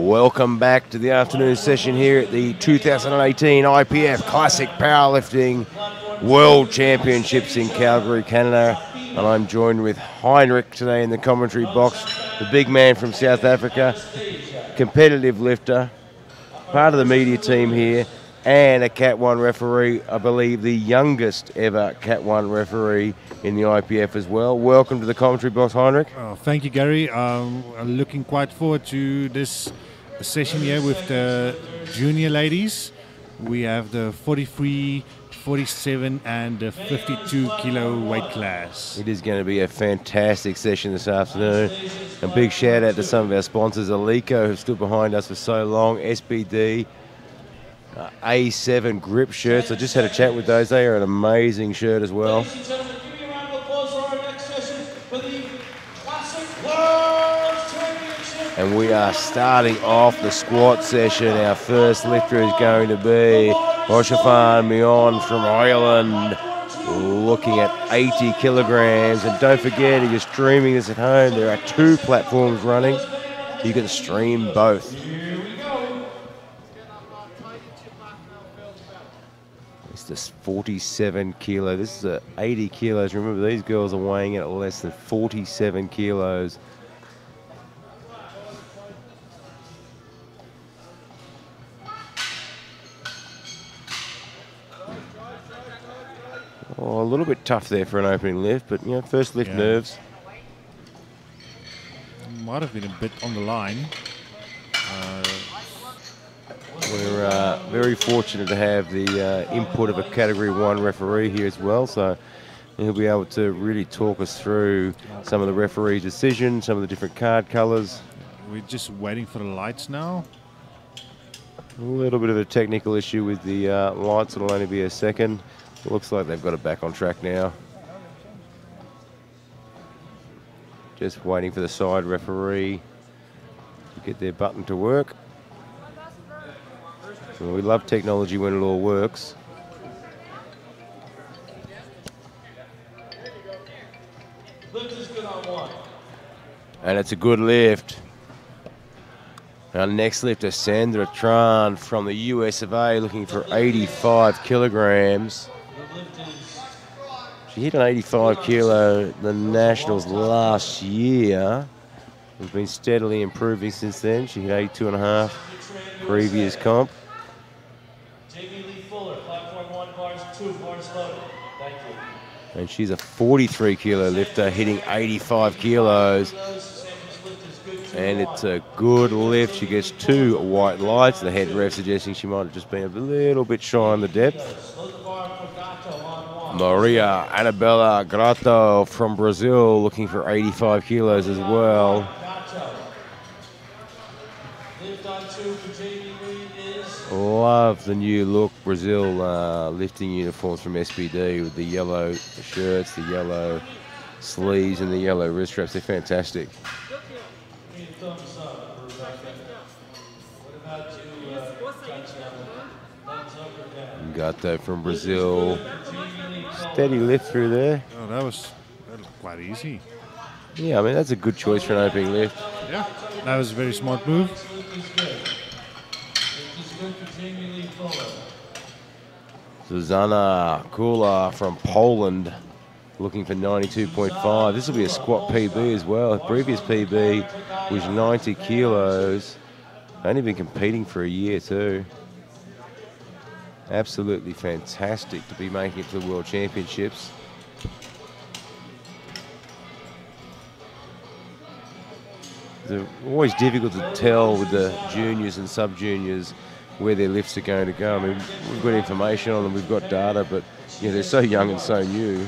Welcome back to the afternoon session here at the 2018 IPF Classic Powerlifting World Championships in Calgary, Canada. And I'm joined with Heinrich today in the commentary box, the big man from South Africa, competitive lifter, part of the media team here, and a Cat 1 referee, I believe the youngest ever Cat 1 referee in the IPF as well. Welcome to the commentary box, Heinrich. Oh, thank you, Gary. I'm looking quite forward to this session here with the junior ladies. We have the 43, 47 and the 52 kilo weight class. It is going to be a fantastic session this afternoon. A big shout out to some of our sponsors, Alico, who've stood behind us for so long, SBD, A7 grip shirts. I just had a chat with those. They are an amazing shirt as well. And we are starting off the squat session. Our first lifter is going to be Oshafan Mion from Ireland, looking at 80 kilograms. And don't forget, if you're streaming this at home, there are 2 platforms running. You can stream both. It's this 47 kilo. This is 80 kilos. Remember, these girls are weighing at less than 47 kilos. Oh, a little bit tough there for an opening lift, but, you know, first lift nerves. Might have been a bit on the line. We're very fortunate to have the input of a Category 1 referee here as well, so he'll be able to really talk us through some of the referee decisions, some of the different card colours. We're just waiting for the lights now. A little bit of a technical issue with the lights. It'll only be a second. It looks like they've got it back on track now. Just waiting for the side referee to get their button to work. So we love technology when it all works. And it's a good lift. Our next lifter, Sandra Tran from the US of A, looking for 85 kilograms. She hit an 85 kilo at the Nationals last year. Has been steadily improving since then. She hit 82.5 previous comp. And she's a 43 kilo lifter hitting 85 kilos. And it's a good lift. She gets 2 white lights. The head ref suggesting she might have just been a little bit shy on the depth. Maria Anabella Grato from Brazil looking for 85 kilos as well. Love the new look Brazil lifting uniforms from SBD with the yellow shirts, the yellow sleeves and the yellow wrist straps. They're fantastic. Gato from Brazil. Steady lift through there. Oh, that was quite easy. Yeah, I mean, that's a good choice for an opening lift. Yeah, that was a very smart move. Zuzana Kula from Poland looking for 92.5. This will be a squat PB as well. Previous PB was 90 kilos. Only been competing for a year too. Absolutely fantastic to be making it to the World Championships. It's always difficult to tell with the juniors and sub-juniors where their lifts are going to go. I mean, we've got information on them, we've got data, but you know, they're so young and so new.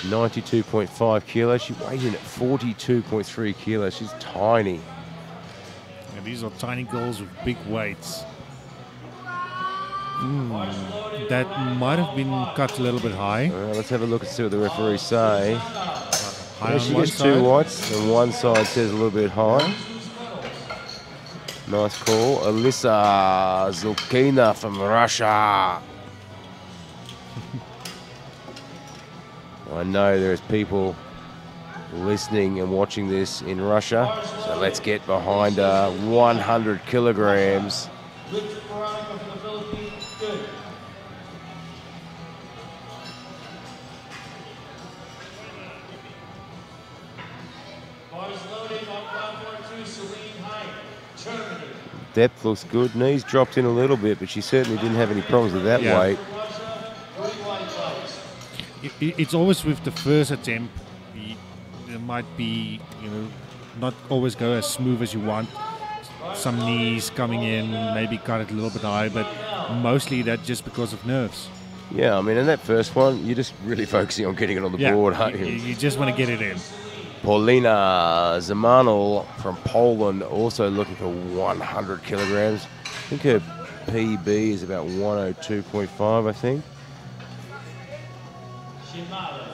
92.5 kilos. She weighs in at 42.3 kilos. She's tiny. Yeah, these are tiny girls with big weights. That might have been cut a little bit high. Well, let's have a look and see what the referees say. High She on gets one 2 side. whites, and one side says a little bit high. Nice call. Alyssa Zulkina from Russia. I know there's people listening and watching this in Russia. So let's get behind 100 kilograms. Depth looks good. Knees dropped in a little bit, but she certainly didn't have any problems with that weight. It's always with the first attempt. It might be, not always go as smooth as you want. Some knees coming in, maybe cut it a little bit high, but mostly that just because of nerves. Yeah, I mean, in that first one, you're just really focusing on getting it on the board, aren't you? You just want to get it in. Paulina Zemanul from Poland, also looking for 100 kilograms. I think her PB is about 102.5, I think.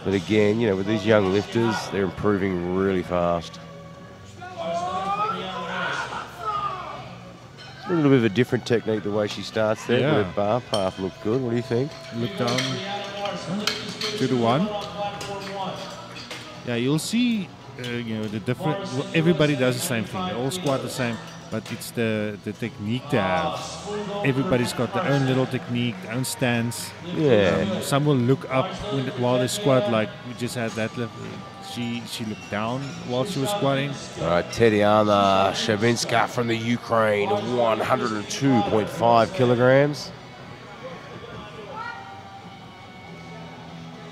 But again, with these young lifters, they're improving really fast. A little bit of a different technique the way she starts there. Yeah. But her bar path looked good. What do you think? Look down. 2 to 1. Yeah, you'll see, the different. Everybody does the same thing. They all squat the same, but it's the technique they have. Everybody's got their own little technique, their own stance. Yeah. Some will look up while they squat, like we just had that. She looked down while she was squatting. All right, Tetiana Shavinska from the Ukraine, 102.5 kilograms.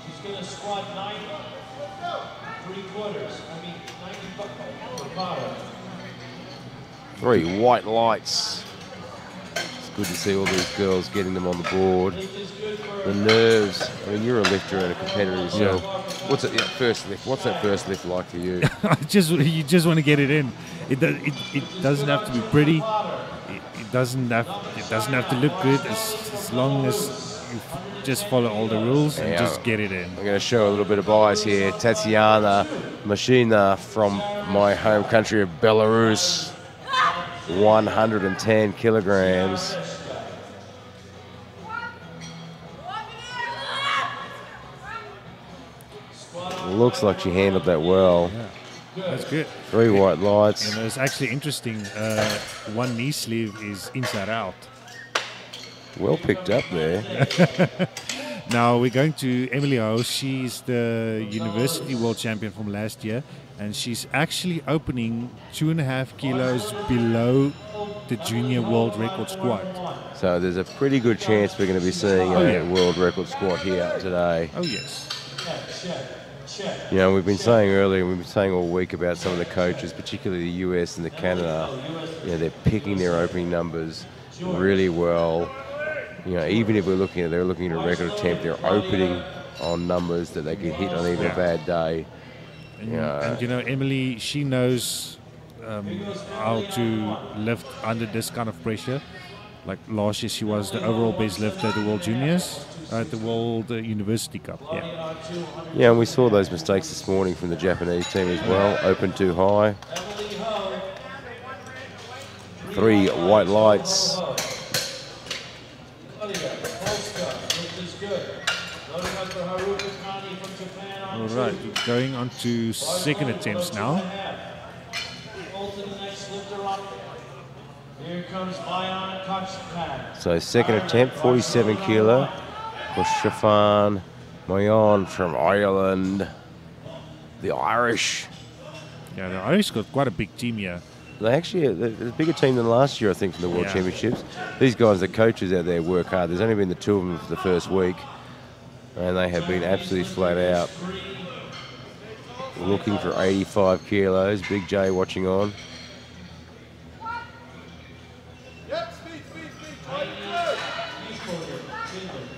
She's going to squat 90 3/4. 3 white lights. It's good to see all these girls getting them on the board. The nerves. I mean, you're a lifter and a competitor yourself. Yeah. What's it? Yeah, first lift. What's that first lift like for you? You just want to get it in. It doesn't have to be pretty. It doesn't have to look good as long as you just follow all the rules and just get it in. I'm going to show a little bit of bias here. Tatiana Mashina from my home country of Belarus, 110 kilograms. Looks like she handled that well. Yeah. That's good. 3 white lights. And it's actually interesting. One knee sleeve is inside out. Well picked up there. Now we're going to Emily Ho. She's the university world champion from last year, and she's actually opening 2.5 kilos below the junior world record squat. So there's a pretty good chance we're going to be seeing a world record squat here today. Oh yes. We've been saying earlier, we've been saying all week about some of the coaches, particularly the US and the Canada, they're picking their opening numbers really well. Even if they're looking at a record attempt, they're opening on numbers that they can hit on even a bad day. And Emily, she knows how to lift under this kind of pressure. Like last year, she was the overall best lifter at the World Juniors, at the World University Cup. Yeah, and we saw those mistakes this morning from the Japanese team as well. Open too high. 3 white lights. All right, going on to second attempts now. Here comes Mayan Kochpan. So second attempt, 47 kilo for Stefan Mayan from Ireland. The Irish. Yeah, the Irish got quite a big team here. They actually, they're a bigger team than last year, I think, from the World Championships. These guys, the coaches out there, work hard. There's only been the 2 of them for the first week, and they have been absolutely flat out. Looking for 85 kilos. Big J watching on.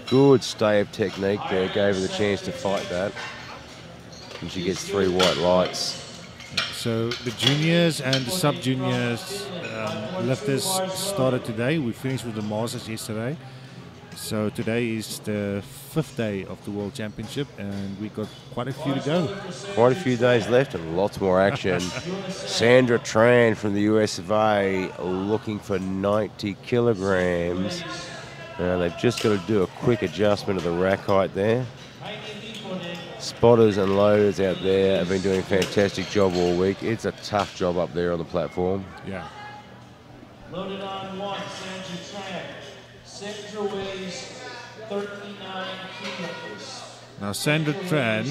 Good stay-up technique there. Gave her the chance to fight that. And she gets 3 white lights. So the juniors and the sub-juniors lifters started today. We finished with the masters yesterday. So today is the 5th day of the World Championship, and we got quite a few to go. Quite a few days left and lots more action. Sandra Tran from the US of A looking for 90 kilograms. They've just got to do a quick adjustment of the rack height there. spotters and loaders out there have been doing a fantastic job all week. It's a tough job up there on the platform. Yeah. Loaded on one, Sandra Tran. Sandra weighs 39 kilos. Now Sandra Tran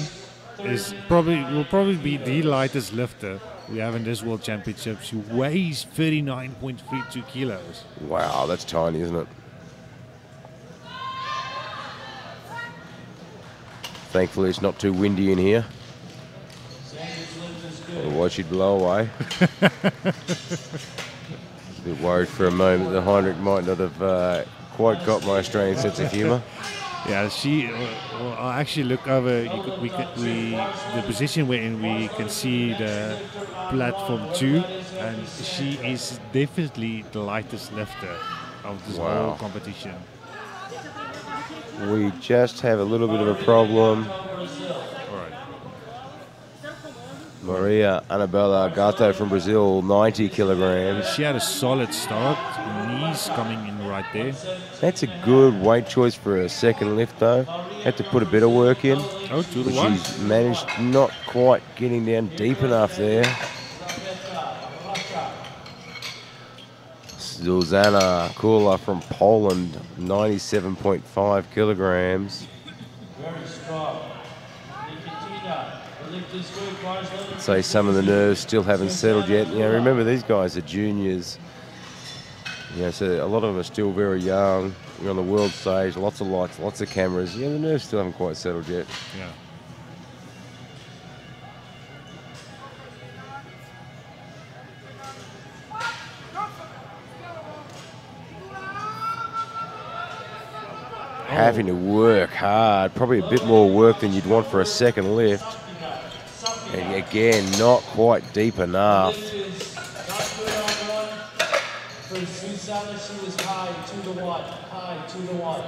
will probably be the lightest lifter we have in this World Championship. She weighs 39.32 kilos. Wow, that's tiny, isn't it? Thankfully, it's not too windy in here. Otherwise, she'd blow away. A bit worried for a moment that Heinrich might not have quite got my Australian sense of humour. Yeah, I'll actually look over. The position we're in, we can see the platform 2, and she is definitely the lightest lifter of this whole competition. We just have a little bit of a problem. All right. Maria Anabela Gato from Brazil, 90 kilograms. She had a solid start. Knees coming in right there. That's a good weight choice for a second lift, though. Had to put a bit of work in. Oh, 2 to 1. She's managed not quite getting down deep enough there. Zuzana Kula from Poland, 97.5 kilograms. Very strong. Nikitina, the lift is good. Bars loaded. I'd say some of the nerves still haven't settled yet. You know, remember these guys are juniors. You know, so a lot of them are still very young. You're on the world stage, lots of lights, lots of cameras. Yeah, the nerves still haven't quite settled yet. Yeah. Having to work hard, probably a bit more work than you'd want for a second lift. And again, not quite deep enough. For Susanna, she was high, 2 to 1. High, 2 to 1.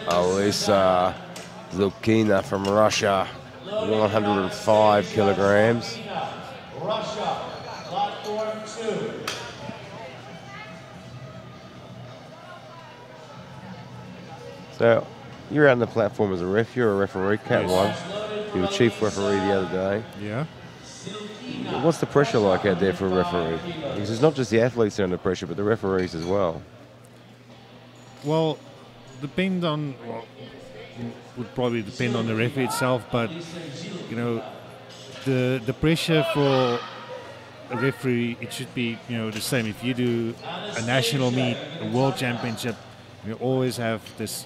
Alisa Zukina from Russia, 105 kilograms. Russia, platform 2. So, you're out on the platform as a ref. You're a referee, Cat One. You were chief referee the other day. Yeah. What's the pressure like out there for a referee? Because it's not just the athletes that are under pressure, but the referees as well. Well, would probably depend on the referee itself, but you know, the pressure for a referee, it should be, you know, the same. If you do a national meet, a world championship, you always have this,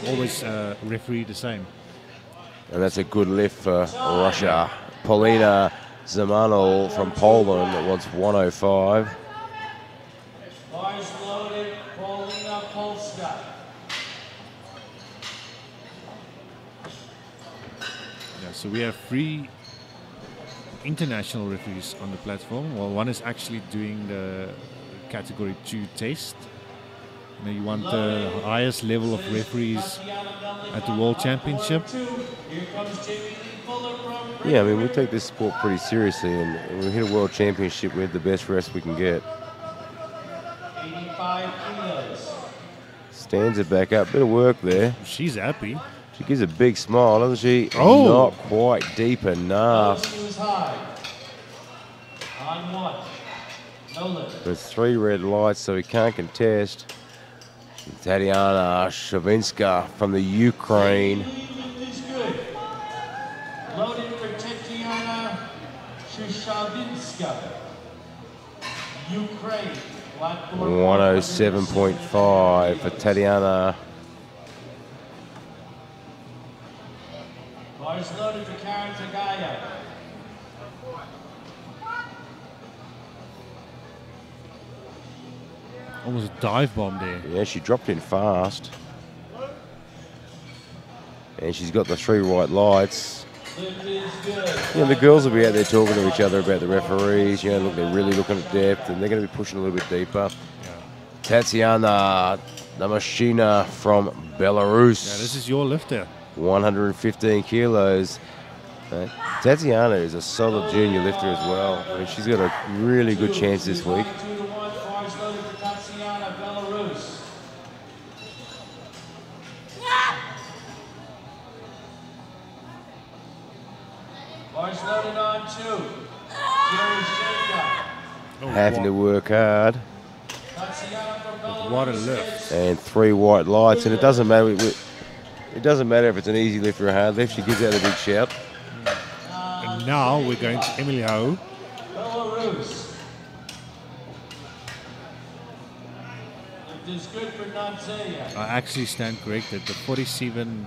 always referee the same. And that's a good lift for Russia. Paulina Zamano from Poland that wants 105. Bars loaded, Paulina Polska. Yeah, so we have 3 international referees on the platform. Well, one is actually doing the category 2 test. You know, you want the highest level of referees at the World Championship. Yeah, I mean, we take this sport pretty seriously, and we hit a World Championship with the best refs we can get. 85 kilos. Stands it back up. Bit of work there. She's happy. She gives a big smile, doesn't she? Oh! Not quite deep enough. She was high. On 1. No limit. There's 3 red lights, so he can't contest. Tatiana Shavinska from the Ukraine. Is good. Loaded for Tatiana Shavinska. Ukraine. Platform 107.5 for Tatiana. Bars loaded for Karen Tagaya. Almost a dive bomb there. Yeah, she dropped in fast. And she's got the 3 white lights. You know, the girls will be out there talking to each other about the referees. You know, look, they're really looking at depth, and they're going to be pushing a little bit deeper. Yeah. Tatiana Namashina from Belarus. Yeah, this is your lifter. 115 kilos. Tatiana is a solid junior lifter as well. I mean, she's got a really good chance this week. 2 to 1. Bars loaded for Tatiana, Belarus. Bars loaded on 2. Having to work hard. What a lift. And 3 white lights, and it doesn't matter. It doesn't matter if it's an easy lift or a hard lift. She gives out a big shout. And now we're going to Emily Ho. Belarus. It is good for Nanzea. I actually stand corrected. The 47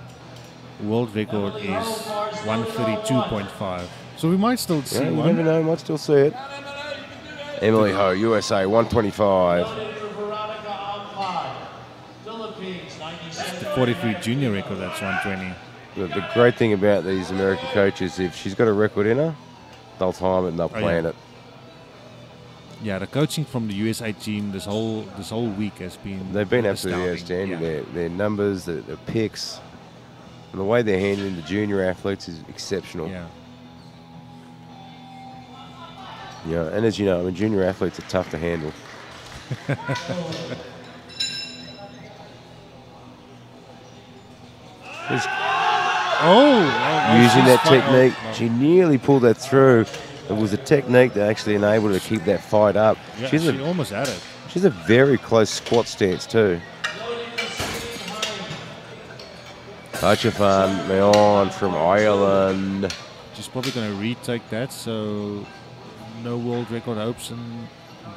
world record is 132.5. So we might still see Yeah, you one. never know. Might still see it. Emily Ho, USA, 125. Veronica Alpad. Philippines, The 97. 43 junior record, that's 120. The great thing about these American coaches, if she's got a record in her, they'll time it and they'll plan it. Yeah, the coaching from the USA team this whole week has been. They've been absolutely astounding. outstanding. Yeah. Their numbers, their picks, and the way they're handling the junior athletes is exceptional. Yeah. Yeah, and as you know, I mean, junior athletes are tough to handle. Using that technique, she nearly pulled that through. It was a technique that actually enabled her to keep that fight up. Yeah, She's she almost had it. She's a very close squat stance too. Hachafan Meon from Ireland. She's probably going to retake that, so no world record hopes in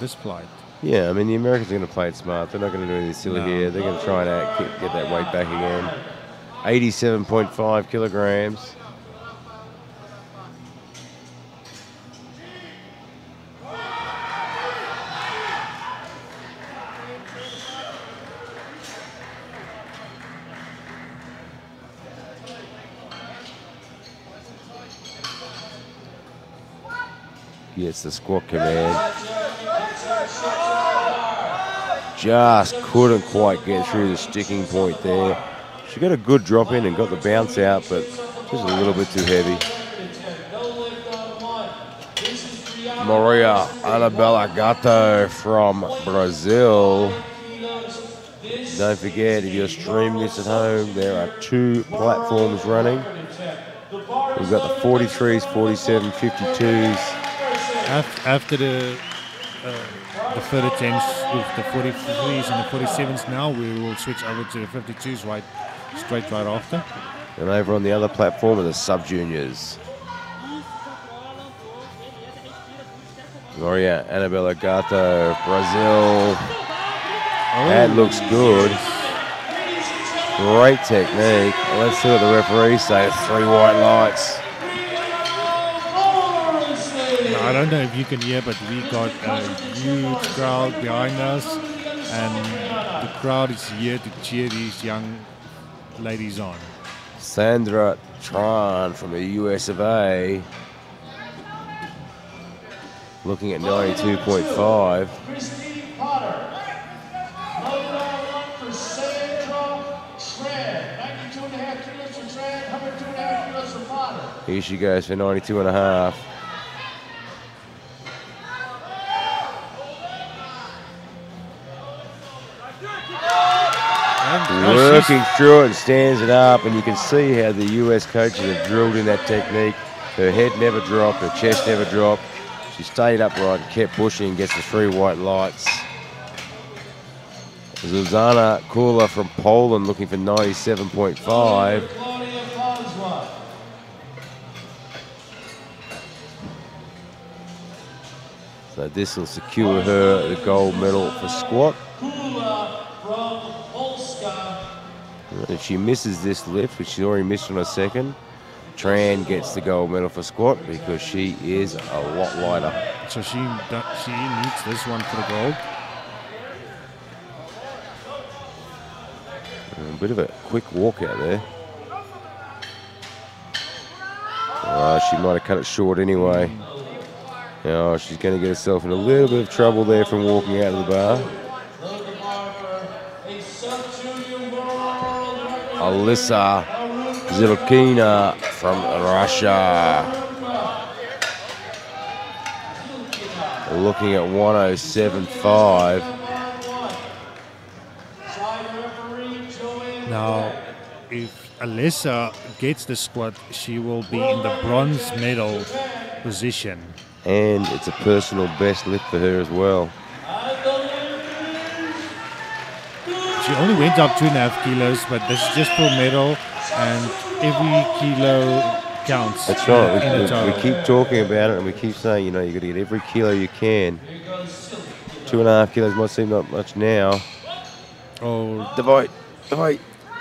this flight. Yeah, I mean, the Americans are going to play it smart. They're not going to do anything silly here. They're going to try and get that weight back again. 87.5 kilograms. Gets the squat command. Just couldn't quite get through the sticking point there. She got a good drop in and got the bounce out, but just a little bit too heavy. Maria Anabella Gatto from Brazil. Don't forget, if you're streaming this at home, there are 2 platforms running. We've got the 43s, 47, 52s. After the third attempts with the 43s and the 47s, now we will switch over to the 52s straight right after. And over on the other platform are the sub-juniors. Maria Anabella Gatto, Brazil. That looks good. Great technique. Let's see what the referees say. 3 white lights. I don't know if you can hear, but we got a huge crowd behind us, and the crowd is here to cheer these young ladies on. Sandra Tran from the US of A. Looking at 92.5. Christine Potter. Loaded on 1 for Sandra Tran. 92.5 kilos for Tran, 102.5 kilos for Potter. Here she goes for 92.5. Working through it and stands it up, and you can see how the US coaches have drilled in that technique. Her head never dropped, her chest never dropped. She stayed upright and kept pushing and gets the 3 white lights. Zuzana Kula from Poland looking for 97.5. So this will secure her the gold medal for squat. If she misses this lift, which she already missed on her second, Tran gets the gold medal for squat because she is a lot lighter. So she needs this one for the gold. A bit of a quick walk out there. She might have cut it short anyway. Now she's going to get herself in a little bit of trouble there from walking out of the bar. Alyssa Zilkina from Russia. Looking at 107.5. Now, if Alyssa gets the squat, she will be in the bronze medal position. And it's a personal best lift for her as well. She only went up 2.5 kilos, but this is just for medal, and every kilo counts. That's right. in the total. We keep talking about it, and we keep saying, you got to get every kilo you can. 2.5 kilos might seem not much now. Oh, Divide.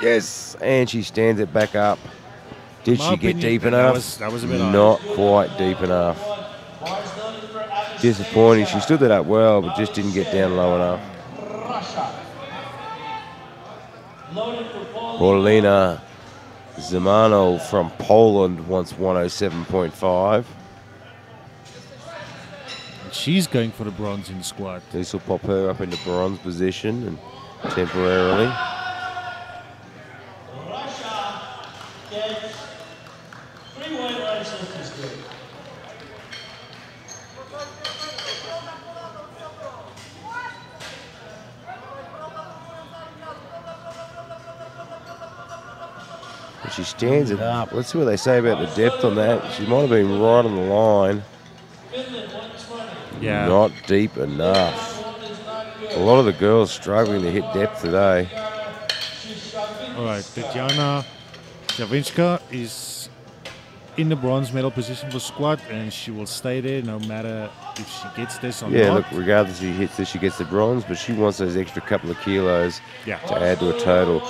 Yes, and she stands it back up. Did she get deep enough? That was a bit not quite deep enough. Disappointing. She stood it up well, but just didn't get down low enough. Paulina Zimano from Poland wants 107.5. She's going for the bronze in squat. This will pop her up into bronze position and temporarily. Russia gets 3 white rice lifters good. She stands it up. Let's see what they say about the depth on that. She might have been right on the line. Yeah. Not deep enough. A lot of the girls struggling to hit depth today. All right, Tatiana Javinska is in the bronze medal position for squat, and she will stay there no matter if she gets this or not. Yeah, look, regardless if she hits this, she gets the bronze, but she wants those extra couple of kilos to add to a total.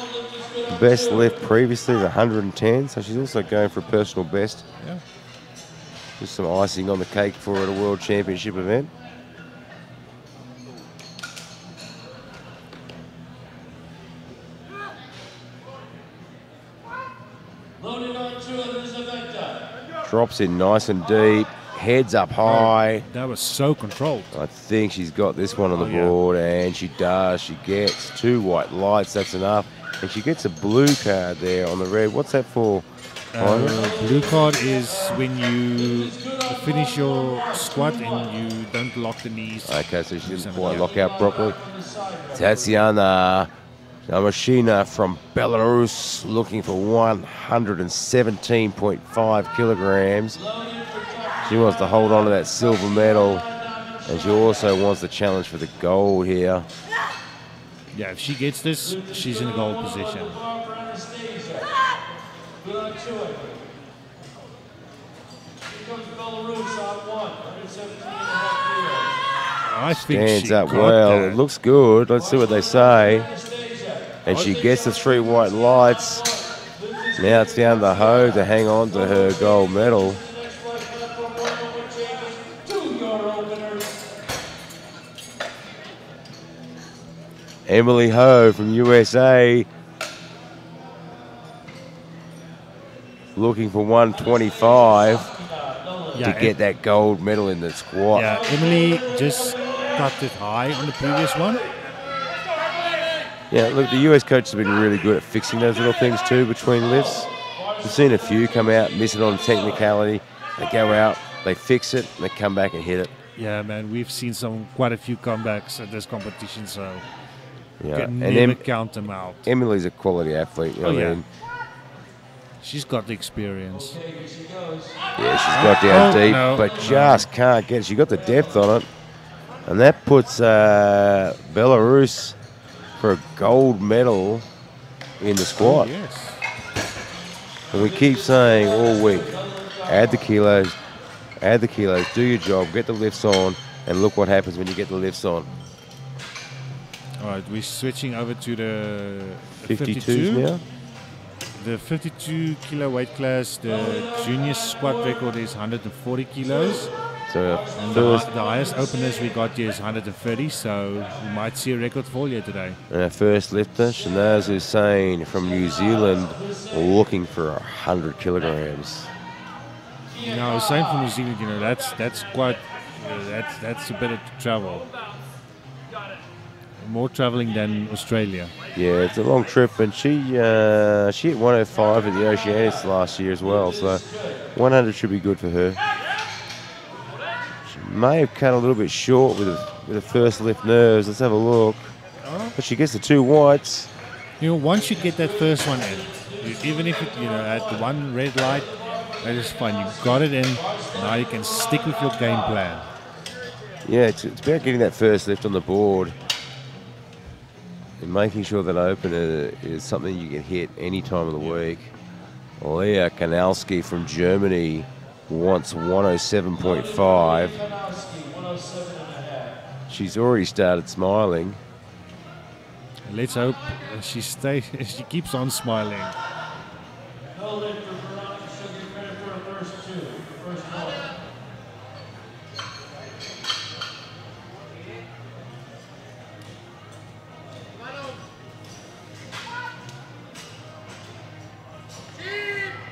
Best lift previously is 110, so she's also going for a personal best. Yeah. Just some icing on the cake for her at a World Championship event. Drops in nice and deep, heads up high. That was so controlled. I think she's got this one on the board, and she does. She gets 2 white lights, that's enough. And she gets a blue card there on the red. What's that for? Blue card is when you finish your squat and you don't lock the knees. Okay, so she didn't quite lock out properly. Tatiana Yamashina from Belarus looking for 117.5 kilograms. She wants to hold on to that silver medal, and she also wants the challenge for the gold here. Yeah, if she gets this, she's in the gold position. I think Stands she up got well. that. It looks good. Let's see what they say. And she gets the 3 white lights. Now it's down to Ho to hang on to her gold medal. Emily Ho from USA looking for 125 to get that gold medal in the squat. Yeah, Emily just got it high on the previous one. Yeah, look, the US coaches have been really good at fixing those little things too between lifts. We've seen a few come out, miss it on technicality. They go out, they fix it, and they come back and hit it. Yeah, man, we've seen quite a few comebacks at this competition, so Yeah, can never count them out. Emily's a quality athlete. You know what I mean? She's got the experience. Yeah, she's got down deep, but just can't get it. She got the depth on it, and that puts Belarus for a gold medal in the squat. Yes. And we keep saying all week, add the kilos, do your job, get the lifts on, and look what happens when you get the lifts on. All right, we're switching over to the 52s now. The 52 kilo weight class, the junior squat record is 140 kilos. So and the highest openers we got here is 130, so we might see a record fall here today. And our first lifter, Shanaz Hussain from New Zealand, looking for 100 kilograms. No, same from New Zealand, that's quite, that's a bit of travel. More traveling than Australia. Yeah, it's a long trip, and she hit 105 at the Oceanics last year as well, so 100 should be good for her. She may have cut a little bit short with the first lift nerves. Let's have a look. But she gets the 2 whites. Once you get that first one in, even if it, at the one red light, that is fine. You got it in. Now you can stick with your game plan. Yeah, it's about getting that first lift on the board and making sure that opener is something you can hit any time of the week. Leah Kanalski from Germany wants 107.5. She's already started smiling. Let's hope she stays. She keeps on smiling.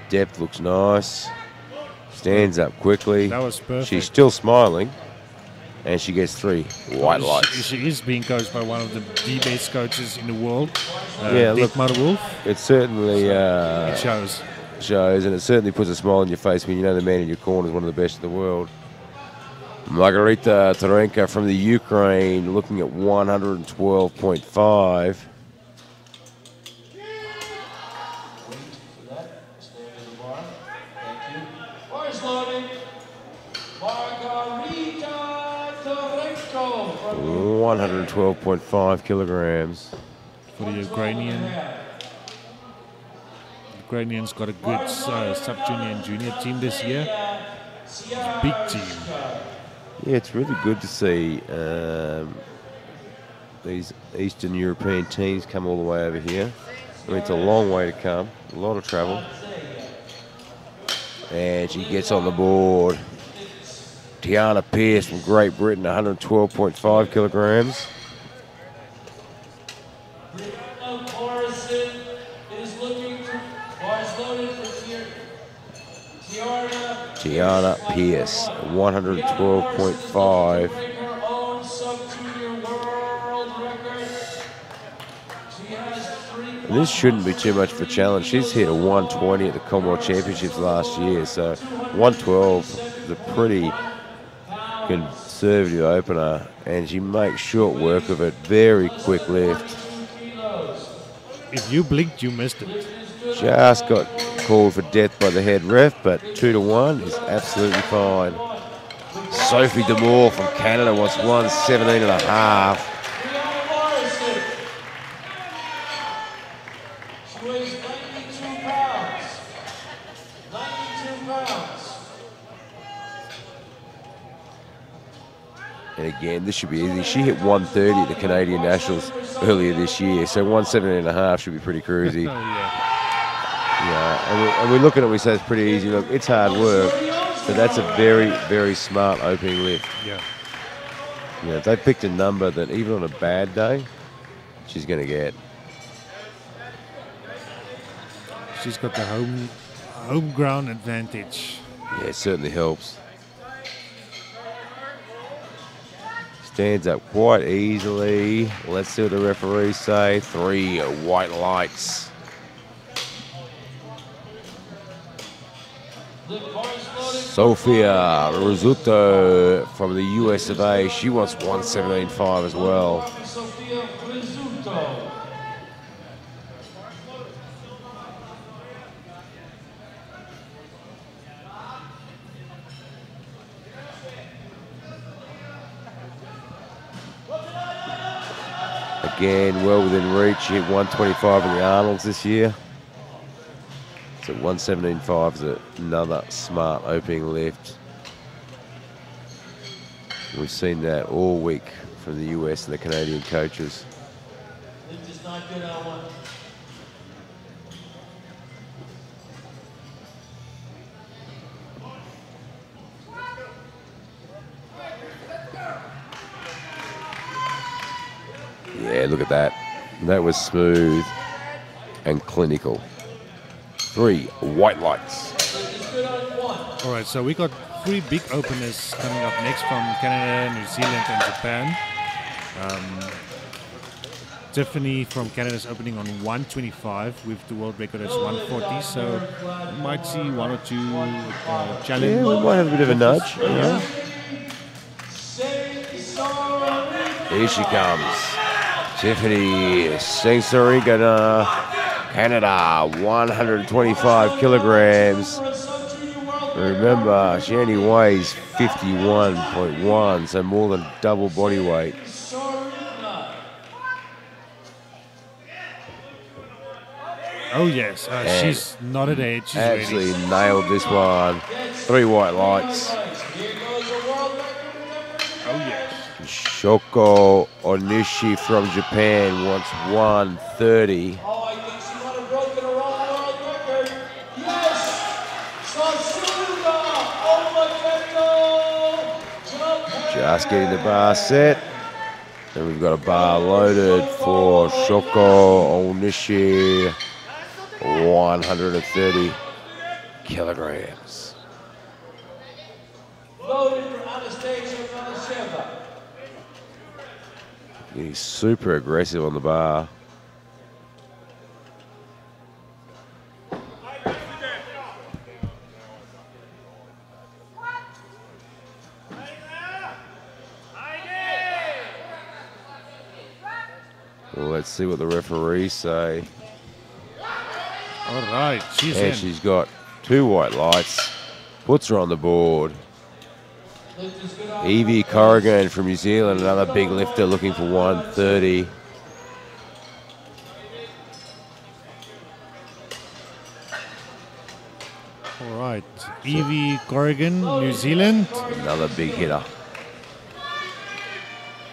Depth looks nice. Stands up quickly. That was perfect. She's still smiling. And she gets 3 white lights. She is being coached by one of the best coaches in the world. Yeah, look, Wolf. It certainly it shows. And it certainly puts a smile on your face when you know the man in your corner is one of the best in the world. Margarita Tarenka from the Ukraine looking at 112.5. Margarita 112.5 kilograms. For the Ukrainian. Ukrainians got a good sub-junior and junior team this year. It's a big team. Yeah, it's really good to see these Eastern European teams come all the way over here. I mean, it's a long way to come, a lot of travel. And she gets on the board. Tiana Pierce from Great Britain, 112.5 kilograms. Tiana Pierce, 112.5. And this shouldn't be too much of a challenge. She's hit a 120 at the Commonwealth Championships last year, so 112 is a pretty conservative opener, and she makes short work of it. Very quick lift. If you blinked, you missed it. Just got called for death by the head ref, but 2-1 is absolutely fine. Sophie Demore from Canada wants 117.5. She weighs 92 pounds. 92 pounds. And again, this should be easy. She hit 130 at the Canadian Nationals earlier this year, so 117.5 should be pretty cruisy. Yeah, and we look at it and we say it's pretty easy. Look, it's hard work, but that's a very, very smart opening lift. Yeah. Yeah, they picked a number that even on a bad day, she's going to get. She's got the home ground advantage. Yeah, it certainly helps. Stands up quite easily. Let's see what the referees say. 3 white lights. Sofia Rizzuto from the US of A. She wants 117.5 as well. Again, well within reach. She hit 125 in the Arnolds this year. So 117.5 is another smart opening lift. We've seen that all week from the US and the Canadian coaches. Yeah, look at that. That was smooth and clinical. 3 white lights. All right, so we got 3 big openers coming up next from Canada, New Zealand, and Japan. Tiffany from Canada is opening on 125 with the world record as 140, so we might see 1 or 2 challenges. Yeah, we might have a bit of a nudge. Yeah. Here she comes. Tiffany Sensoriga, Canada, 125 kilograms. Remember, she only weighs 51.1, so more than double body weight. Oh yes, she's not at age. She's Absolutely ready. nailed this one. 3 white lights. Oh yes. Shoko Onishi from Japan wants 130. Oh, I think she might have broken her own world record. Yes! Sasuga Omakeko! Just getting the bar set. Then we've got a bar loaded for Shoko Onishi. 130 kilograms. Loaded for Anastasia Milasheva. He's super aggressive on the bar. Well, let's see what the referees say. All right, she's And in. she's got 2 white lights. Puts her on the board. Evie Corrigan from New Zealand, another big lifter looking for 130. All right, Evie Corrigan, New Zealand. Another big hitter.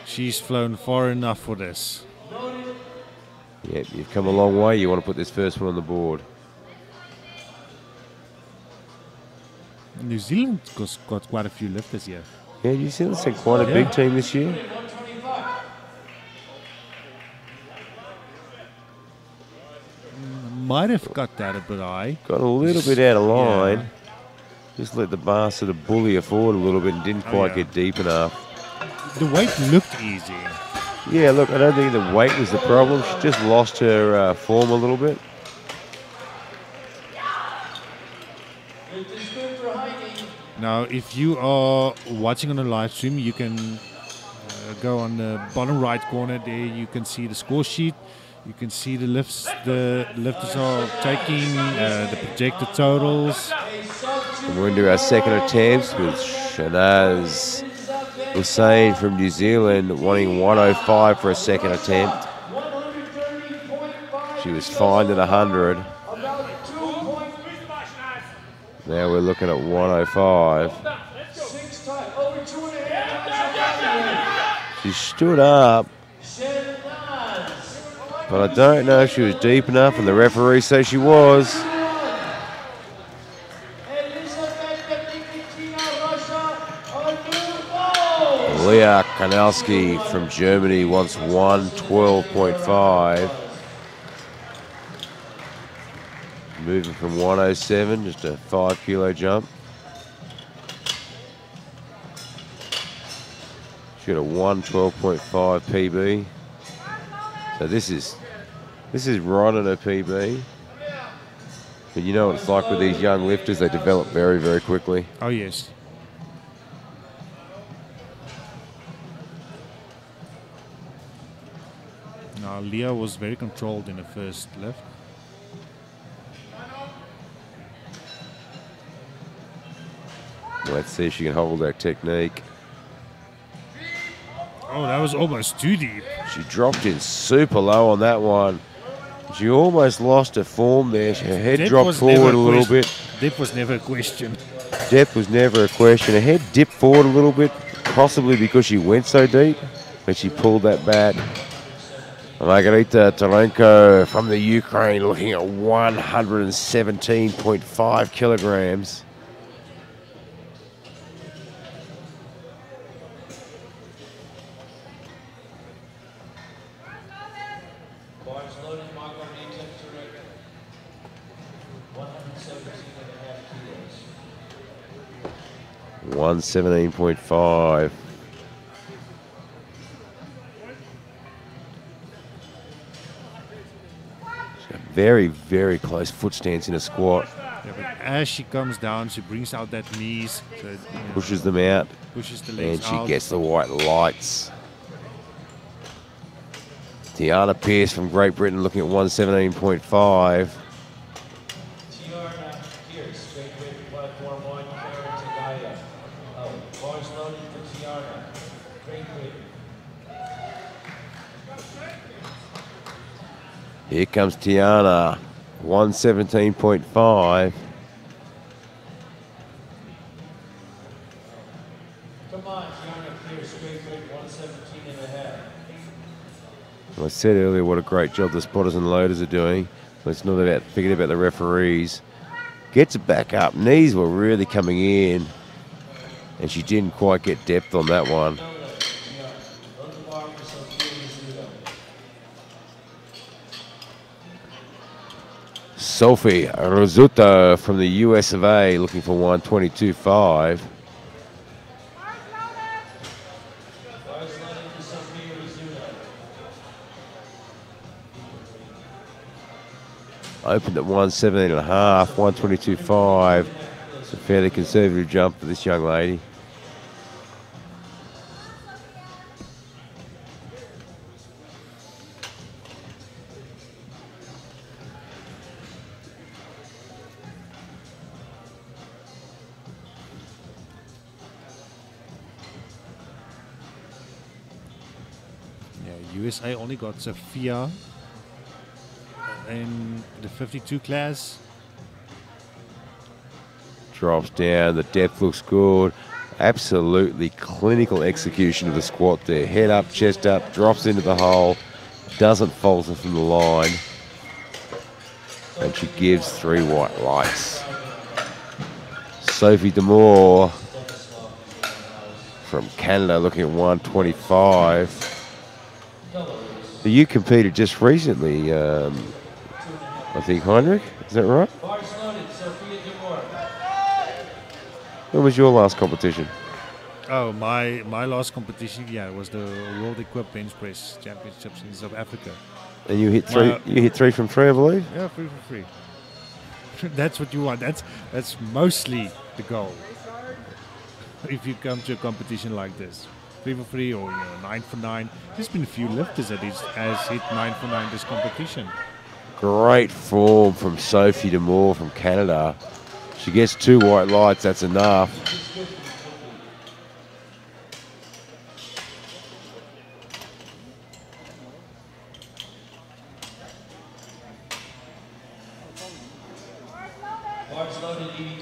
She's flown far enough for this. Yep, you've come a long way. You want to put this first one on the board. New Zealand's got quite a few lifters here. Yeah, New Zealand's had quite a big team this year. Might have got that a bit high. Got a little bit out of line. Just let the bar sort of bully her forward a little bit and didn't quite get deep enough. The weight looked easy. Yeah, look, I don't think the weight was the problem. She just lost her form a little bit. Now, if you are watching on the live stream, you can go on the bottom right corner there. You can see the score sheet. You can see the lifts the lifters are taking, the projected totals. And we're into our second attempt with Shanaz Hussain from New Zealand wanting 105 for a second attempt. She was fined at 100. Now we're looking at 105. She stood up, but I don't know if she was deep enough, and the referee says she was. Leah Kanalski from Germany wants 112.5. Moving from 107, just a 5 kilo jump. She got a 112.5 PB. So this is right on her PB. But you know what it's like with these young lifters, they develop very, very quickly. Oh, yes. Now, Leah was very controlled in the first lift. Let's see if she can hold that technique. Oh, that was almost too deep. She dropped in super low on that one. She almost lost her form there. Her head dropped forward a little bit. Depth was never a question. Depth was never a question. Her head dipped forward a little bit, possibly because she went so deep, but she pulled that back. Margarita Tarenko from the Ukraine looking at 117.5 kilograms. Bars loaded, Margarita Tarenko. 117.5 kilos. 117.5. Very, very close foot stance in a squat. Yeah, but as she comes down, she brings out that knees. So it, Pushes them out. pushes the And legs she out. gets the white lights. Tiana Pierce from Great Britain looking at 117.5. Tiana Pierce, Great Britain, platform 1, Karen Tagaya. Bars loaded for Tiana, Great Britain. Here comes Tiana, 117.5. Come on, Tiana Pierce, Great Britain, 117.5. I said earlier what a great job the spotters and loaders are doing. Let's not forget about the referees. Gets it back up. Knees were really coming in, and she didn't quite get depth on that one. Sophie Rizzuto from the US of A looking for 122.5. Opened at 117.5, 122.5. It's a fairly conservative jump for this young lady. Yeah, USA only got Sophia in the 52 class. Drops down, the depth looks good. Absolutely clinical execution of the squat there. Head up, chest up, drops into the hole, doesn't falter from the line. And she gives 3 white lights. Sophie D'Amour from Canada looking at 125. You competed just recently, I think, Heinrich, is that right? When was your last competition? Oh, my last competition, yeah, was the World Equip Bench Press Championships in South Africa. And you hit 3. You hit 3 from 3, I believe. Yeah, 3 for 3. That's what you want. That's mostly the goal. If you come to a competition like this, 3 for 3 or 9 for 9. There's been a few lifters that has hit 9 for 9 this competition. Great form from Sophie D'Amour from Canada. She gets 2 white lights, that's enough.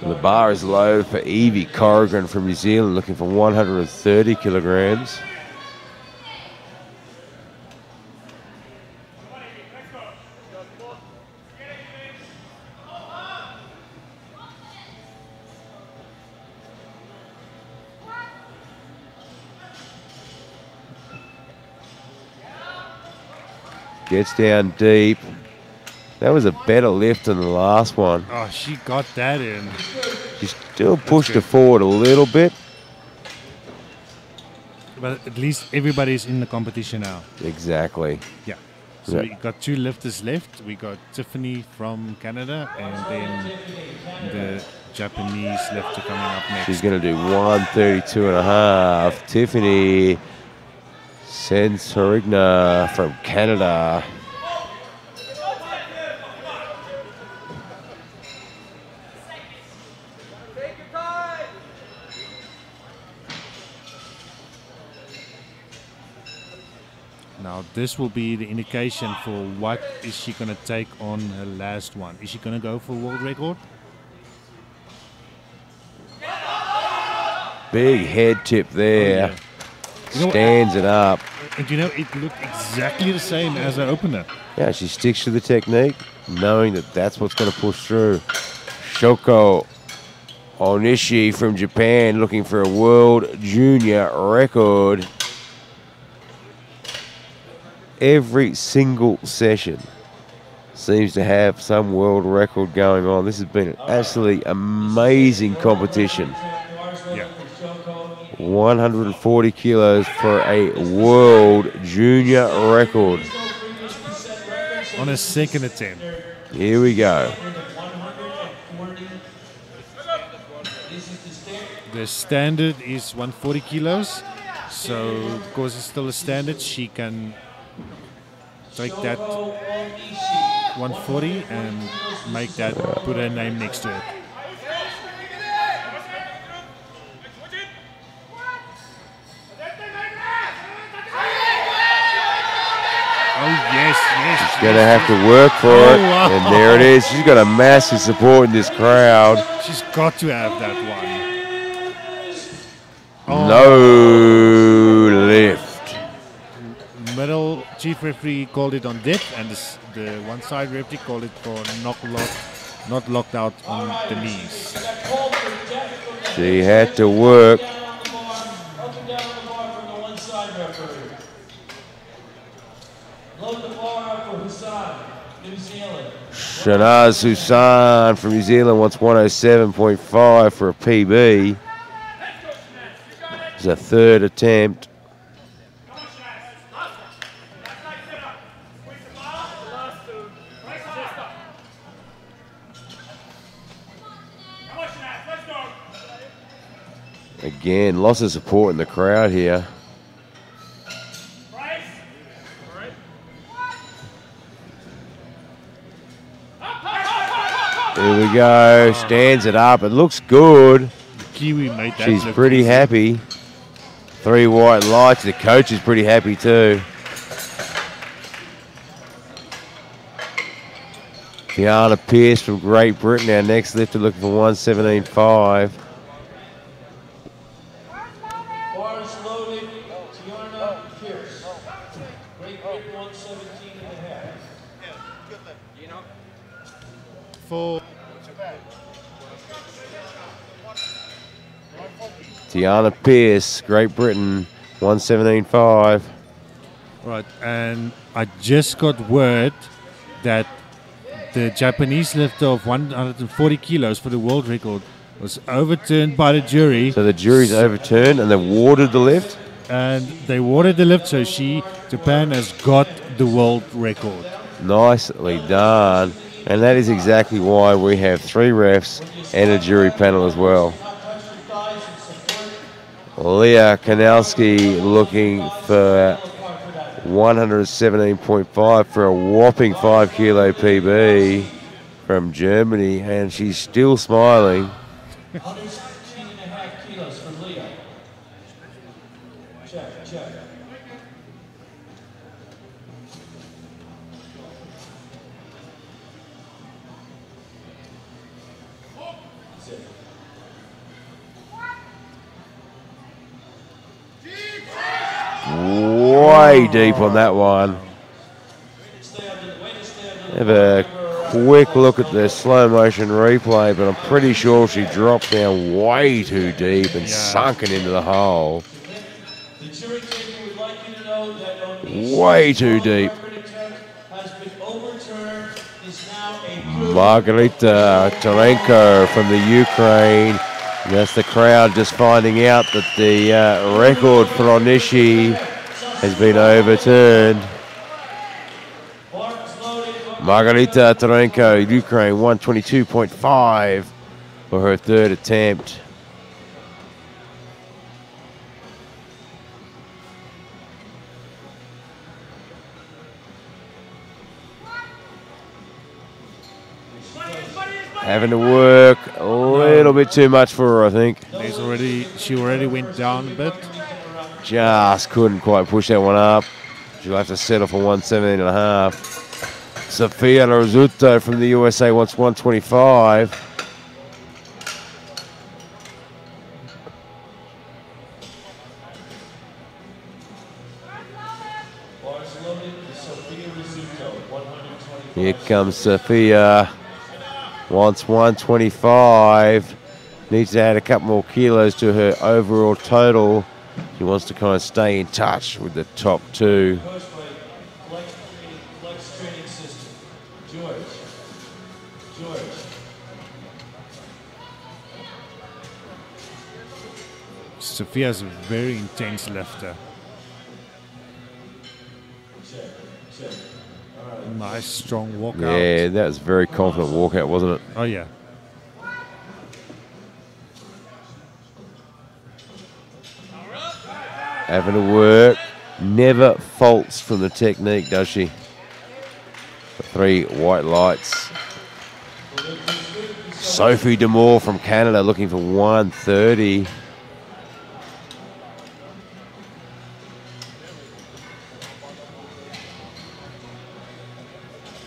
The bar is low for Evie Corrigan from New Zealand, looking for 130 kilograms. Gets down deep. That was a better lift than the last one. Oh, she got that in. She still pushed her forward a little bit. But at least everybody's in the competition now. Exactly. Yeah. So we got 2 lifters left. We got Tiffany from Canada and then the Japanese lifter coming up next. She's going to do 132.5. Tiffany Sensorigna from Canada. Now this will be the indication for what is she going to take on her last one. Is she going to go for world record? Big head tip there. Oh, yeah. Stands it up. And it looked exactly the same as her opener. Yeah, she sticks to the technique, knowing that that's what's going to push through. Shoko Onishi from Japan looking for a world junior record. Every single session seems to have some world record going on. This has been an absolutely amazing competition. Yeah. 140 kilos for a world junior record. On a second attempt. Here we go. The standard is 140 kilos. So because it's still a standard, she can take that 140 and make that, put her name next to it. Oh, yes. She's going to have to work for it. Wow. And there it is. She's got a massive support in this crowd. She's got to have that one. No lift. Middle chief referee called it on dip, and the one side referee called it for not locked out on the knees. She had to work. Shanaz Hussain from New Zealand wants 107.5 for a PB. It's a third attempt. Again, lots of support in the crowd here. Here we go, stands it up, it looks good. Kiwi made that. She's pretty happy. 3 white lights, the coach is pretty happy too. Fiona Pearce from Great Britain, our next lifter, looking for 117.5. Bars loaded, Tiana Pierce. Great Britain 117.5. For Tiana Pearce, Great Britain, 117.5. right, and I just got word that the Japanese lifter of 140 kilos for the world record was overturned by the jury. So the jury's overturned and they awarded the lift? And they awarded the lift, so Japan has got the world record. Nicely done. And that is exactly why we have 3 refs and a jury panel as well. Leah Kanalski looking for 117.5 for a whopping 5 kilo PB from Germany, and she's still smiling. 116.5 kilos for Leah. Check. Way deep on that one. Have a quick look at the slow motion replay, but I'm pretty sure she dropped down way too deep and sunken into the hole. The jury taker would like you to know that Way too deep. has been overturned, is now a Margarita Tarenko from the Ukraine. That's the crowd just finding out that the record for Onishi has been overturned. Margarita Tarenko, Ukraine, 122.5 for her third attempt. Having to work a little bit too much for her, I think. She already went down a bit. Just couldn't quite push that one up. She'll have to settle for 117.5. Sofia Rosuto from the USA wants 125. Here comes Sofia. Wants 125. Needs to add a couple more kilos to her overall total. She wants to kind of stay in touch with the top 2. Sophia's a very intense lifter. Nice, strong walkout. Yeah, that was a very confident walkout, wasn't it? Oh, yeah. Having to work. Never faults from the technique, does she? 3 white lights. Sophie D'Amour from Canada looking for 130.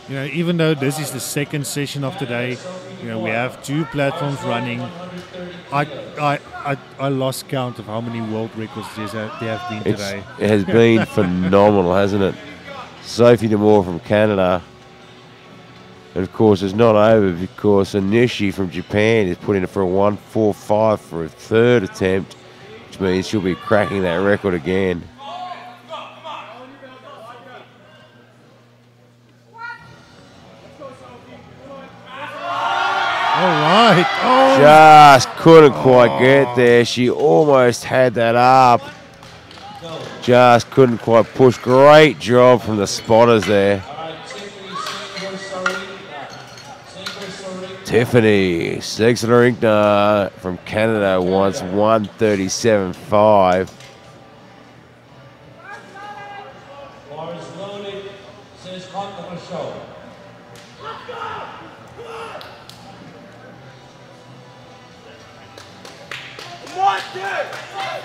You know, even though this is the second session of today, you know, we have 2 platforms running. I lost count of how many world records there have been today. It has been phenomenal, hasn't it? Sophie D'Amour from Canada. And of course, it's not over because Anishi from Japan is putting it for a 145 for a 3rd attempt, which means she'll be cracking that record again. All right. Oh. Just couldn't quite get there. She almost had that up. Just couldn't quite push. Great job from the spotters there. Tiffany Segler from Canada wants 137.5.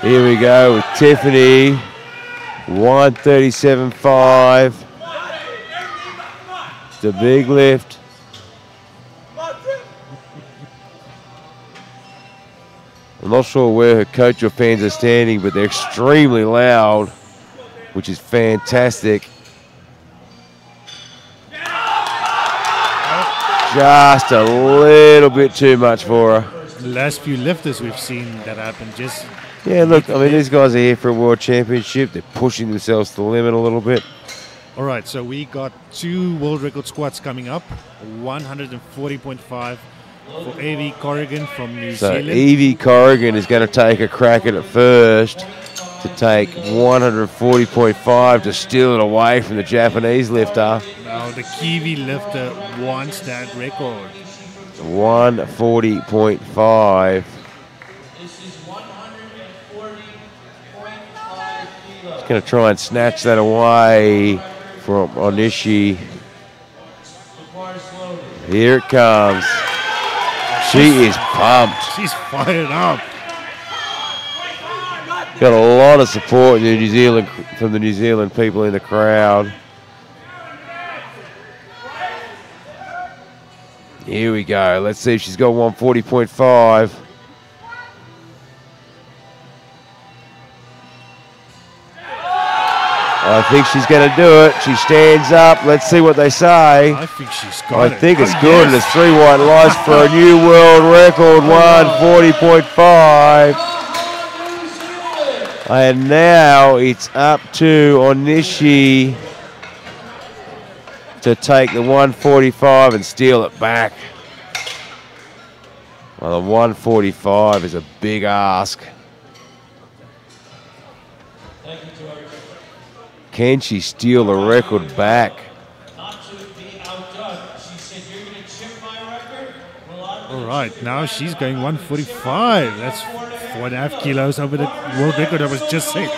Here we go with Tiffany, 137.5. The big lift. I'm not sure where her coach or fans are standing, but they're extremely loud, which is fantastic. Just a little bit too much for her. The last few lifters we've seen that happen just... Yeah, look, I mean, these guys are here for a world championship. They're pushing themselves to the limit a little bit. All right, so we got 2 world record squats coming up. 140.5 for Evie Corrigan from New Zealand. So Evie Corrigan is going to take a crack at it first to take 140.5 to steal it away from the Japanese lifter. Now the Kiwi lifter wants that record. 140.5. He's going to try and snatch that away from Onishi. Here it comes. She is pumped. She's fired up. Got a lot of support in New Zealand from the New Zealand people in the crowd. Here we go. Let's see if she's got 140.5. I think she's going to do it. She stands up. Let's see what they say. I think she's got it. I think it's good. Yes. It's 3 white lights for a new world record, 140.5. And now it's up to Onishi to take the 145 and steal it back. Well, the 145 is a big ask. Can she steal the record back? All right, now she's going 145. That's 4.5 kilos over the world record I was just set.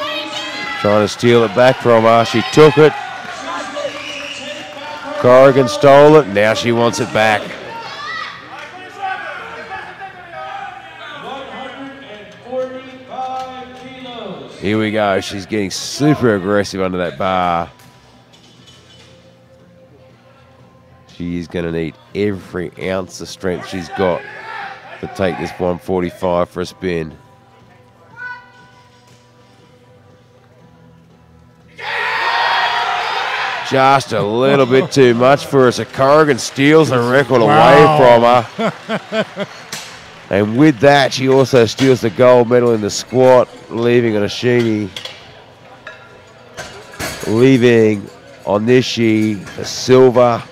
Trying to steal it back from her. She took it. Corrigan stole it. Now she wants it back. Here we go. She's getting super aggressive under that bar. She is going to need every ounce of strength she's got to take this 145 for a spin. Just a little bit too much for her. So Corrigan steals the record away from her. And with that, she also steals the gold medal in the squat, leaving Onishi, leaving Onishi the silver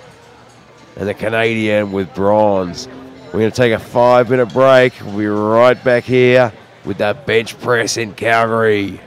and the Canadian with bronze. We're going to take a 5-minute break. We'll be right back here with that bench press in Calgary.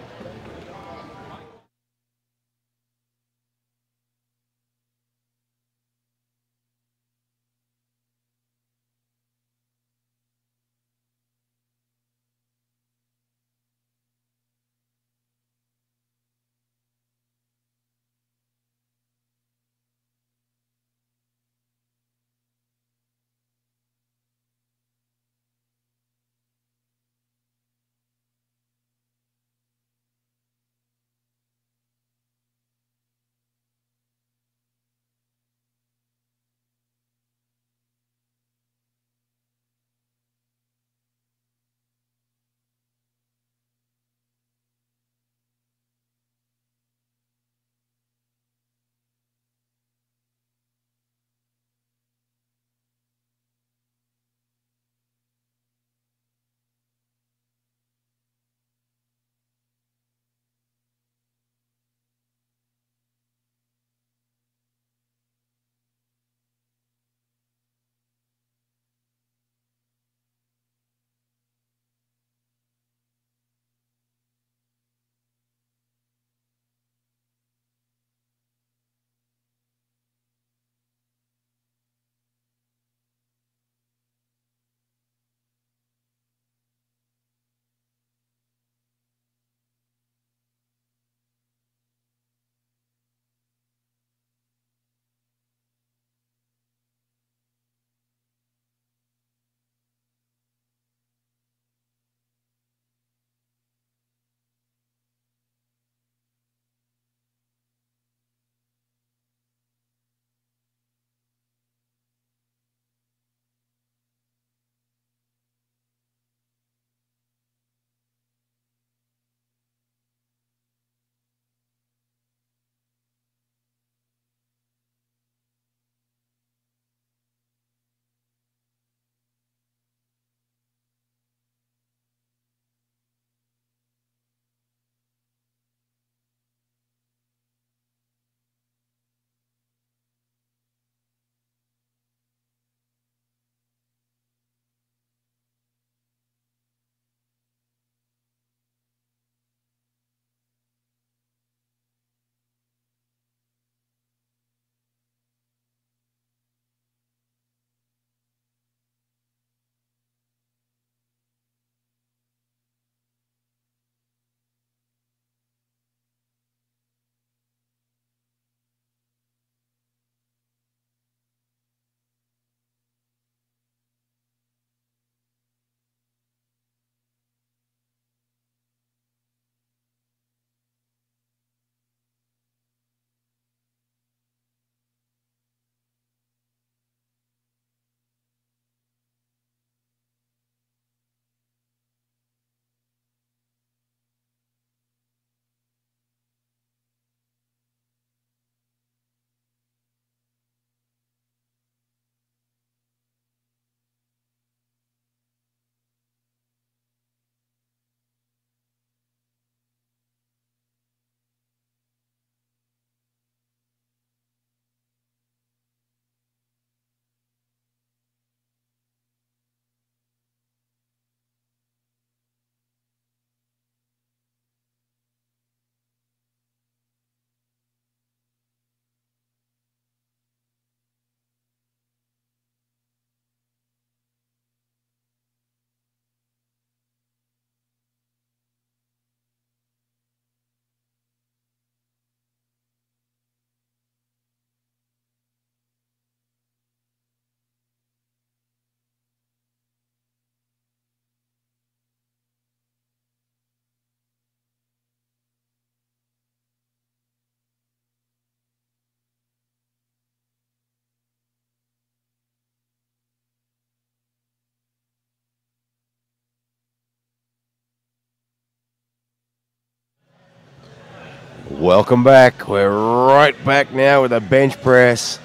Welcome back. We're right back now with a bench press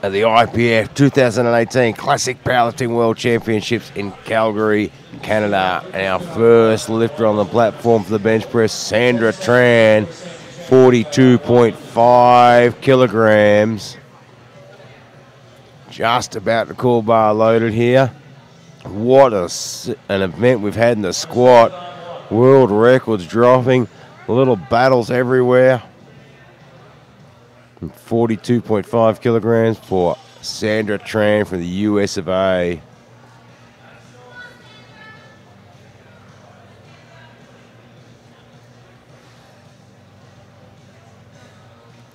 at the IPF 2018 Classic Powerlifting World Championships in Calgary, Canada. And our first lifter on the platform for the bench press, Sandra Tran, 42.5 kilograms. Just about the cool bar loaded here. What an event we've had in the squat. World records dropping. Little battles everywhere. 42.5 kilograms for Sandra Tran from the US of A.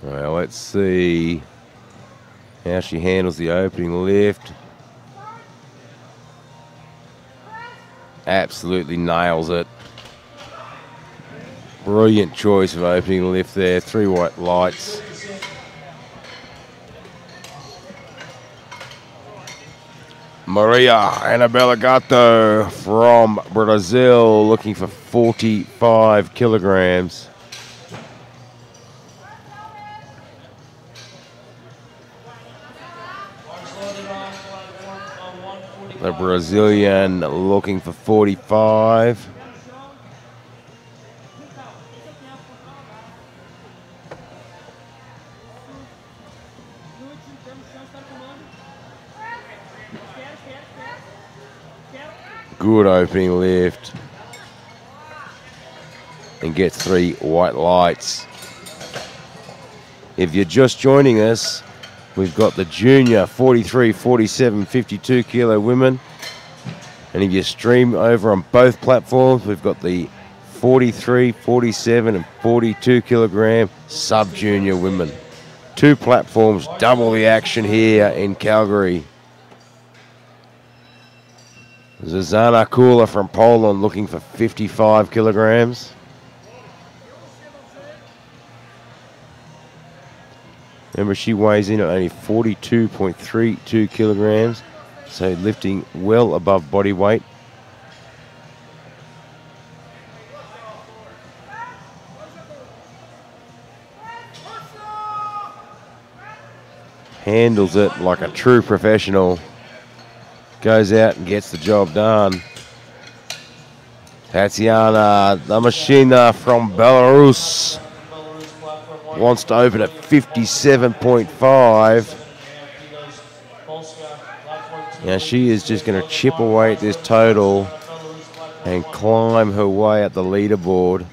Well, let's see how she handles the opening lift. Absolutely nails it. Brilliant choice of opening the lift there. 3 white lights. Maria Anabela Gato from Brazil, looking for 45 kilograms. The Brazilian looking for 45. Good opening lift. And gets 3 white lights. If you're just joining us, we've got the junior 43, 47, 52 kilo women. And if you stream over on both platforms, we've got the 43, 47 and 42 kilogram sub-junior women. 2 platforms, double the action here in Calgary. Zuzana Kula from Poland looking for 55 kilograms. Remember, she weighs in at only 42.32 kilograms, so lifting well above body weight. Handles it like a true professional. Goes out and gets the job done. Tatiana Damashina from Belarus wants to open at 57.5. Now she is just going to chip away at this total and climb her way up the leaderboard.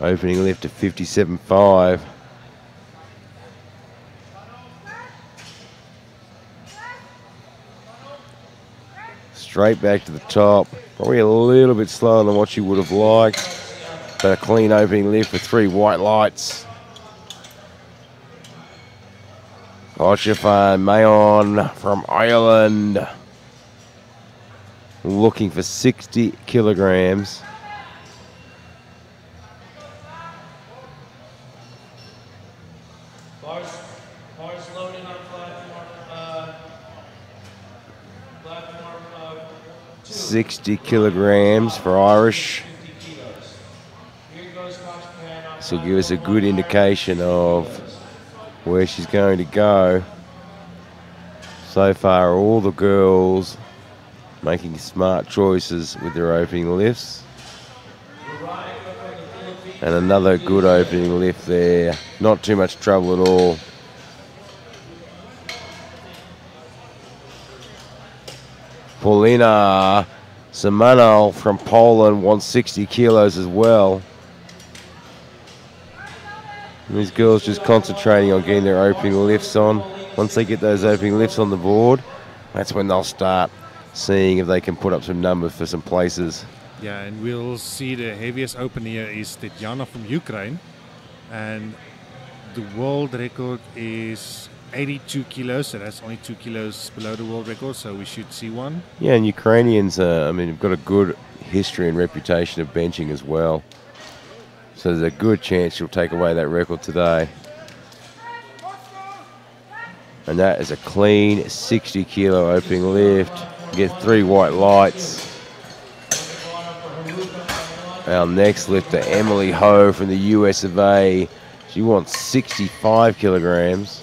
Opening lift to 57.5. Straight back to the top. Probably a little bit slower than what she would have liked. But a clean opening lift with 3 white lights. Oshifan Mayon from Ireland. Looking for 60 kilograms. Bars loading on platform 60 kilograms for Irish. This will give us a good indication of where she's going to go. So far, all the girls making smart choices with their opening lifts. And another good opening lift there. Not too much trouble at all. Paulina Simanov from Poland wants 60 kilos as well. And these girls just concentrating on getting their opening lifts on. Once they get those opening lifts on the board, that's when they'll start seeing if they can put up some numbers for some places. Yeah, and we'll see the heaviest opener here is Tetiana from Ukraine. And the world record is 82 kilos, so that's only 2 kilos below the world record, so we should see one. Yeah, and Ukrainians, have got a good history and reputation of benching as well. So there's a good chance she'll take away that record today. And that is a clean 60 kilo opening lift. You get 3 white lights. Our next lifter, Emily Ho from the US of A. She wants 65 kilograms.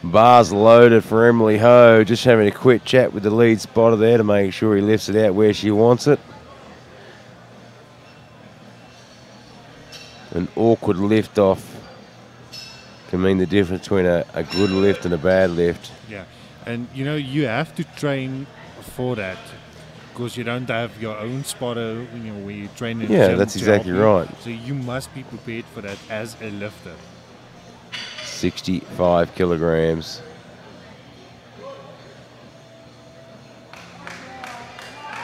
Bars loaded for Emily Ho. Just having a quick chat with the lead spotter there to make sure he lifts it out where she wants it. An awkward lift off can mean the difference between a good lift and a bad lift. Yeah, and you know, you have to train for that because you don't have your own spotter, you know, where you train in the Yeah, gym that's to exactly help you. right. So you must be prepared for that as a lifter. 65 kilograms.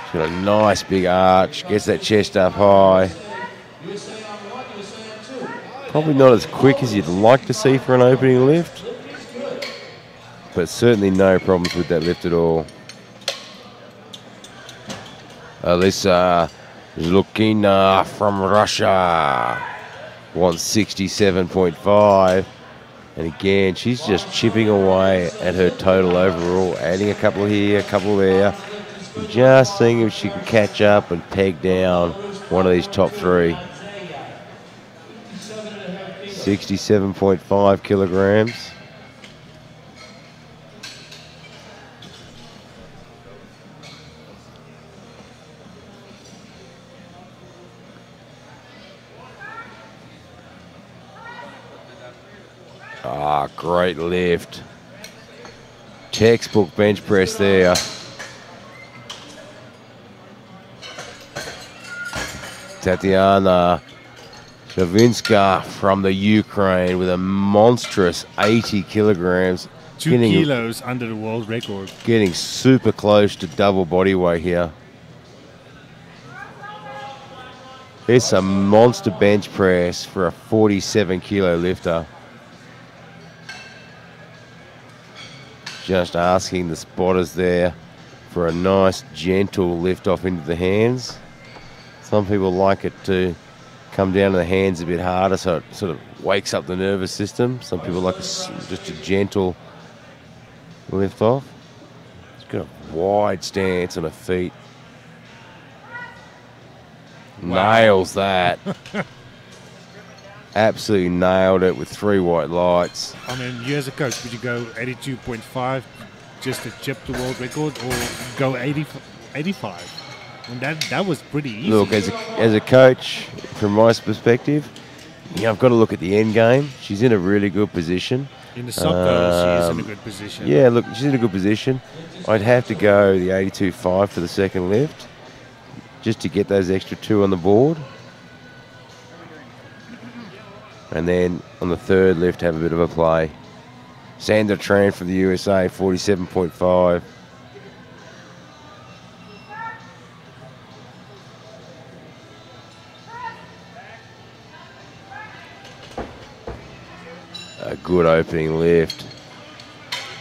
She's got a nice big arch, gets that chest up high. Probably not as quick as you'd like to see for an opening lift, but certainly no problems with that lift at all. Alyssa Lukina from Russia wants 67.5. And again, she's just chipping away at her total overall, adding a couple here, a couple there, just seeing if she can catch up and peg down one of these top 3. 67.5 kilograms. Ah, great lift. Textbook bench press there. Tatiana Shavinska from the Ukraine with a monstrous 80 kilograms. 2 kilos under the world record. Getting super close to double body weight here. It's a monster bench press for a 47 kilo lifter. Just asking the spotters there for a nice gentle lift off into the hands. Some people like it to come down to the hands a bit harder so it sort of wakes up the nervous system. Some people like just a gentle lift off. It's got a wide stance on her feet. Wow. Nails that. Absolutely nailed it with 3 white lights. I mean, you as a coach, would you go 82.5 just to chip the world record, or go 85? I mean, that was pretty easy. Look, as a coach, from my perspective, I've got to look at the end game. She's in a really good position. In the sock goals, she is in a good position. Yeah, look, she's in a good position. I'd have to go the 82.5 for the second lift, just to get those extra 2 on the board. And then on the third lift, have a bit of a play. Sandra Tran from the USA, 47.5. A good opening lift.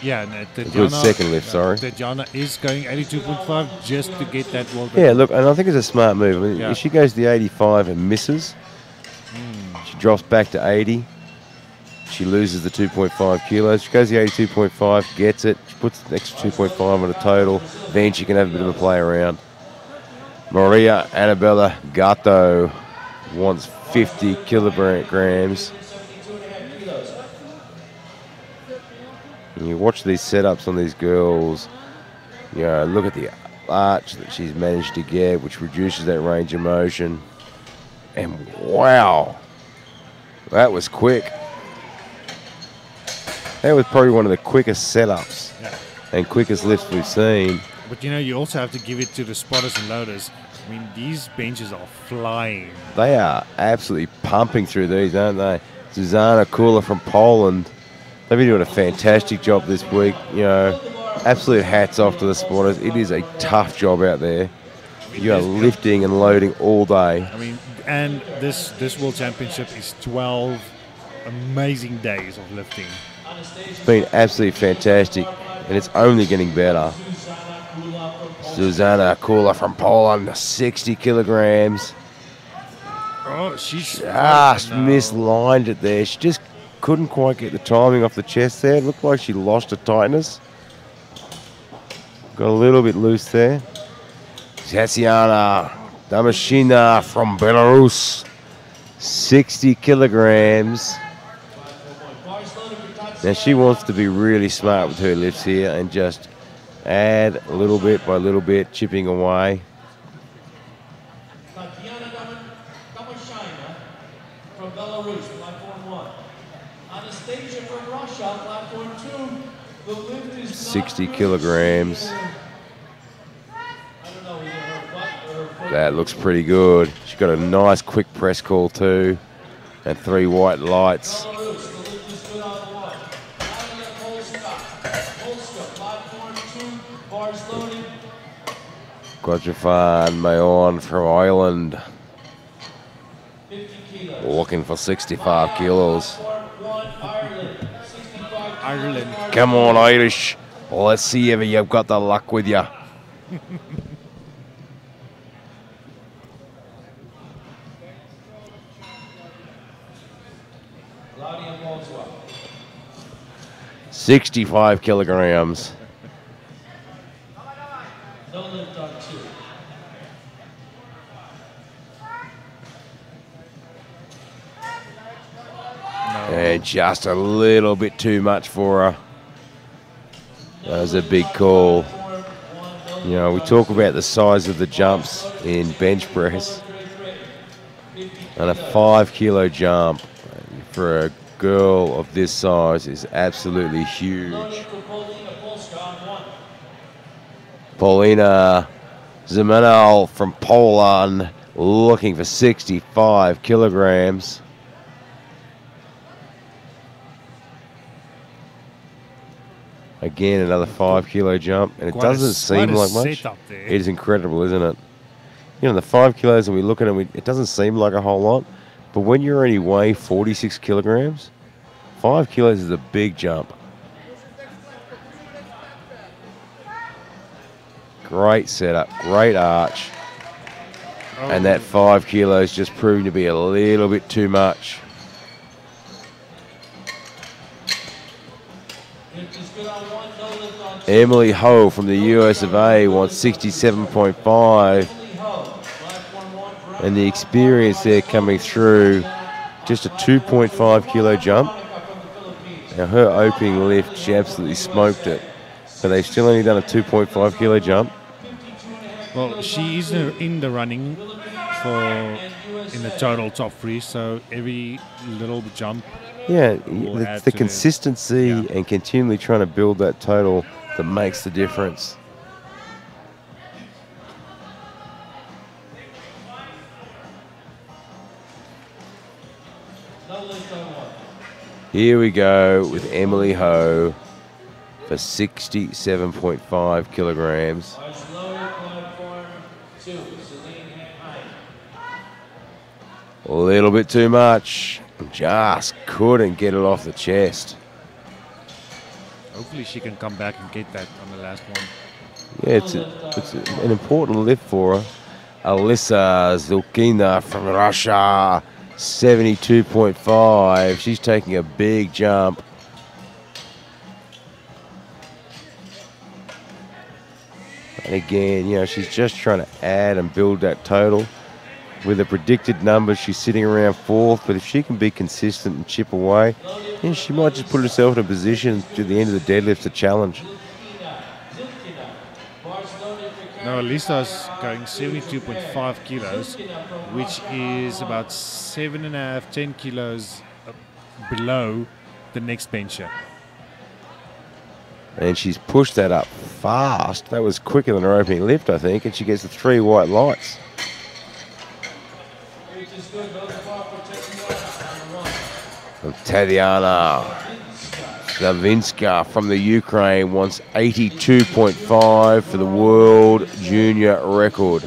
Yeah, and a good second lift, sorry. Tatjana is going 82.5 just to get that world record. Yeah, look, and I think it's a smart move. I mean, if she goes to the 85 and misses, she drops back to 80. She loses the 2.5 kilos. She goes to the 82.5, gets it. She puts the extra 2.5 on the total. Then she can have a bit of a play around. Maria Annabella Gatto wants 50 kilograms. And you watch these setups on these girls. You know, look at the arch that she's managed to get, which reduces that range of motion. And wow, that was quick. That was probably one of the quickest setups and quickest lifts we've seen. But you know, you also have to give it to the spotters and loaders. I mean, these benches are flying. They are absolutely pumping through these, aren't they? Zuzana Kula from Poland. They've been doing a fantastic job this week. You know, absolute hats off to the spotters. It is a tough job out there. You are lifting and loading all day. I mean, and this World Championship is 12 amazing days of lifting. It's been absolutely fantastic. and it's only getting better. Susanna Kula from Poland, 60 kilograms. Oh, she's Just mislined it there. She just couldn't quite get the timing off the chest there. It looked like she lost her tightness. Got a little bit loose there. Tatiana Damashina from Belarus, 60 kilograms. Now she wants to be really smart with her lifts here and just add little bit by little bit, chipping away. Tatiana Damashina from Belarus, platform 1. Anastasia from Russia, platform 2. The lift is 60 kilograms. That looks pretty good. She's got a nice quick press call too, and 3 white lights. Quadrifan Mayon from Ireland, looking for 65 kilos. Ireland. Come on, Irish. Let's see if you've got the luck with you. Boswell. 65 kilograms. No lift on 2. And just a little bit too much for her. That was a big call. You know, we talk about the size of the jumps in bench press. And a 5 kilo jump for a girl of this size is absolutely huge. Paulina Zemanal from Poland, looking for 65 kilograms. Again, another 5 kilo jump, and it doesn't seem like much. It is incredible, isn't it? You know, the 5 kilos, and we look at it, it doesn't seem like a whole lot, but when you only weigh 46 kilograms, 5 kilos is a big jump. Great setup, great arch, and that 5 kilos just proving to be a little bit too much. Emily Ho from the US of A wants 67.5. And the experience there coming through, just a 2.5 kilo jump. Now her opening lift, she absolutely smoked it. So they've still only done a 2.5 kilo jump. Well, she is in the running in the total top 3, so every little jump. Yeah, the consistency and continually trying to build that total that makes the difference. Here we go with Emily Ho for 67.5 kilograms. A little bit too much. Just couldn't get it off the chest. Hopefully she can come back and get that on the last one. Yeah, it's an important lift for her. Alyssa Zulkina from Russia, 72.5. She's taking a big jump. And again, you know, she's just trying to add and build that total. With the predicted numbers, she's sitting around 4th, but if she can be consistent and chip away, yeah, she might just put herself in a position to the end of the deadlift to challenge. Now, Lisa's going 72.5 kilos, which is about 7.5, 10 kilos below the next bencher. And she's pushed that up fast. That was quicker than her opening lift, I think, and she gets the 3 white lights. And Tatiana Slavinska from the Ukraine wants 82.5 for the world junior record.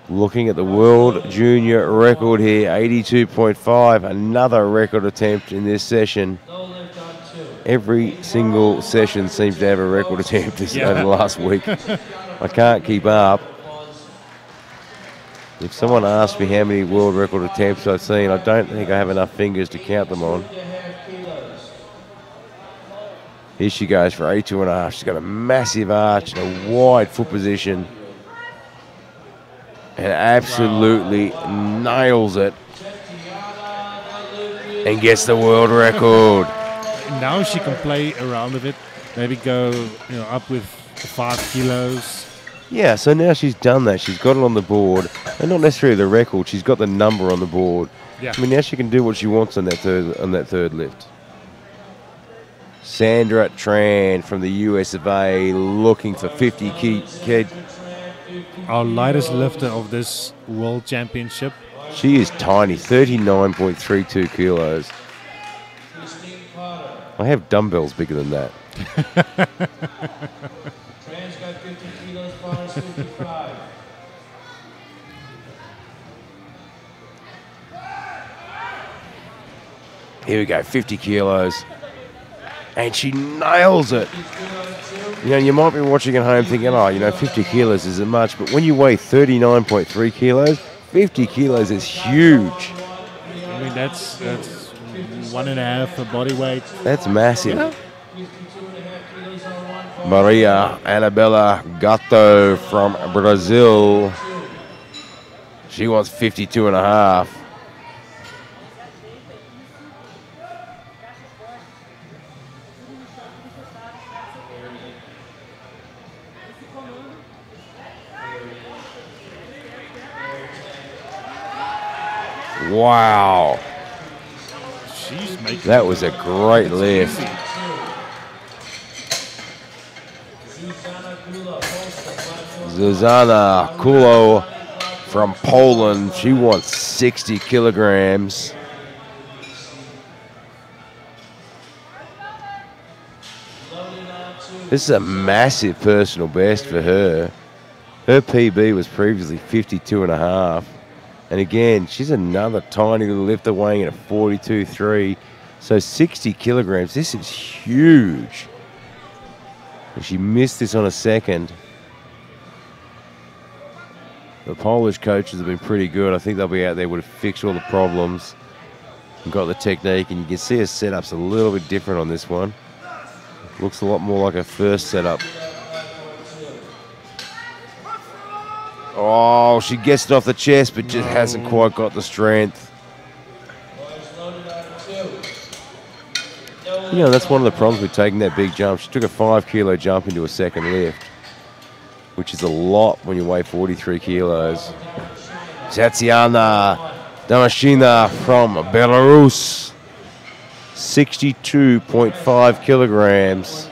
Looking at the world junior record here, 82.5, another record attempt in this session. Every single session seems to have a record attempt over the last week. I can't keep up. If someone asked me how many world record attempts I've seen, I don't think I have enough fingers to count them on. Here she goes for 82.5. She's got a massive arch and a wide foot position. And absolutely nails it. And gets the world record. Now she can play around with it. Maybe go up with 5 kilos. Yeah, so now she's done that. She's got it on the board. And not necessarily the record. She's got the number on the board. Yeah. I mean, now she can do what she wants on that third lift. Sandra Tran from the US of A looking for 50 kg. Our lightest lifter of this world championship. She is tiny, 39.32 kilos. I have dumbbells bigger than that. Tran's got 50 kilos, Potter's 55. Here we go, 50 kilos. And she nails it. You might be watching at home thinking, 50 kilos isn't much. But when you weigh 39.3 kilos, 50 kilos is huge. I mean, that's 1.5 a body weight. That's massive. Maria Anabella Gatto from Brazil. She wants 52.5. Wow. That was a great lift. Zuzana Kulo from Poland. She wants 60 kilograms. This is a massive personal best for her. Her PB was previously 52.5. And again, she's another tiny little lifter weighing in at 42.3. So 60 kilograms. This is huge. And she missed this on a second. The Polish coaches have been pretty good. I think they'll be out there, would have fixed all the problems and got the technique. And you can see her setup's a little bit different on this one. Looks a lot more like her first setup. Oh, she gets it off the chest, but just hasn't quite got the strength. That's one of the problems with taking that big jump. She took a 5 kilo jump into a second lift, which is a lot when you weigh 43 kilos. Tatiana Damashina from Belarus, 62.5 kilograms.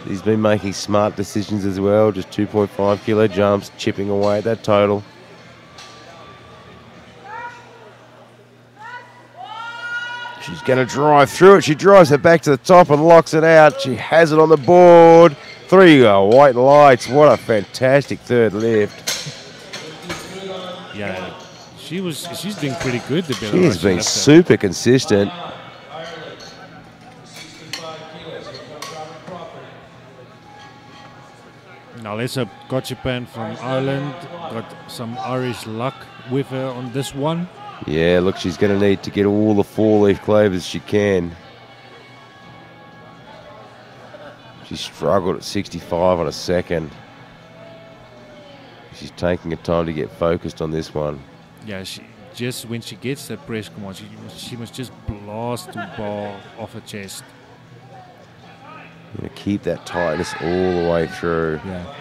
He's been making smart decisions as well, just 2.5 kilo jumps, chipping away at that total. She's going to drive through it. She drives it back to the top and locks it out. She has it on the board. 3 white lights. What a fantastic third lift. Yeah, she's been pretty good. The she has been super consistent. Now let's hope Kochepan from Ireland got some Irish luck with her on this one. Yeah, look, she's going to need to get all the 4-leaf clovers she can. She struggled at 65 on a second. She's taking her time to get focused on this one. Yeah, just when she gets that press command, she must just blast the ball off her chest. Going to keep that tightness all the way through. Yeah.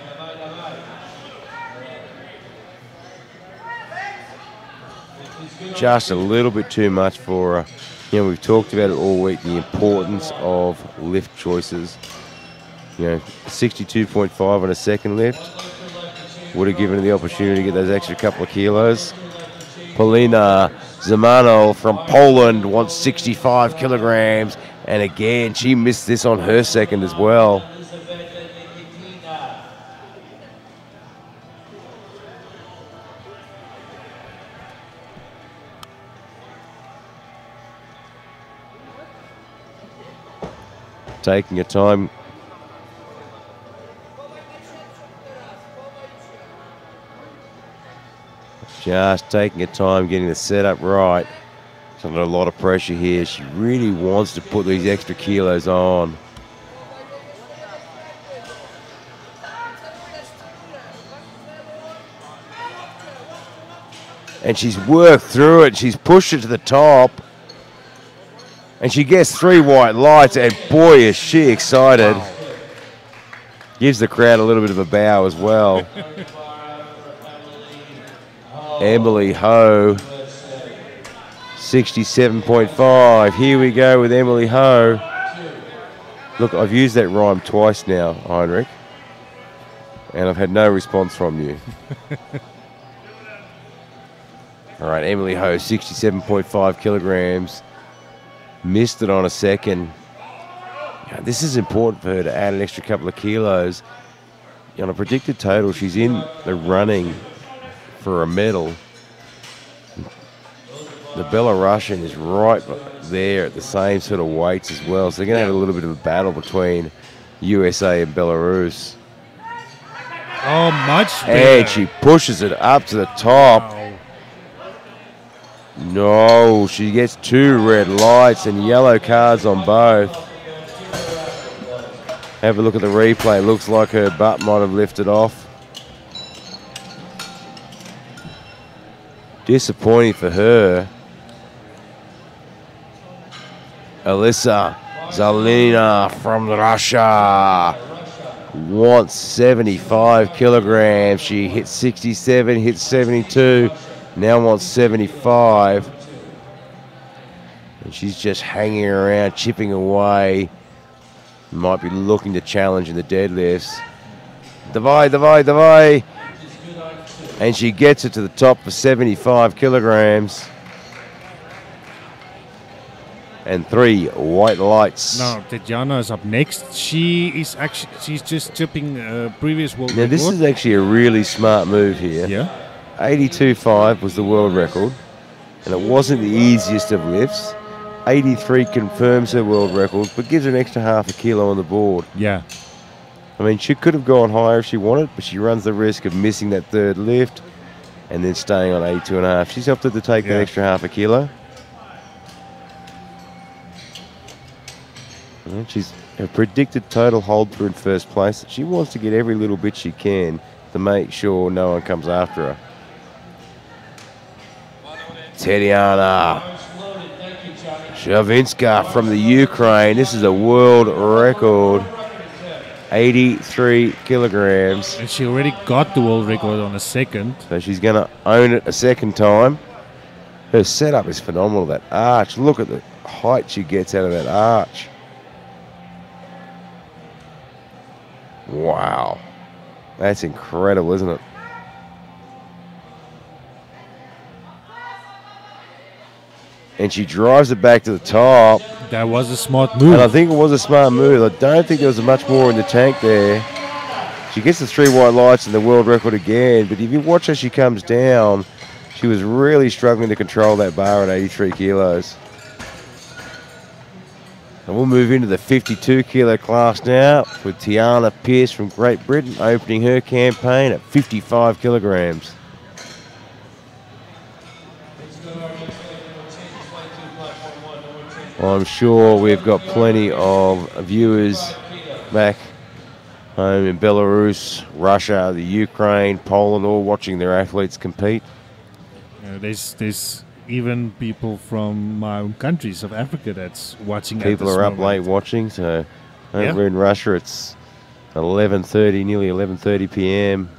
Just a little bit too much for her. We've talked about it all week, the importance of lift choices. 62.5 on a second lift would have given her the opportunity to get those extra couple of kilos. Polina Zamano from Poland wants 65 kilograms, And again, she missed this on her second as well. Taking her time. Just taking her time getting the setup right. She's under a lot of pressure here. She really wants to put these extra kilos on. And she's worked through it. She's pushed it to the top. And she gets 3 white lights, and boy, is she excited. Wow. Gives the crowd a little bit of a bow as well. Emily Ho, 67.5. Here we go with Emily Ho. Look, I've used that rhyme twice now, Heinrich, and I've had no response from you. All right, Emily Ho, 67.5 kilograms. Missed it on a second. Yeah, this is important for her to add an extra couple of kilos. On a predicted total, she's in the running for a medal. The Belarusian is right there at the same sort of weights as well. So they're going to have a little bit of a battle between USA and Belarus. Oh, much better. And she pushes it up to the top. Wow. No, she gets 2 red lights and yellow cards on both. Have a look at the replay. Looks like her butt might have lifted off. Disappointing for her. Alyssa Zalina from Russia wants 75 kilograms. She hit 67, hit 72. Now wants 75. And she's just hanging around, chipping away. Might be looking to challenge in the deadlifts. Divide. And she gets it to the top for 75 kilograms. And 3 white lights. Now, Tatjana is up next. She's just chipping previous world record. Now, this is actually a really smart move here. Yeah. 82.5 was the world record, and it wasn't the easiest of lifts. 83 confirms her world record, but gives her an extra half a kilo on the board. Yeah. I mean, she could have gone higher if she wanted, but she runs the risk of missing that third lift and then staying on 82.5. She's opted to take that extra half a kilo. And she's her predicted total hold through in first place. She wants to get every little bit she can to make sure no one comes after her. Tatiana Shavinska from the Ukraine. This is a world record, 83 kilograms. And she already got the world record on a second. So she's going to own it a second time. Her setup is phenomenal, that arch. Look at the height she gets out of that arch. Wow. That's incredible, isn't it? And she drives it back to the top. That was a smart move. And I think it was a smart move. I don't think there was much more in the tank there. She gets the 3 white lights and the world record again. But if you watch as she comes down, she was really struggling to control that bar at 83 kilos. And we'll move into the 52 kilo class now with Tiana Pierce from Great Britain opening her campaign at 55 kilograms. I'm sure we've got plenty of viewers back home in Belarus, Russia, the Ukraine, Poland, all watching their athletes compete. There's even people from my own country, South Africa, that's watching. People are up late watching. So over in Russia, it's 11:30, nearly 11:30 p.m.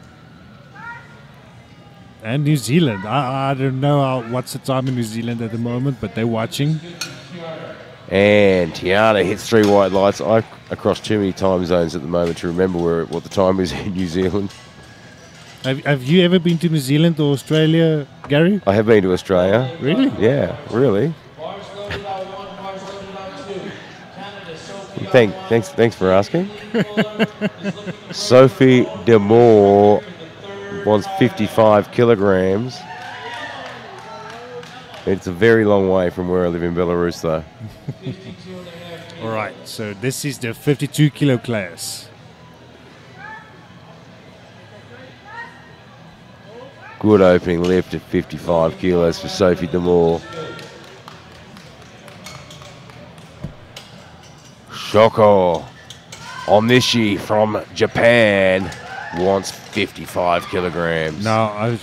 And New Zealand. I don't know what's the time in New Zealand at the moment, but they're watching. And Tiana hits 3 white lights. I across too many time zones at the moment to remember what the time is in New Zealand. Have you ever been to New Zealand or Australia, Gary? I have been to Australia. Really? Yeah, really. Thanks for asking. Sophie Demore wants 55 kilograms. It's a very long way from where I live in Belarus, though. All right, so this is the 52 kilo class. Good opening lift at 55 kilos for Sophie Demore. Shoko Onishi from Japan wants 55 kilograms. Now, I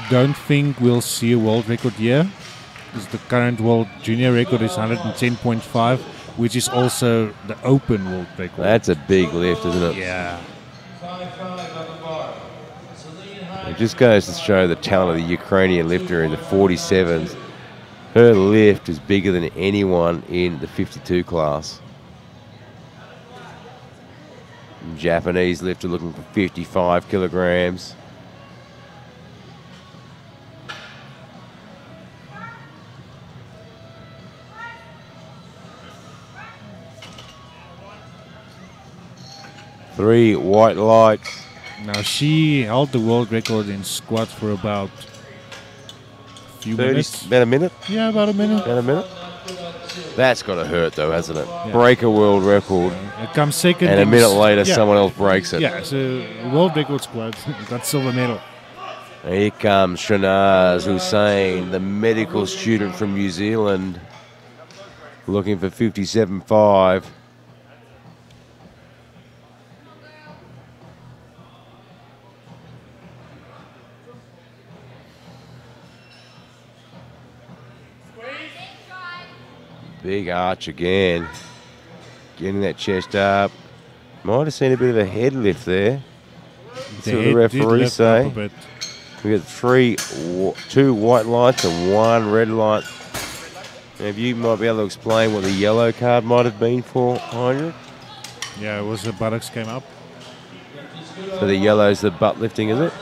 don't think we'll see a world record here, because the current world junior record is 110.5, which is also the open world record. That's a big lift, isn't it? Yeah. It just goes to show the talent of the Ukrainian lifter in the 47s. Her lift is bigger than anyone in the 52 class. Japanese lifter looking for 55 kilograms. Three white lights. Now, she held the world record in squats for about a few minutes. About a minute? Yeah, about a minute. About a minute? That's got to hurt, though, hasn't it? Yeah. Break a world record. It comes second. And a minute later, someone else breaks it. Yeah, so world record squats, got silver medal. Here comes Shanaz Hussain, the medical student from New Zealand, looking for 57.5. Big arch again. Getting that chest up. Might have seen a bit of a head lift there. That's what the referees say. We got two white lights and one red light. Now, if you might be able to explain what the yellow card might have been for, Heinrich? Yeah, it was the buttocks came up. So the yellow's the butt lifting, is it?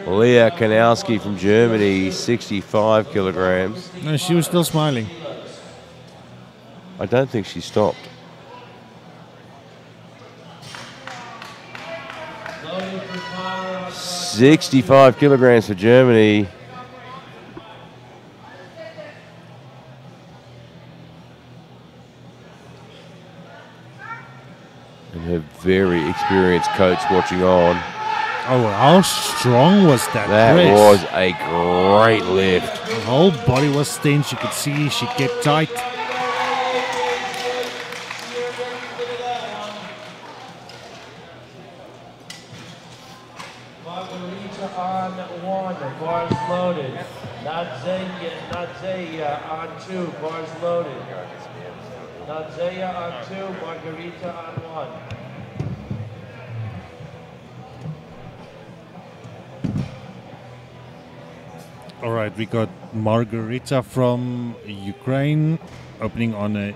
Leah Kanowski from Germany, 65 kilograms. No, she was still smiling. I don't think she stopped. $65 kilograms for Germany. And her very experienced coach watching on. Oh, how strong was that That press? was a great lift. Her whole body was tense. You could see she kept tight. Margarita on one, bars loaded. Nadzeya on two, bars loaded. Nadzeya on two, Margarita on one. All right, we got Margarita from Ukraine opening on a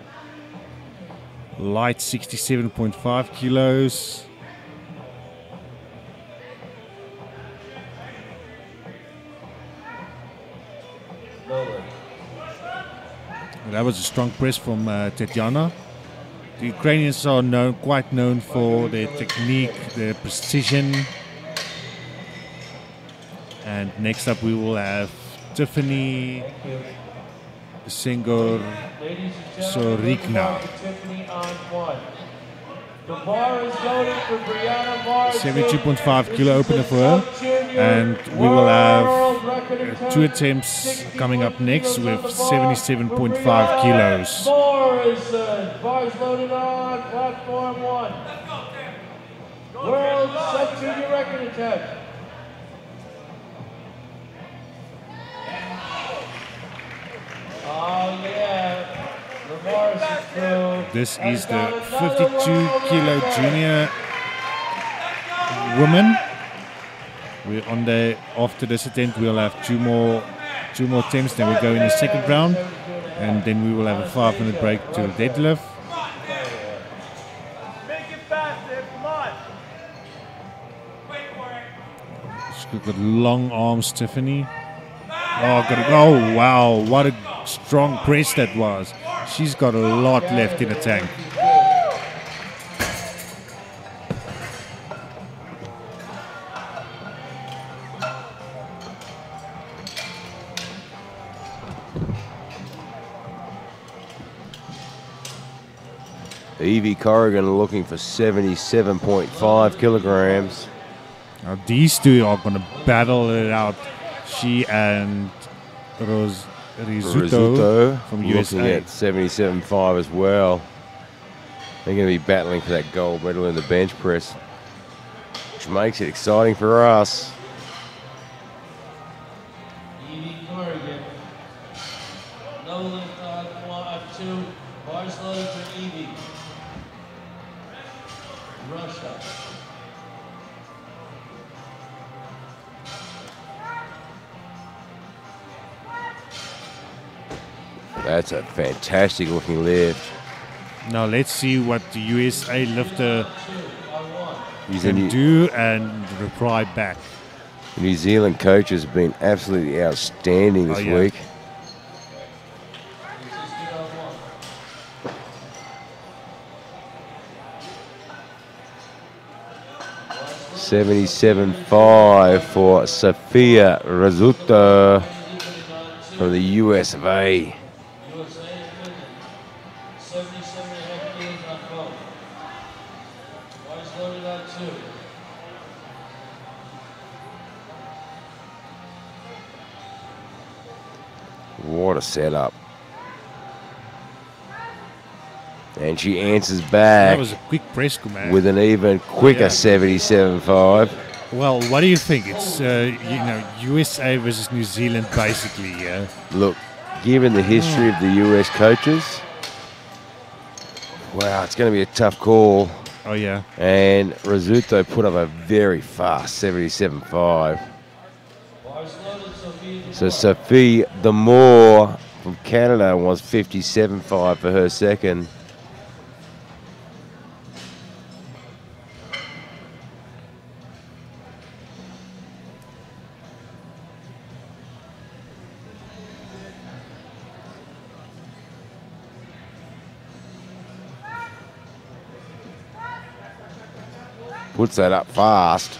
light 67.5 kilos. That was a strong press from Tetiana. The Ukrainians are quite known for their technique, their precision. And next up we will have Tiffany Sengor Sorikna. 72.5 kilo opener for her. And we will have two attempts coming up next with 77.5 kilos. Bars loaded on platform one. World sub junior record attempt. Oh yeah, Lamar's through. This is the 52 kilo junior woman. We're on the after this attempt we'll have two more attempts, then we go in the second round, and then we will have a 5-minute break to deadlift. Make it faster, come on. Wait for it. She's got long arms, Tiffany. Oh, got it. Oh wow, what a strong press that was. She's got a lot left in the tank. Evie Corrigan looking for 77.5 kilograms. Now these two are going to battle it out. She and Rizzuto from looking USA. at 77.5 as well. They're going to be battling for that gold medal in the bench press, which makes it exciting for us. Evie Corrigan. No lift on 2. Bars loaded for Evie. Russia. That's a fantastic looking lift. Now let's see what the USA lifter He's can do and reply back. The New Zealand coach has been absolutely outstanding this week. $77.5 for Sophia Rizzuto from the US of A. What a setup. And she answers back. That was a quick press command. With an even quicker 77.5. Well, what do you think? It's USA versus New Zealand basically. Yeah. Look, given the history of the US coaches, wow, it's going to be a tough call. Oh yeah. And Rizzuto put up a very fast 77.5. So Sophie Demore from Canada wants 57.5 for her second. Puts that up fast.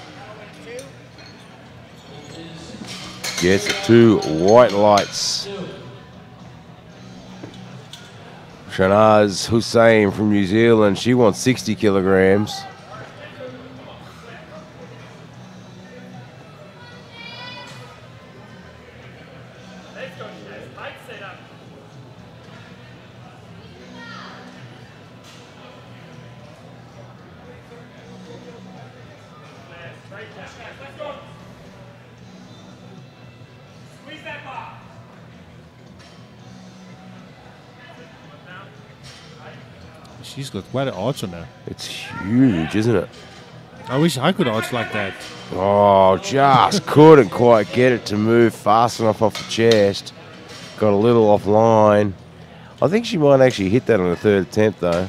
Gets 2 white lights. Shanaz Hussain from New Zealand, she wants 60 kilograms. She's got quite an arch on her. It's huge, isn't it? I wish I could arch like that. Oh, just couldn't quite get it to move fast enough off the chest. Got a little offline. I think she might actually hit that on the third attempt, though.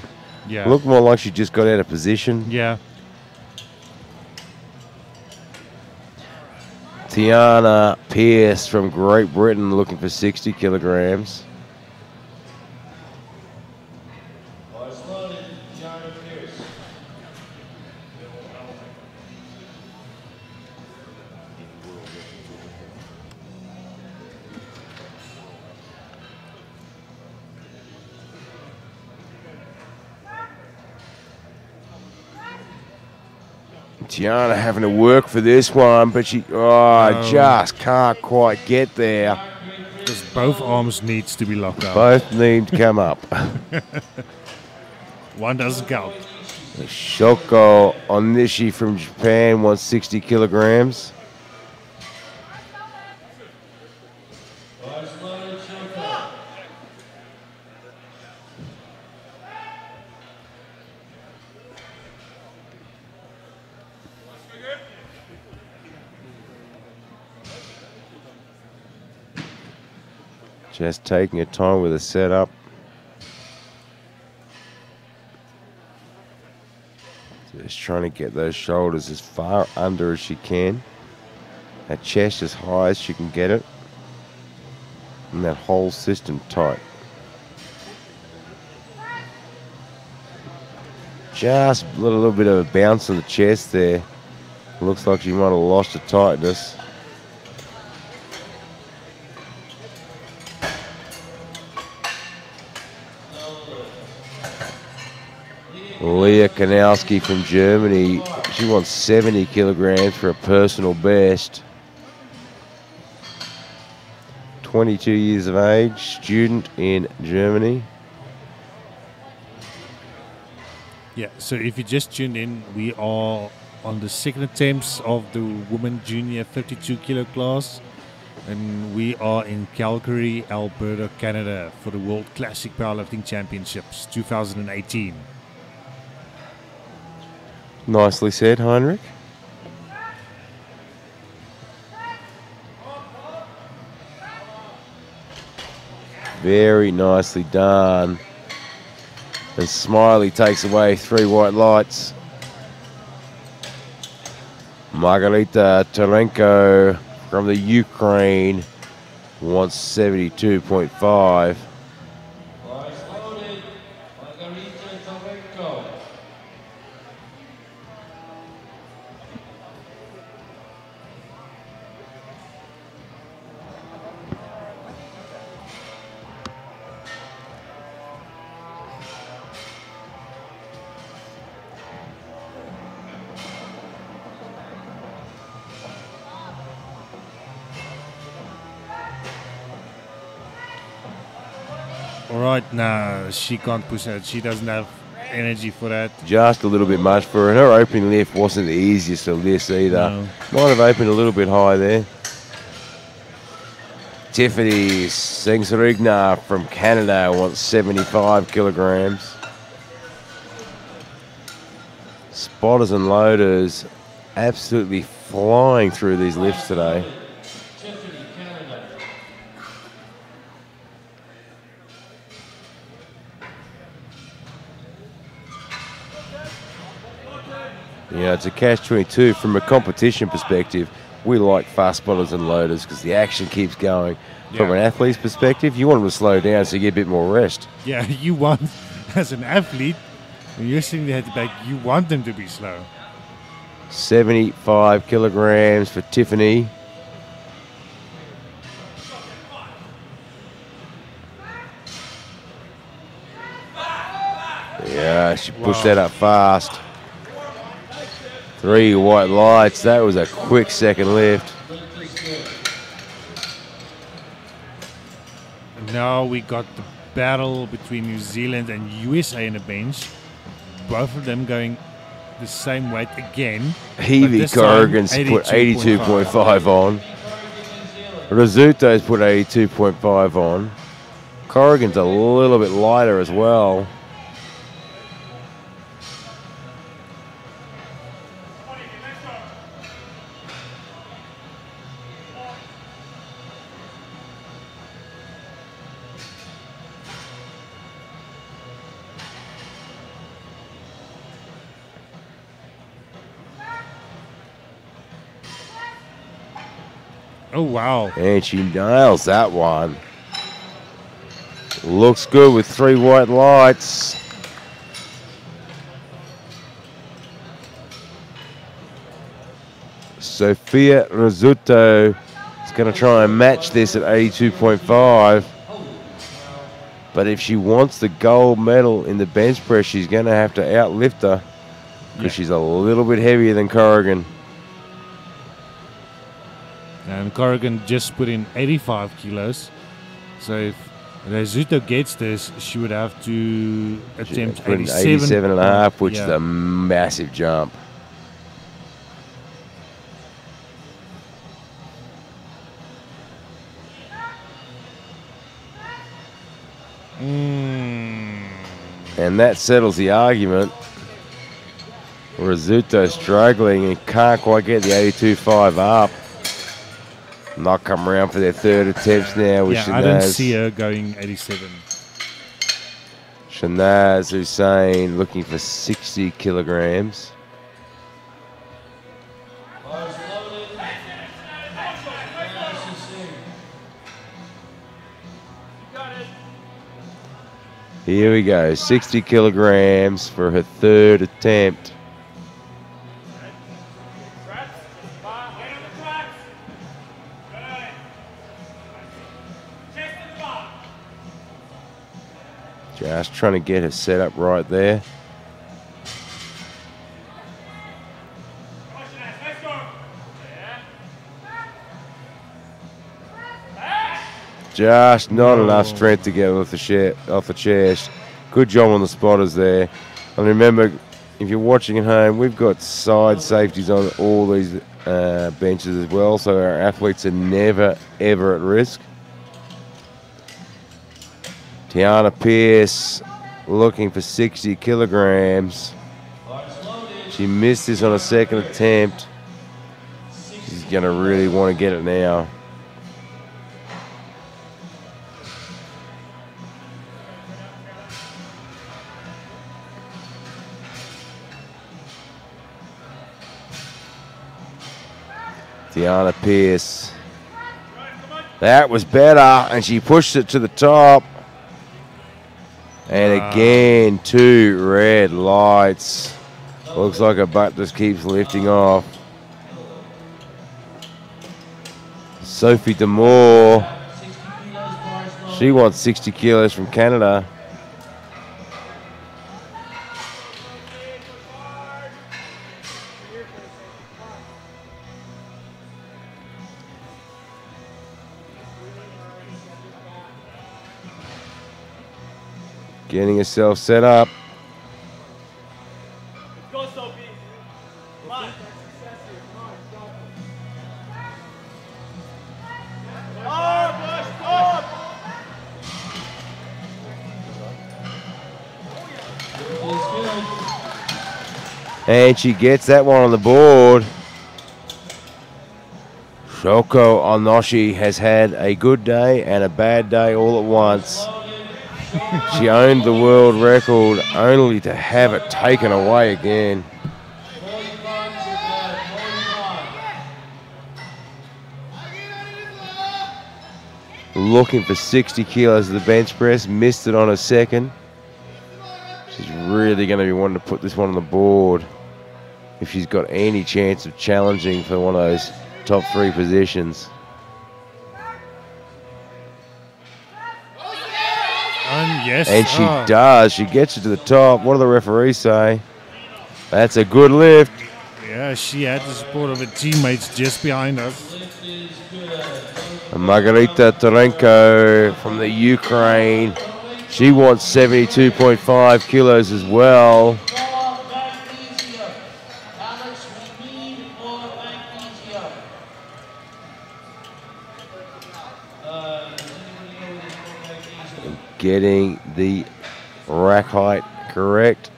Yeah. Looked more like she just got out of position. Yeah. Tiana Pierce from Great Britain looking for 60 kilograms. Tiana having to work for this one, but she just can't quite get there. Because both arms needs to be locked up. Both need to come up. One doesn't count. Shoko Onishi from Japan wants 60 kilograms. Just taking her time with the setup. Just trying to get those shoulders as far under as she can. That chest as high as she can get it. And that whole system tight. Just a little bit of a bounce on the chest there. Looks like she might have lost the tightness. Leah Kanowski from Germany. She wants 70 kilograms for a personal best. 22 years of age, student in Germany. Yeah, so if you just tuned in, we are on the second attempts of the women junior 52 kilo class. And we are in Calgary, Alberta, Canada for the World Classic Powerlifting Championships 2018. Nicely said, Heinrich. Very nicely done. And Smiley takes away 3 white lights. Margarita Terenko from the Ukraine wants 72.5. All right, now she can't push that. She doesn't have energy for that. Just a little bit much for her. Her opening lift wasn't the easiest of lifts either. No. Might have opened a little bit high there. Tiffany Singsrigna from Canada wants 75 kilograms. Spotters and loaders absolutely flying through these lifts today. Yeah, it's a catch-22 from a competition perspective. We like fast spotters and loaders because the action keeps going. From an athlete's perspective, you want them to slow down so you get a bit more rest. Yeah, you want, as an athlete, when you're sitting there at the back, you want them to be slow. 75 kilograms for Tiffany. Yeah, she pushed that up fast. 3 white lights. That was a quick second lift. Now we got the battle between New Zealand and USA in the bench. Both of them going the same weight again. Heavy Corrigan's put 82.5 on. Rizzuto's put 82.5 on. Corrigan's a little bit lighter as well. Oh, wow. And she nails that one. Looks good with 3 white lights. Sophia Rizzuto is going to try and match this at 82.5. But if she wants the gold medal in the bench press, she's going to have to outlift her because she's a little bit heavier than Corrigan. And Corrigan just put in 85 kilos. So if Rizzuto gets this, she would have to attempt 87.5, which is a massive jump. And that settles the argument. Rizzuto struggling and can't quite get the 82.5 up. Not come around for their third attempts now with Shanaz. I don't see her going 87. Shanaz Hussain looking for 60 kilograms. Here we go, 60 kilograms for her third attempt. Just trying to get her set up right there. Just not enough strength to get off the chest. Good job on the spotters there. And remember, if you're watching at home, we've got side safeties on all these benches as well, so our athletes are never, ever at risk. Tiana Pierce looking for 60 kilograms. She missed this on a second attempt. She's going to really want to get it now. Tiana Pierce. That was better, and she pushed it to the top. And again, 2 red lights. Looks like her butt just keeps lifting off. Sophie D'Amour. She wants 60 kilos from Canada. Getting herself set up. Go, Sophie. Come on. And she gets that one on the board. Shoko Onoshi has had a good day and a bad day all at once. She owned the world record only to have it taken away again. Looking for 60 kilos of the bench press, missed it on a second. She's really going to be wanting to put this one on the board if she's got any chance of challenging for one of those top 3 positions. Yes. And she does. She gets it to the top. What do the referees say? That's a good lift. Yeah, she had the support of her teammates just behind us. Margarita Tarenko from the Ukraine. She wants 72.5 kilos as well. Getting the rack height correct.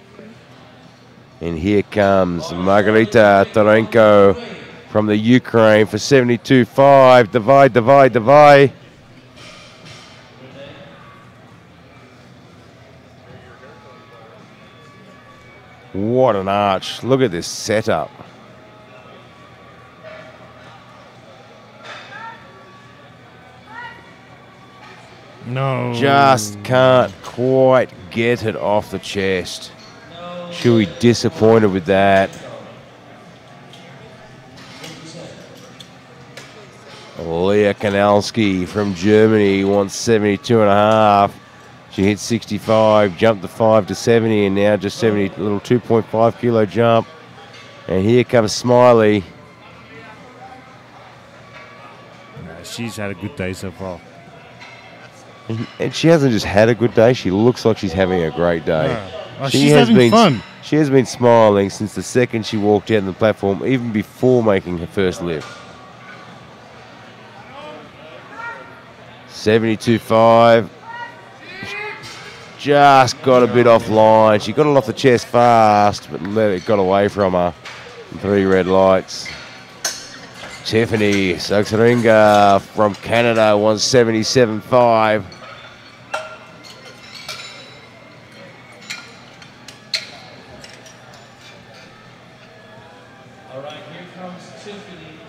And here comes Margarita Tarenko from the Ukraine for 72.5. Divide, divide, divide. What an arch. Look at this setup. No. Just can't quite get it off the chest. She'll be disappointed with that. Leah Kanalski from Germany wants 72.5. She hit 65, jumped the 5 to 70, and now just 70, a little 2.5 kilo jump. And here comes Smiley. She's had a good day so far. And she hasn't just had a good day, she looks like she's having a great day. She's having fun. She has been smiling since the second she walked out on the platform, even before making her first lift. 72.5. Just got a bit offline. She got it off the chest fast, but it got away from her. 3 red lights. Tiffany Soxeringa from Canada wants 77.5. All right, here comes Tiffany.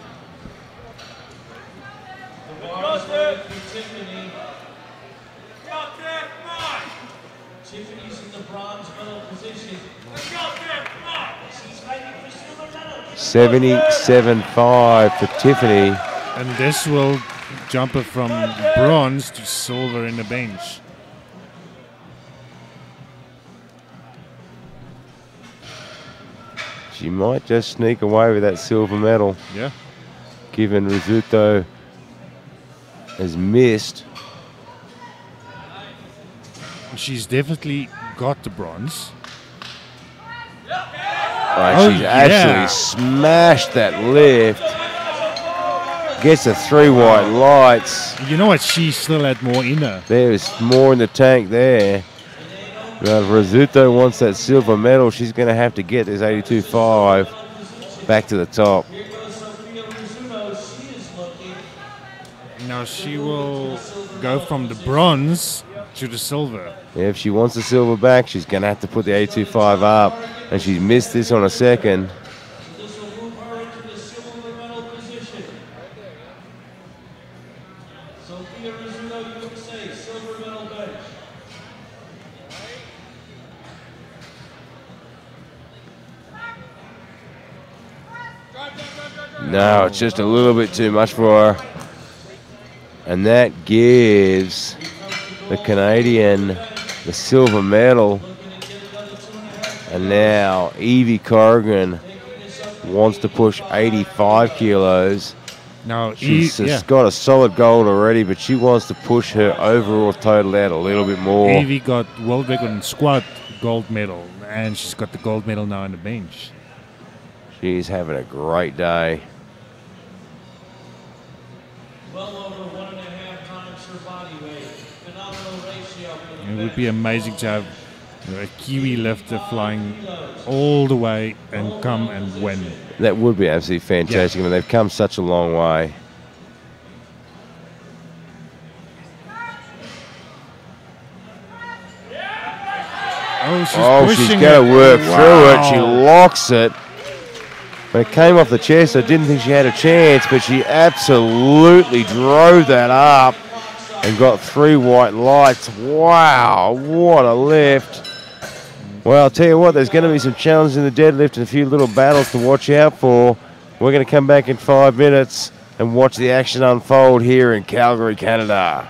The water's ready for Tiffany. Tiffany's in the bronze medal position. She's fighting for silver medal. 77.5 for Tiffany. And this will jump her from bronze to silver in the bench. She might just sneak away with that silver medal, Yeah. given Rizzuto has missed. She's definitely got the bronze. Oh, she's absolutely yeah. smashed that lift. Gets the 3 white lights. You know what? She still had more in her. There's more in the tank there. But if Rizzuto wants that silver medal, she's going to have to get this 82.5 back to the top. Now she will go from the bronze to the silver. Yeah, if she wants the silver back, she's going to have to put the 82.5 up. And she's missed this on a second. This will move her into the silver medal position. Sophia Rizzuto, USA, silver medal bench. No, it's just a little bit too much for her. And that gives the Canadian the silver medal. And now Evie Corrigan wants to push 85 kilos. Now She's got a solid gold already, but she wants to push her overall total out a little bit more. Evie got world record in squat gold medal, and she's got the gold medal now on the bench. She's having a great day. Well over 1.5 times her body weight. Phenomenal ratio for the It would be amazing to have a Kiwi lifter flying all the way and come and win. That would be absolutely fantastic. I mean, they've come such a long way. She's got to work through it. She locks it. But it came off the chest. I didn't think she had a chance, but she absolutely drove that up and got 3 white lights. Wow, what a lift. Well, I'll tell you what, there's going to be some challenges in the deadlift and a few little battles to watch out for. We're going to come back in 5 minutes and watch the action unfold here in Calgary, Canada.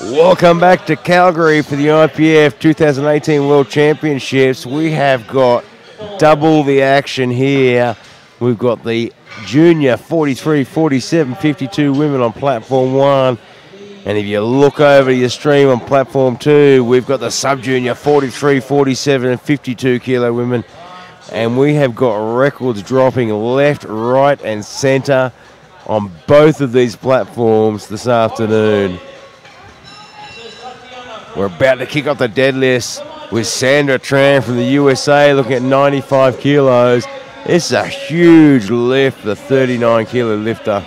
Welcome back to Calgary for the IPF 2018 World Championships. We have got double the action here. We've got the junior 43, 47, 52 women on platform 1. And if you look over your stream on platform 2, we've got the sub-junior 43, 47, and 52 kilo women. And we have got records dropping left, right, and center on both of these platforms this afternoon. We're about to kick off the deadlifts with Sandra Tran from the USA looking at 95 kilos. This is a huge lift, the 39 kilo lifter.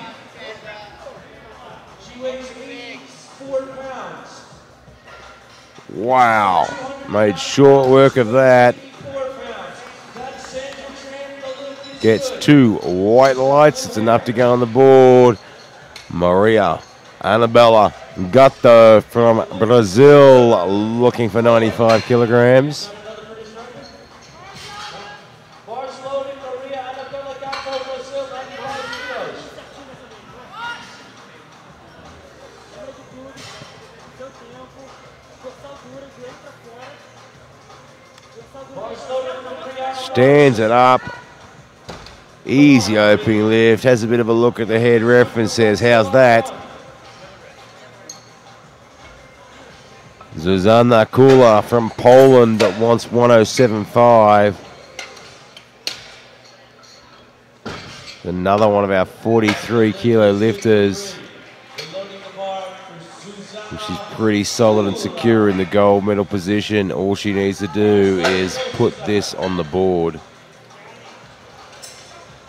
Wow, made short work of that. Gets 2 white lights, it's enough to go on the board. Maria Anabella Gatto from Brazil looking for 95 kilograms. Stands it up. Easy opening lift. Has a bit of a look at the head ref and says, how's that? Zuzana Kula from Poland that wants 107.5. Another one of our 43 kilo lifters. She's pretty solid and secure in the gold medal position. All she needs to do is put this on the board.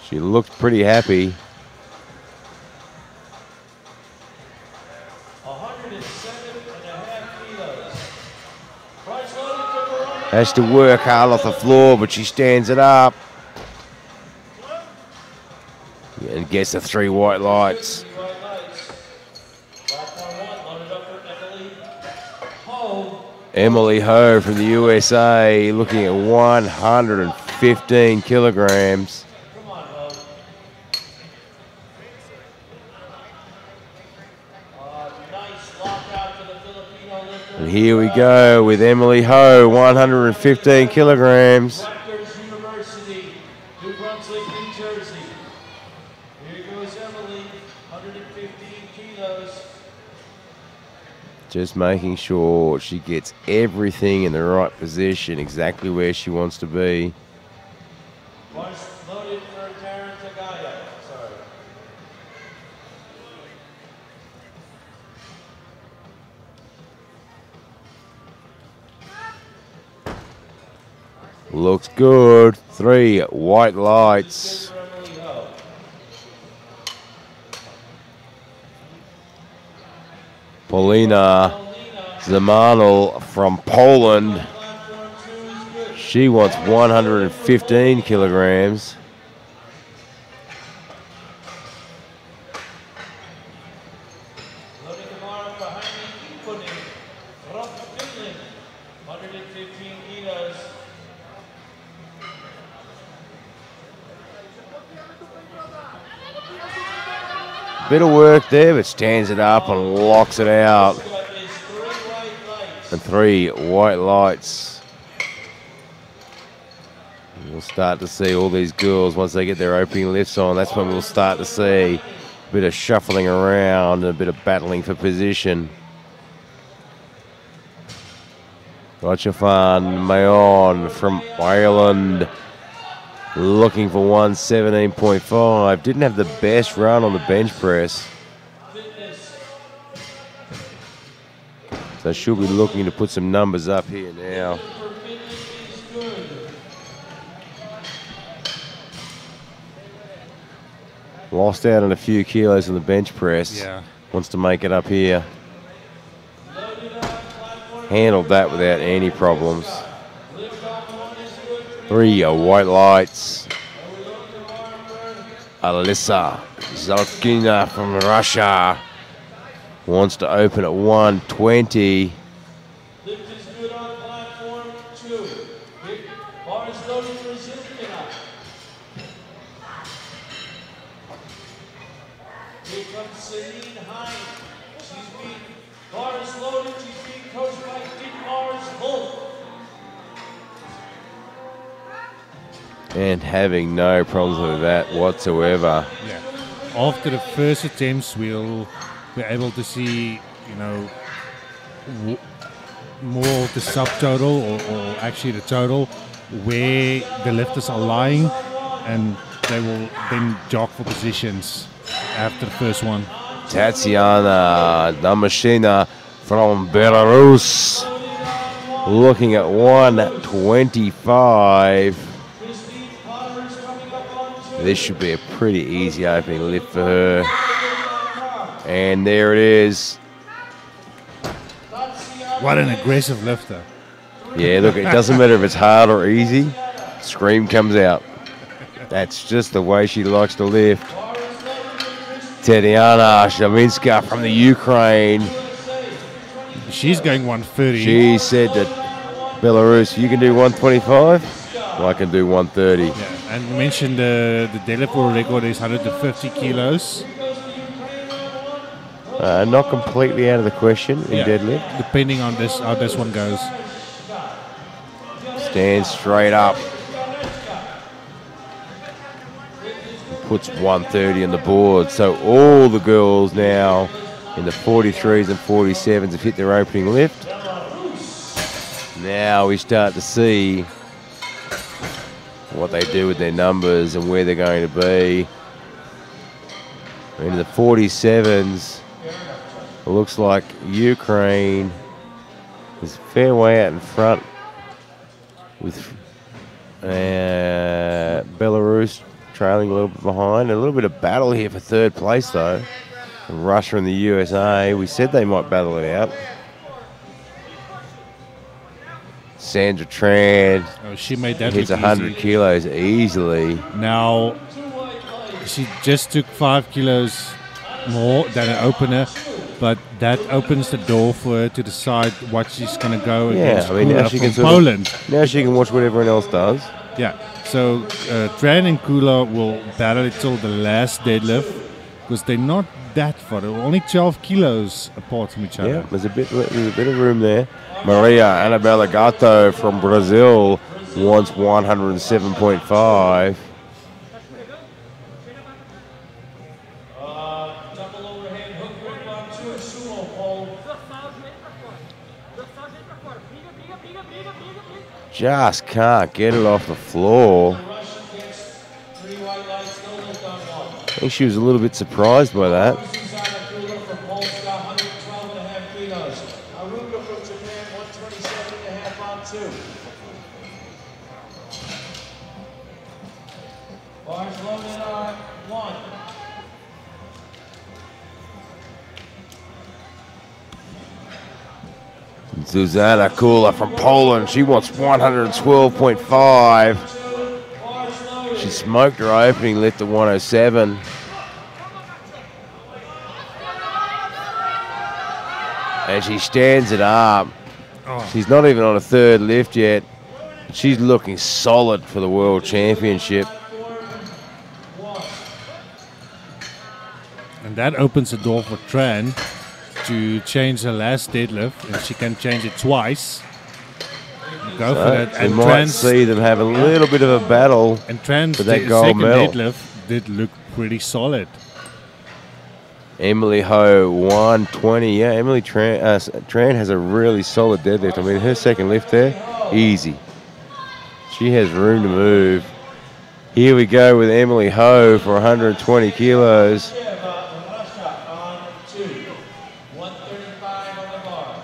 She looked pretty happy. Has to work hard off the floor, but she stands it up. And gets the 3 white lights. Emily Ho from the USA looking at 115 kilograms. And here we go with Emily Ho, 115 kilograms. University, New Brunswick, New Jersey. Here goes Emily, 115 kilos. Just making sure she gets everything in the right position, exactly where she wants to be. Loaded for Karen Tagaya. Sorry. Looks good. 3 white lights. Paulina Zamanul from Poland. She wants 115 kilograms. Bit of work there, but stands it up and locks it out. And 3 white lights. We'll start to see all these girls, once they get their opening lifts on, that's when we'll start to see a bit of shuffling around and a bit of battling for position. Rochefan Mayon from Ireland looking for 117.5. Didn't have the best run on the bench press. So she'll be looking to put some numbers up here now. Lost out on a few kilos on the bench press. Yeah. Wants to make it up here. Handled that without any problems. 3 white lights. Alyssa Zalkina from Russia wants to open at 120. Lift is good on platform 2. Bar is loaded for Zilkina. Here comes Celine Hine. She's beat Bar is loaded. She's being coached by Dietmar's Wolf. And having no problems with that whatsoever. Yeah. After the first attempts, we'll be able to see, you know, more of the subtotal or actually the total where the lifters are lying, and they will then jog for positions after the first one. Tatiana Damashina from Belarus looking at 125. This should be a pretty easy opening lift for her. And there it is. What an aggressive lifter. Yeah, look, it doesn't matter if it's hard or easy. Scream comes out. That's just the way she likes to lift. Tatiana Shaminska from the Ukraine. She's going 130. She said that Belarus, you can do 125? Well, I can do 130. Yeah. And you mentioned the deadlift world record is 150 kilos. Not completely out of the question in deadlift. Depending on this how this one goes. Stand straight up. Puts 130 on the board. So all the girls now in the 43s and 47s have hit their opening lift. Now we start to see what they do with their numbers and where they're going to be. In the 47s, it looks like Ukraine is a fair way out in front with Belarus trailing a little bit behind. A little bit of battle here for third place though. And Russia and the USA, we said they might battle it out. Sandra Tran She made that hits look 100 easy. kilos easily. Now, she just took 5 kilos more than an opener, but that opens the door for her to decide what she's going to go against. I mean, now Kula she from can sort Poland. of, now she can watch what everyone else does. Yeah, so Tran and Kula will battle it till the last deadlift because they're not that far. They're only 12 kilos apart from each other. Yeah, there's a bit of room there. Maria Anabela Gato from Brazil wants 107.5. Double overhead hook grip on two sumo pole. Just can't get it off the floor. Russian gets 3 white lights, no lift on one. I think she was a little bit surprised by that. Susanna Kula from Polska, 112.5 kilos. Aruga from Japan, 127.5 on two. Bars loaded on one. Zuzana Kula from Poland, she wants 112.5. She smoked her opening lift at 107. And she stands it up. She's not even on a third lift yet. She's looking solid for the World Championship. And that opens the door for Tran to change her last deadlift, and she can change it twice. Go for that. We And might see them have a little bit of a battle. And Tran's for that gold second medal. deadlift did look pretty solid. Emily Ho, 120. Yeah, Emily Tran has a really solid deadlift. I mean, her second lift there, easy. She has room to move. Here we go with Emily Ho for 120 kilos. Russia on two. 135 on the bar.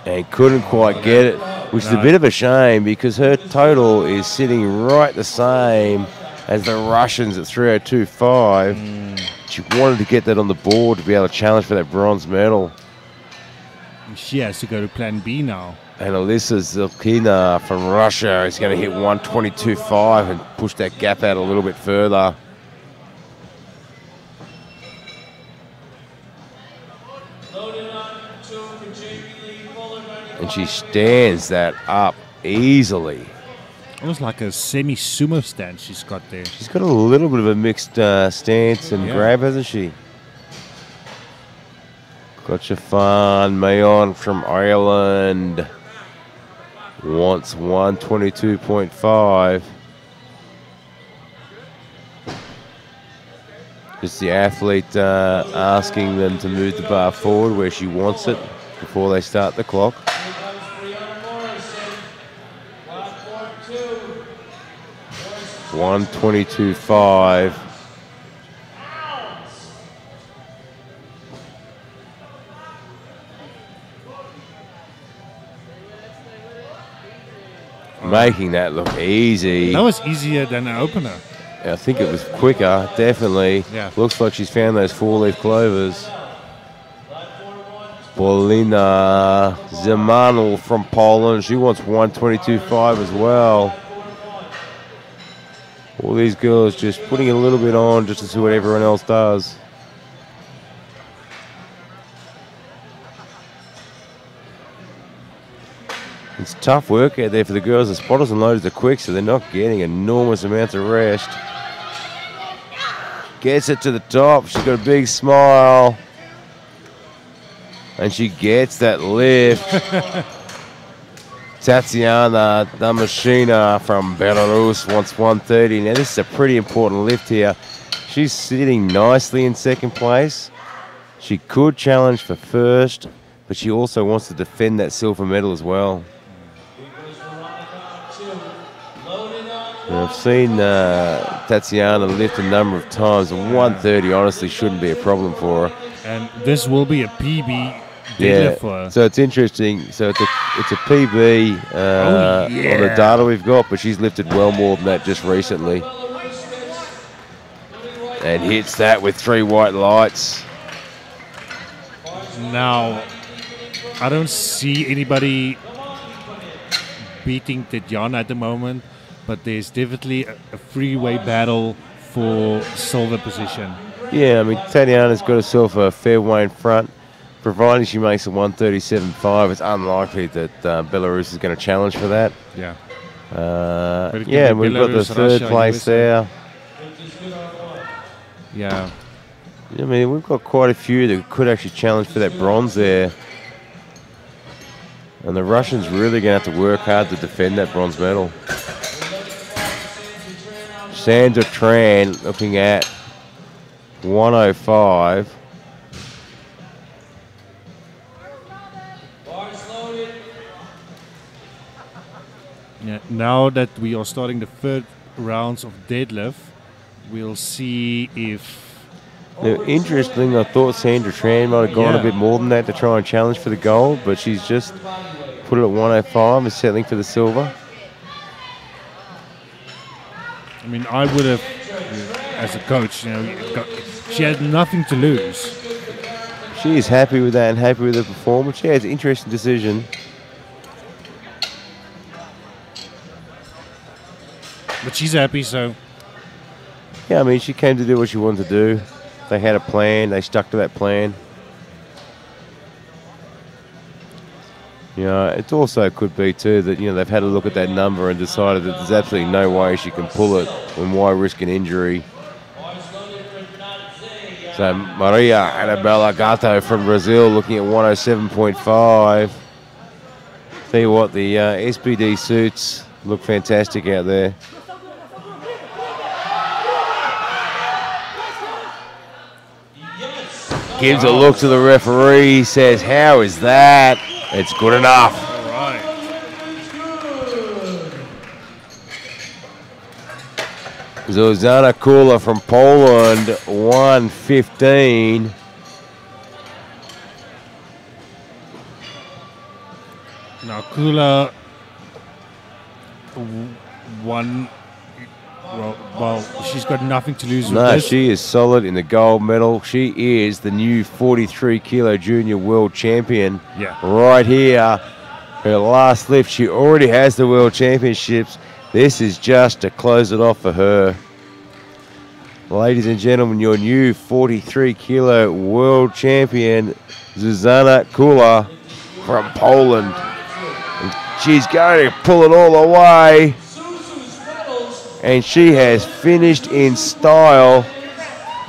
And couldn't quite get it, which is a bit of a shame because her total is sitting right the same as the Russians at 302.5. She wanted to get that on the board to be able to challenge for that bronze medal. She has to go to plan B now. And Alyssa Zilkina from Russia is going to hit 122.5 and push that gap out a little bit further. And she stands that up easily. Almost like a semi-sumo stance she's got there. She's got a little bit of a mixed stance and grab, hasn't she? Gotcha Fan Mayon from Ireland wants 122.5. Just the athlete asking them to move the bar forward where she wants it before they start the clock. 122.5. Making that look easy. That was easier than an opener. I think it was quicker, definitely. Yeah. Looks like she's found those four-leaf clovers. Paulina Zemanul from Poland. She wants 122.5 as well. All these girls just putting a little bit on just to see what everyone else does. It's tough work out there for the girls. The spotters and loaders are quick, so they're not getting enormous amounts of rest. Gets it to the top. She's got a big smile. And she gets that lift. Tatiana Damashina from Belarus wants 130. Now, this is a pretty important lift here. She's sitting nicely in second place. She could challenge for first, but she also wants to defend that silver medal as well. Now, I've seen Tatiana lift a number of times, and 130 honestly shouldn't be a problem for her. And this will be a PB deadlift for her. So it's interesting. So it's a PB on the data we've got, but she's lifted well more than that just recently. And hits that with 3 white lights. Now, I don't see anybody beating Tatiana at the moment, but there's definitely a freeway battle for silver position. Yeah, I mean, Tatiana's got herself a fair way in front. Providing she makes a 137.5, it's unlikely that Belarus is going to challenge for that. Yeah. Yeah, and we've got the third place there. Yeah. I mean, we've got quite a few that could actually challenge for that bronze there. And the Russians really going to have to work hard to defend that bronze medal. Sandra Tran looking at 105. Yeah. Now that we are starting the third rounds of deadlift, we'll see if... Now, interesting, I thought Sandra Tran might have gone a bit more than that to try and challenge for the gold, but she's just put it at 105 and settling for the silver. I mean, I would have, as a coach, she had nothing to lose. She is happy with that and happy with her performance. Yeah, it's an interesting decision. But she's happy, so... Yeah, I mean, she came to do what she wanted to do. They had a plan. They stuck to that plan. You know, it also could be, too, that, you know, they've had a look at that number and decided that there's absolutely no way she can pull it, and why risk an injury. So, Maria Anabella Gato from Brazil looking at 107.5. Tell you what, the SBD suits look fantastic out there. Gives a look to the referee, says, "How is that?" It's good enough. All right. Zuzana Kula from Poland, 115. Now, Kula won. Well, she's got nothing to lose with No, this. she is solid in the gold medal. She is the new 43-kilo junior world champion. Yeah. Right here, her last lift. She already has the world championships. This is just to close it off for her. Ladies and gentlemen, your new 43-kilo world champion, Zuzana Kula from Poland. And she's going to pull it all the way. And she has finished in style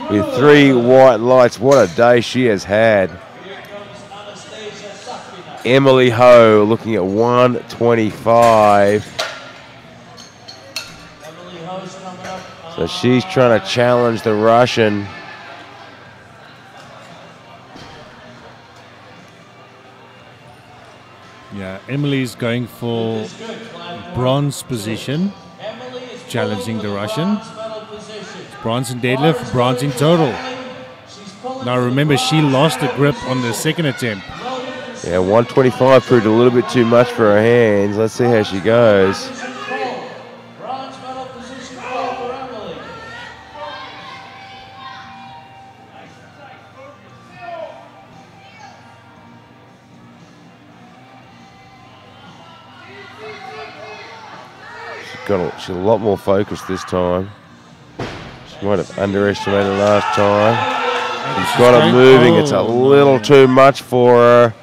with 3 white lights. What a day she has had. Emily Ho looking at 125. So she's trying to challenge the Russian. Yeah, Emily's going for bronze position, challenging the Russian. Bronze in deadlift, bronze in total. Now remember, she lost the grip on the second attempt. Yeah, 125 proved a little bit too much for her hands. Let's see how she goes. She's a lot more focused this time. She might have underestimated last time. She's got it moving. It's a little too much for her.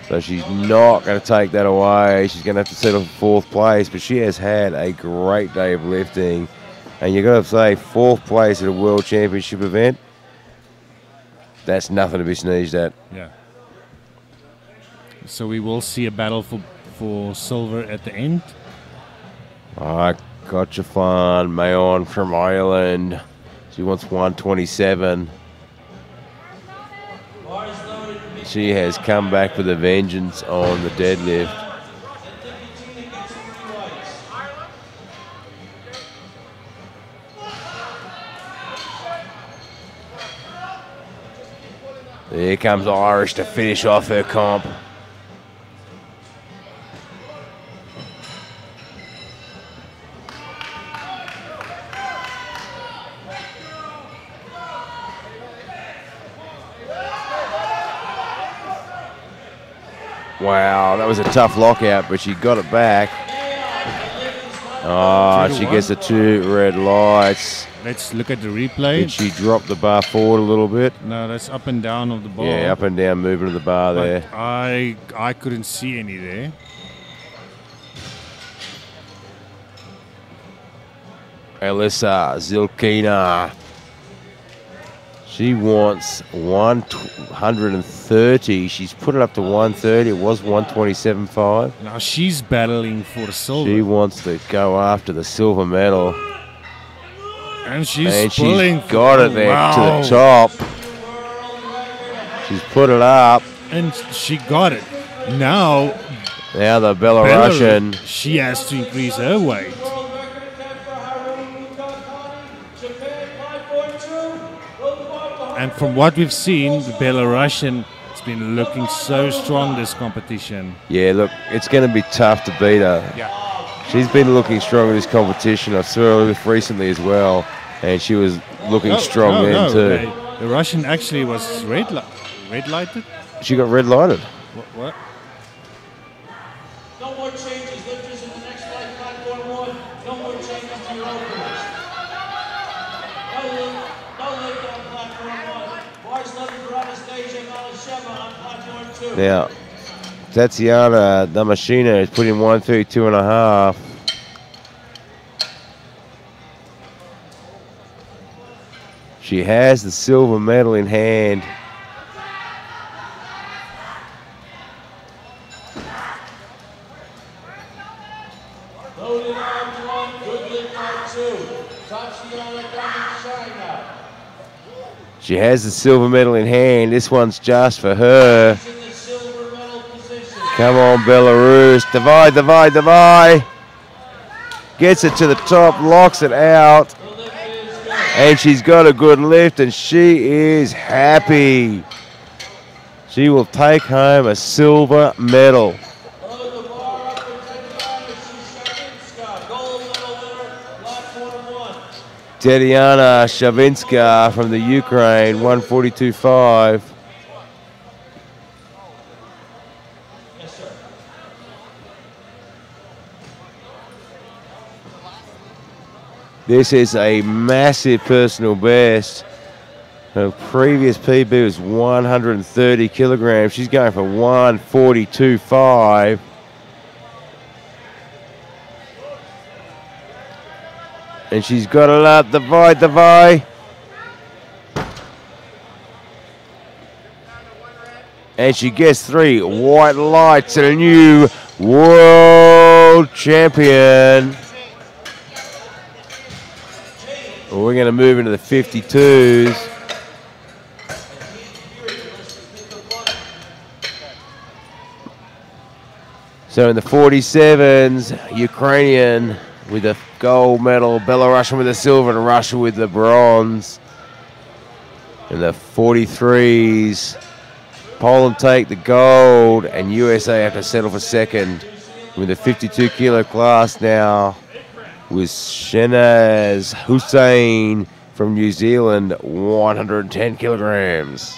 So she's not going to take that away. She's going to have to settle for 4th place. But she has had a great day of lifting. And you've got to say, 4th place at a World Championship event, that's nothing to be sneezed at. Yeah. So we will see a battle for silver at the end. I got your fun. Mayon from Ireland. She wants 127. She has come back with a vengeance on the deadlift. Here comes Irish to finish off her comp. Wow, that was a tough lockout, but she got it back. Oh, she gets the 2 red lights. Let's look at the replay. Did she drop the bar forward a little bit? No, that's up and down of the bar. Yeah, up and down movement of the bar there. I couldn't see any there. Alyssa Zilkina. She wants 130. She's put it up to 130. It was 127.5. Now she's battling for silver. She wants to go after the silver medal. And she's pulling. She's got it there to the top. She's put it up. And she got it. Now the Belarusian. She has to increase her weight. And from what we've seen, the Belarusian has been looking so strong this competition. Yeah, look, it's going to be tough to beat her. Yeah. She's been looking strong in this competition. I saw her recently as well, and she was looking strong then too. The Russian actually was red lighted. She got red lighted. What? No more changes. Lifters in the next flight, platform 1. No more changes to your openers. No lift on platform 1. Bars 11 for Anastasia Malasheva on platform 2. Now, Tatiana Damashina is putting 132.5. She has the silver medal in hand. Loaded on 1, good lift on 2. Tatiana coming China. She has the silver medal in hand. This one's just for her. She's in the silver medal position. Come on, Belarus. Divide. Gets it to the top, locks it out. The lift is good. And she's got a good lift, and she is happy. She will take home a silver medal. Load the bar up for Tatiana Shavinska. Gold medal winner, platform 1. Tatiana Shavinska from the Ukraine, 142.5. Yes, sir. This is a massive personal best. Her previous PB was 130 kilograms. She's going for 142.5. And she's got it up, divide. And she gets 3 white lights and a new world champion. We're going to move into the 52s. So in the 47s, Ukrainian with the gold medal, Belarusian with the silver, and Russia with the bronze. In the 43s, Poland take the gold, and USA have to settle for second. With the 52 kilo class now, with Shenaz Hussein from New Zealand, 110 kilograms.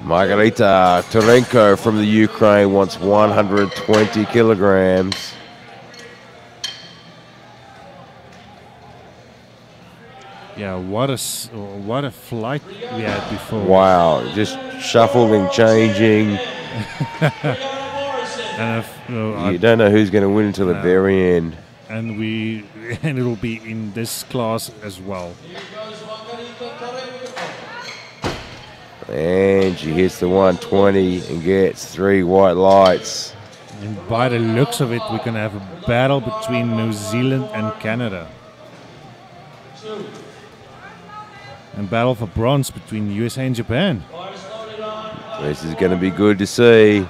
Margarita Turenko from the Ukraine wants 120 kilograms. Yeah, what a flight we had before. Wow, just shuffling, changing. And You don't know who's going to win until the very end. And it will be in this class as well. And she hits the 120 and gets 3 white lights. And by the looks of it, we're going to have a battle between New Zealand and Canada. And battle for bronze between USA and Japan. This is going to be good to see.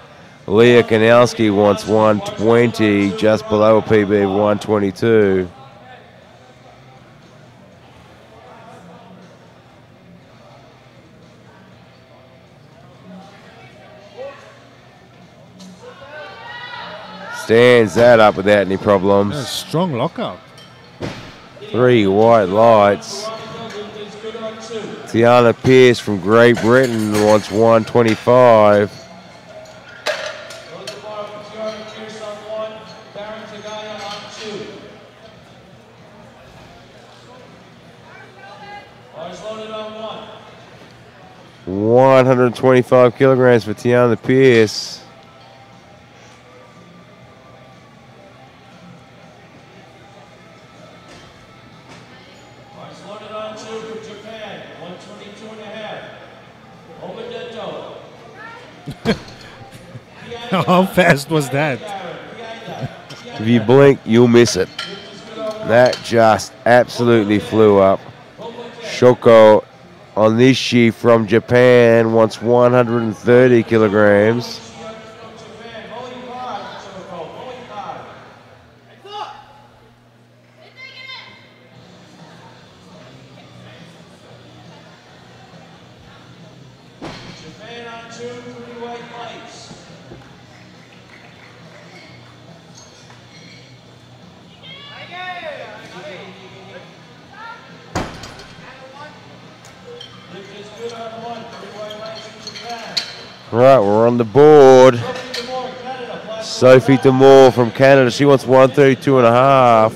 Leah Kanowski wants 120, just below a PB of 122. Stands that up without any problems. Yeah, strong lockout. 3 white lights. Tiana Pierce from Great Britain wants 125. $125 kilograms for Tiana Pierce. How fast was that? If you blink, you'll miss it. That just absolutely flew up. Shoko Onishi from Japan wants 130 kilograms. Right, we're on the board. Sophie Demore from Canada. She wants 132 and a half.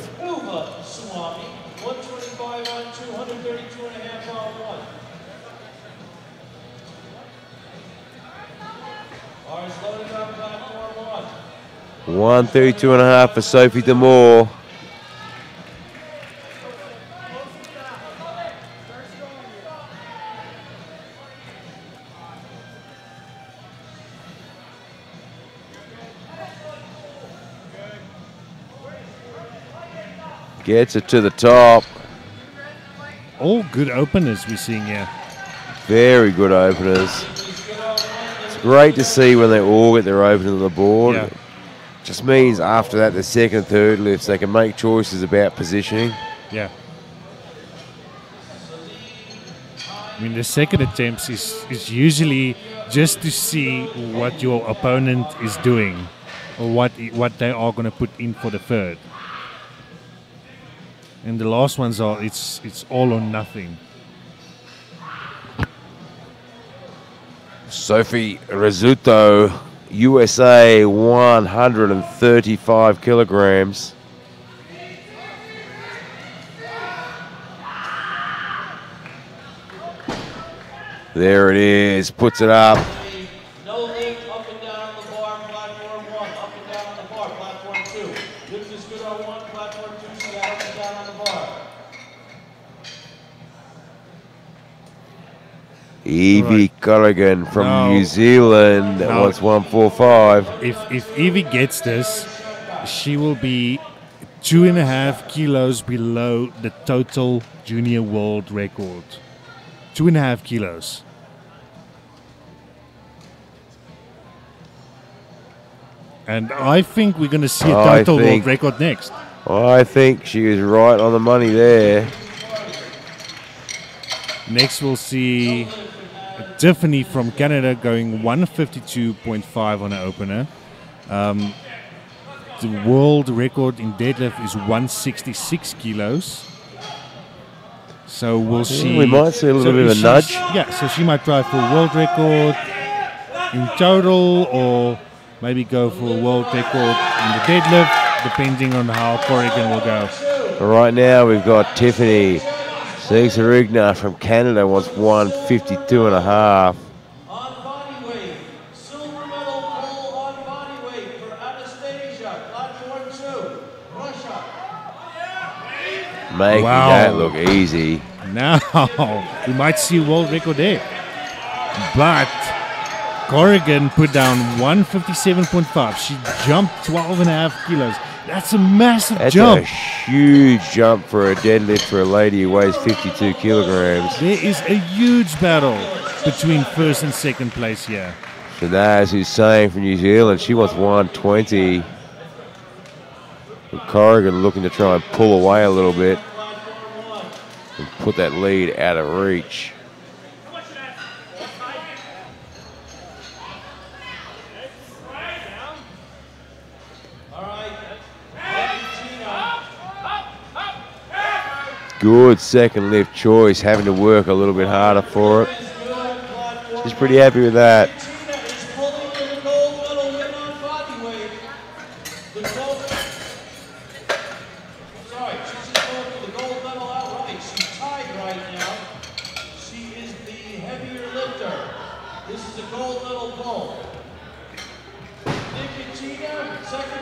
$132 and a half for Sophie Demore. Gets it to the top. All good openers we're seeing here. Very good openers. It's great to see when they all get their openers on the board. Yeah. Just means after that, the second and third lifts, they can make choices about positioning. Yeah. I mean, the second attempts is usually just to see what your opponent is doing or what they are going to put in for the third. And the last ones are, it's all or nothing. Sophie Rizzuto, USA, 135 kilograms. There it is. Puts it up. No lift, up and down on the bar, platform 1. Up and down on the bar, platform 2. Lift is good on 1, platform 2. So that up and down on the bar. Evie Corrigan from New Zealand wants 145. If Evie gets this, she will be 2.5 kilos below the total junior world record. 2.5 kilos. And I think we're going to see a total world record next. I think she is right on the money there. Next we'll see Tiffany from Canada going 152.5 on an opener. The world record in deadlift is 166 kilos. So we'll see. We might see a little bit of a nudge. Yeah, so she might try for a world record in total, or maybe go for a world record in the deadlift, depending on how Corrigan will go. Right now we've got Tiffany Siegsarigna from Canada wants 152.5. On body weight, silver medal pull on body weight for Anastasia, platform 2, Russia. Making that look easy. Now we might see a world record there. But Corrigan put down 157.5. She jumped 12.5 kilos. That's a massive jump. That's a huge jump for a deadlift for a lady who weighs 52 kilograms. There is a huge battle between first and second place here. Shanaz Hussain from New Zealand, she wants 120. And Corrigan looking to try and pull away a little bit and put that lead out of reach. Good second lift choice, having to work a little bit harder for it. She's pretty happy with that.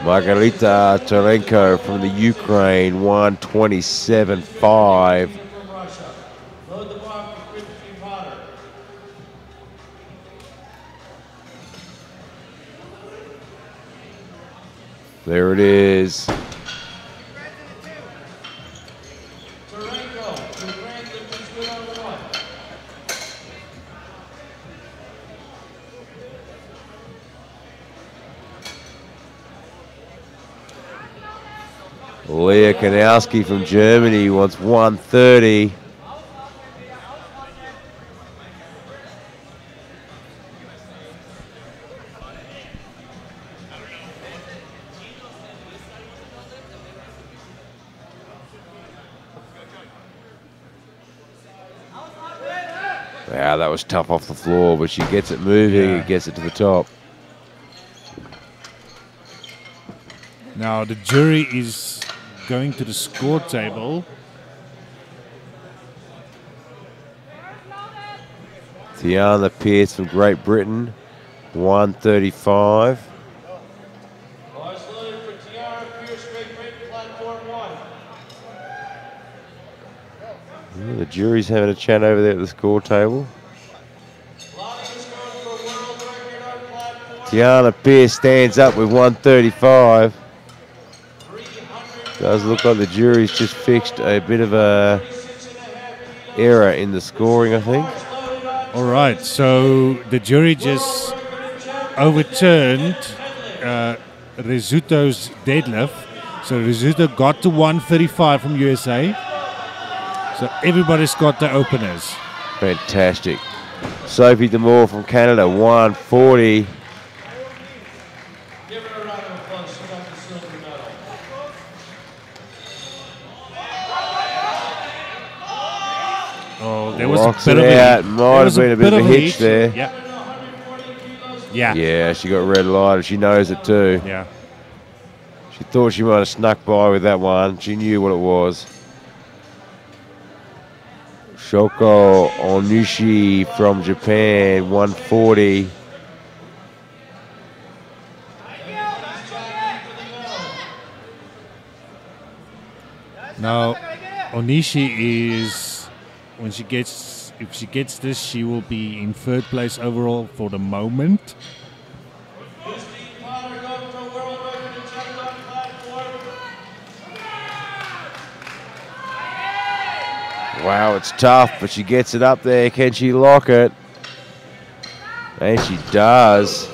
Margarita Tarenko from the Ukraine, 127.5. There it is. Leah Kanowski from Germany wants 130. Wow, that was tough off the floor, but she gets it moving and gets it to the top. Now the jury is going to the score table. Tiana Pierce from Great Britain, 135. The jury's having a chat over there at the score table. Tiana Pierce stands up with 135. Does look like the jury's just fixed a bit of a error in the scoring, I think. All right, so the jury just overturned Rizzuto's deadlift. So Rizzuto got to 135 from USA. So everybody's got the openers. Fantastic. Sophie Demore from Canada, 140. Oh, there was Rocks a bit of out. Might have been a bit of a hitch there. Yeah. Yeah. Yeah, she got red light and she knows it too. Yeah. She thought she might have snuck by with that one. She knew what it was. Shoko Onishi from Japan, 140. Now, Onishi is, if she gets this, she will be in third place overall for the moment. Wow, it's tough, but she gets it up there. Can she lock it? And she does.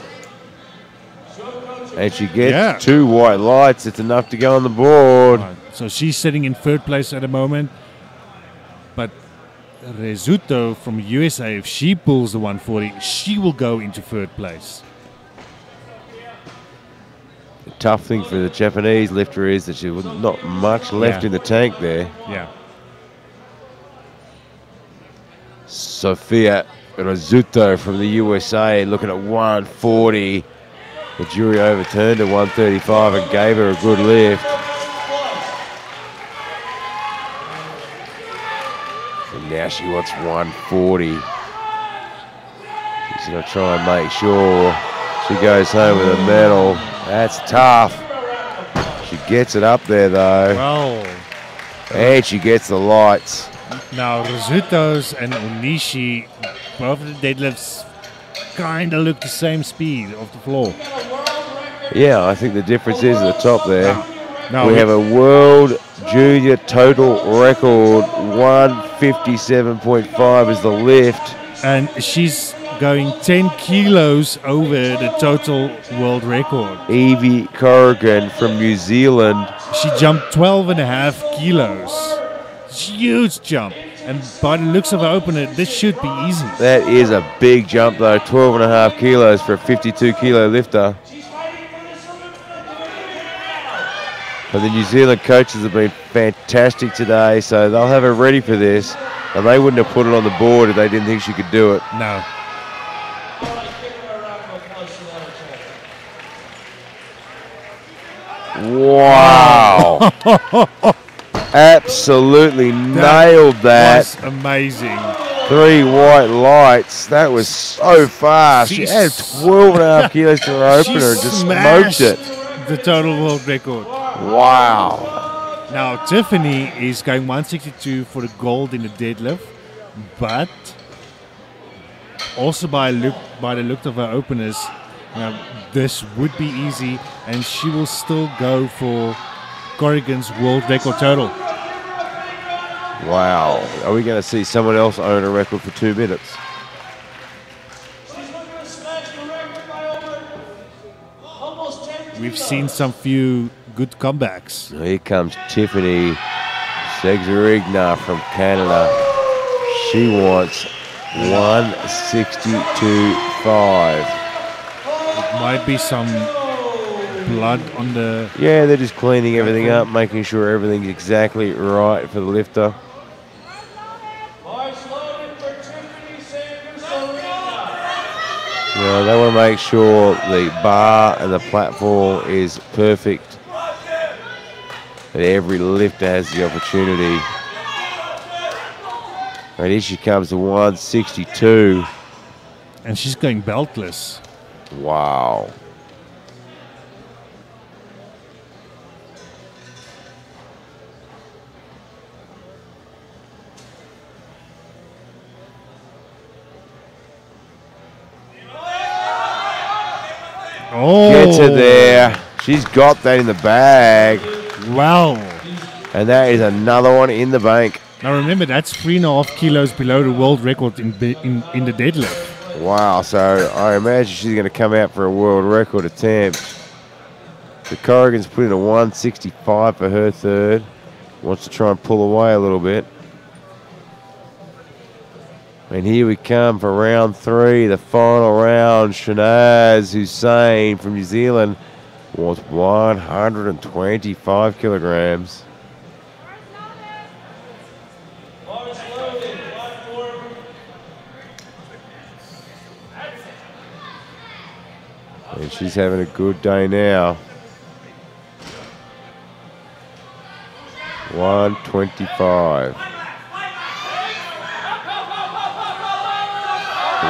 And she gets 2 white lights. It's enough to go on the board. Right. So she's sitting in third place at the moment. But Rezuto from USA, if she pulls the 140, she will go into third place. The tough thing for the Japanese lifter is that she was not much left in the tank there. Yeah. Sophia Rezuto from the USA looking at 140. The jury overturned at 135 and gave her a good lift. And now she wants 140. She's going to try and make sure she goes home with a medal. That's tough. She gets it up there though. Well, and she gets the lights. Now, Rezuto's and Onishi, both of the deadlifts kind of look the same speed off the floor. Yeah, I think the difference is at the top there. Now we have a world junior total record, 157.5 is the lift. And she's going 10 kilos over the total world record. Evie Corrigan from New Zealand. She jumped 12.5 kilos. Huge jump. And by the looks of her opener, this should be easy. That is a big jump though, 12.5 kilos for a 52 kilo lifter. But the New Zealand coaches have been fantastic today, so they'll have her ready for this. And they wouldn't have put it on the board if they didn't think she could do it. No. Wow. Absolutely nailed that. Was amazing. 3 white lights. That was so fast. She had 12.5 kilos to her opener and just smoked it. The total world record. Wow. Now Tiffany is going 162 for the gold in the deadlift, but also by the look of her openers, this would be easy, and she will still go for Corrigan's world record total. Wow. Are we going to see someone else own a record for 2 minutes? We've seen some few good comebacks. Here comes Tiffany Segzarigna from Canada. She wants 162.5. It might be some blood on the... Yeah, they're just cleaning everything up, making sure everything's exactly right for the lifter. You know, they want to make sure the bar and the platform is perfect. That every lifter has the opportunity. And here she comes to 162. And she's going beltless. Wow. Oh. Gets her there. She's got that in the bag. Wow. And that is another one in the bank. Now remember, that's 3.5 kilos below the world record in the deadlift. Wow, so I imagine she's going to come out for a world record attempt. The Corrigan's put in a 165 for her third. Wants to try and pull away a little bit. And here we come for round 3, the final round. Shanaz Hussein from New Zealand wants 125 kilograms. And she's having a good day now. 125.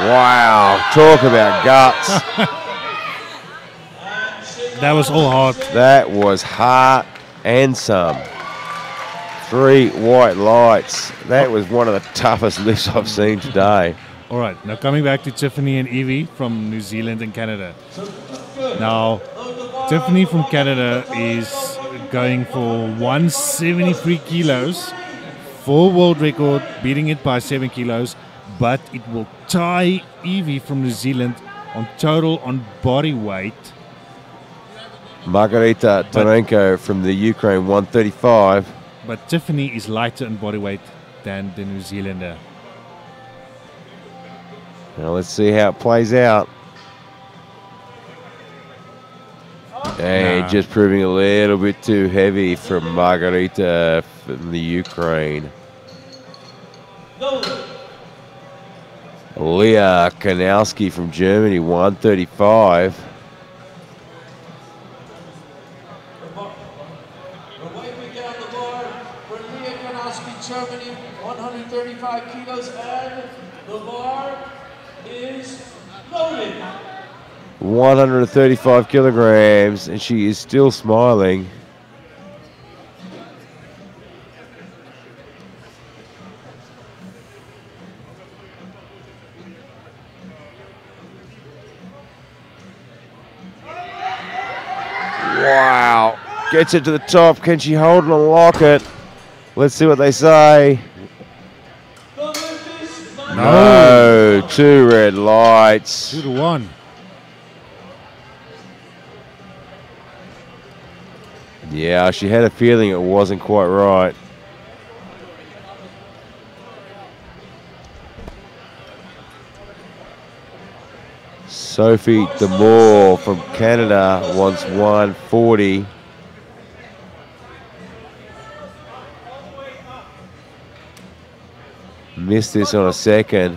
Wow, talk about guts. That was all heart. That was heart and some. 3 white lights. That was one of the toughest lifts I've seen today. All right, now coming back to Tiffany and Evie from New Zealand and Canada. Now, Tiffany from Canada is going for 173 kilos for world record, beating it by 7 kilos, but it will tie Evie from New Zealand on total on body weight. Margarita Tarenko from the Ukraine, 135. But Tiffany is lighter in body weight than the New Zealander. Now let's see how it plays out. And just proving a little bit too heavy for Margarita from the Ukraine. Leah Kanowski from Germany, 135. Germany, 135 kilos, and the bar is loaded. 135 kilograms, and she is still smiling. Wow. Gets it to the top. Can she hold it and lock it? Let's see what they say. No, 2 red lights. 2-1. Yeah, she had a feeling it wasn't quite right. Sophie Demore from Canada wants 140. Missed this on a second.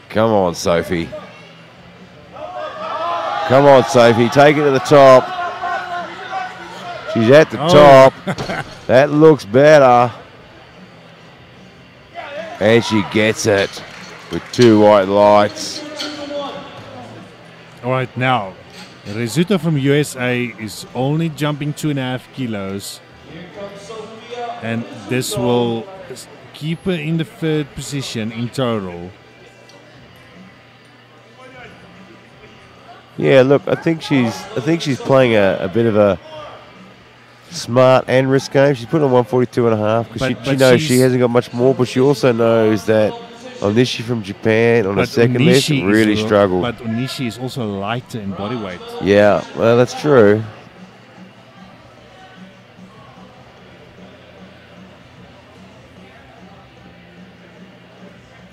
Come on, Sophie. Come on, Sophie. Take it to the top. She's at the top. That looks better. And she gets it with 2 white lights. All right, now, Rezuto from USA is only jumping 2.5 kilos. And this will keep her in the 3rd position in total. Yeah, look, I think she's playing a bit of a smart and risk game. She's putting on 142.5 because she knows she hasn't got much more, but she also knows that Onishi from Japan on a second lift really struggled. But Onishi is also lighter in body weight. Yeah, well, that's true.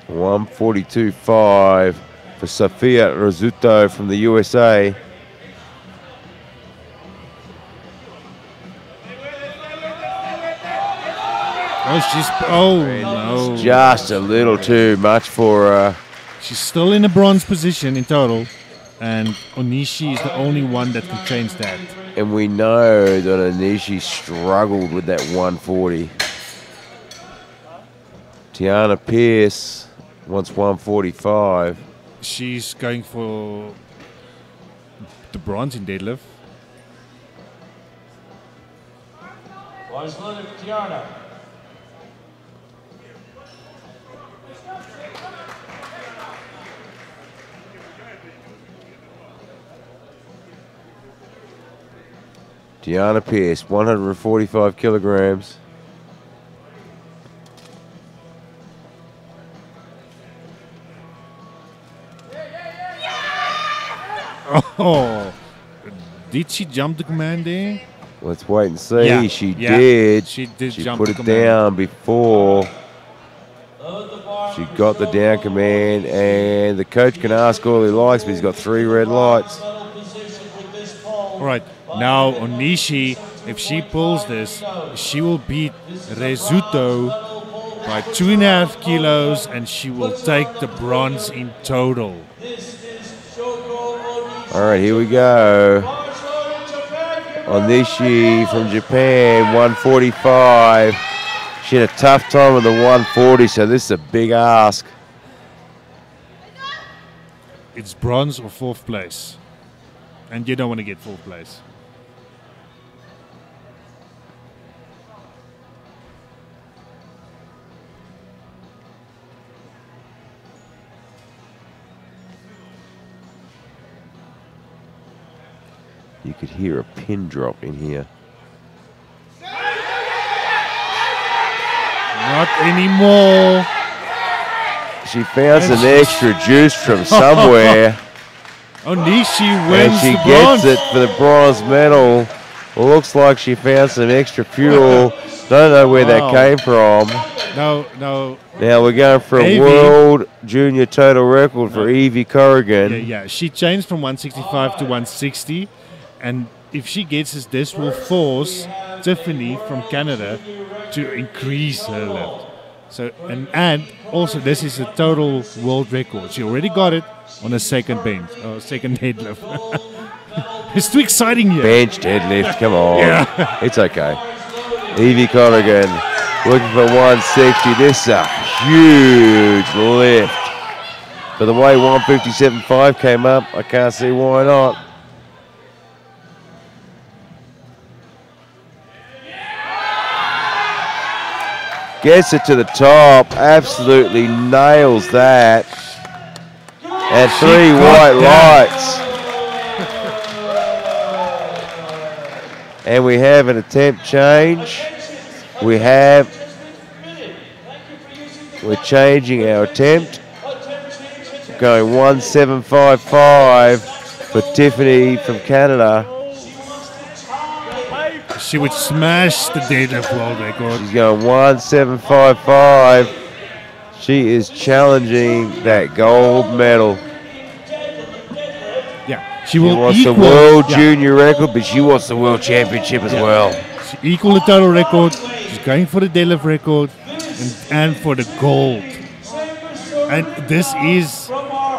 $142.5 for Sofia Rizzuto from the USA. No. Just a little too much for her. She's still in a bronze position in total, and Onishi is the only one that can change that. And we know that Onishi struggled with that 140. Tiana Pierce wants 145. She's going for the bronze in deadlift. Was loaded Tiana. Tiana Pierce, 145 kilograms. Oh, did she jump the command there? Let's wait and see. Yeah, She did. She did She jump put the it command. down before she got the down command, and the coach can ask all he likes, but he's got 3 red lights. All right, now Onishi, if she pulls this, she will beat Rezuto by 2.5 kilos, and she will take the bronze in total. All right, here we go. Onishi from Japan, 145. She had a tough time with the 140, so this is a big ask. It's bronze or 4th place. And you don't want to get 4th place. You could hear a pin drop in here. Not anymore. She found some extra juice from somewhere. Onishi And wins she the bronze. gets it for the bronze medal. Looks like she found some extra fuel. Don't know where that Wow. came from. No. Now we're going for a Evie. world junior total record for Evie Corrigan. Yeah. She changed from 165 to 160. And if she gets this will force Tiffany from Canada to increase her lift. So and also this is a total world record. She already got it on a second bench or second deadlift. It's too exciting here. Bench deadlift, come on. Yeah. It's okay. Evie Corrigan looking for 160. This is a huge lift. But the way 157.5 came up, I can't see why not. Gets it to the top, absolutely nails that. And 3 white lights. And we have an attempt change. We're changing our attempt. Going 1755 for Tiffany from Canada. She would smash the deadlift world record. She's going 1755. She is challenging that gold medal. Yeah, She wants the world junior record, but she wants the world championship as well. She equaled the total record. She's going for the deadlift record and for the gold. And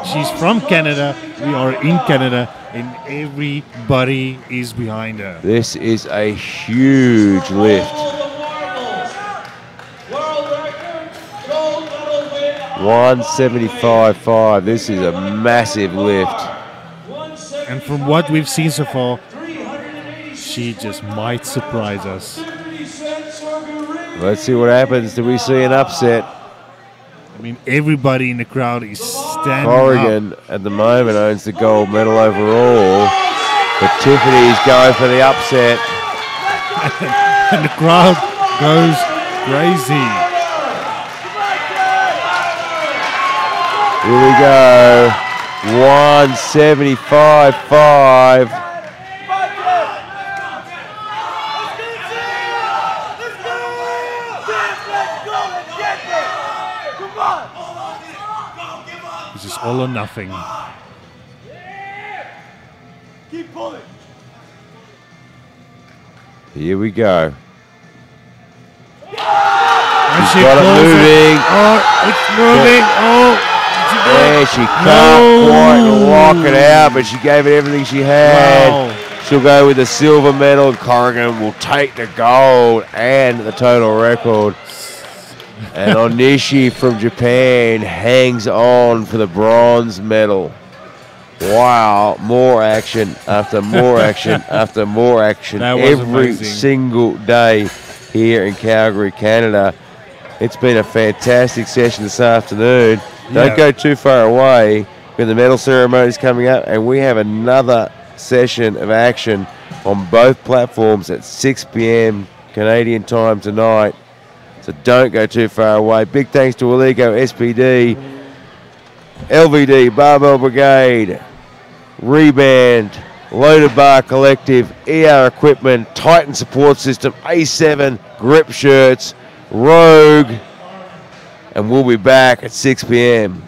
she's from Canada. We are in Canada, and everybody is behind her. This is a huge lift. 175.5. This is a massive lift. And from what we've seen so far, she just might surprise us. Let's see what happens. Do we see an upset? I mean, everybody in the crowd is standing Corrigan up. at the moment owns the gold medal overall, but Tiffany's going for the upset. And the crowd goes crazy. Here we go. 175.5. This is all or nothing. Keep pulling. Here we go. And She's she got it pulls moving. Oh, it's moving. Oh, Yeah, she can't quite lock it out, but she gave it everything she had. Wow. She'll go with the silver medal. Corrigan will take the gold and the total record. And Onishi from Japan hangs on for the bronze medal. Wow, more action after more action after more action That was every amazing. single day here in Calgary, Canada. It's been a fantastic session this afternoon. Don't Yeah. go too far away when the medal ceremony is coming up, and we have another session of action on both platforms at 6 p.m. Canadian time tonight. So don't go too far away. Big thanks to Aligo, SPD, LVD, Barbell Brigade, Reband, Loaded Bar Collective, ER Equipment, Titan Support System, A7, Grip Shirts, Rogue, and we'll be back at 6 p.m.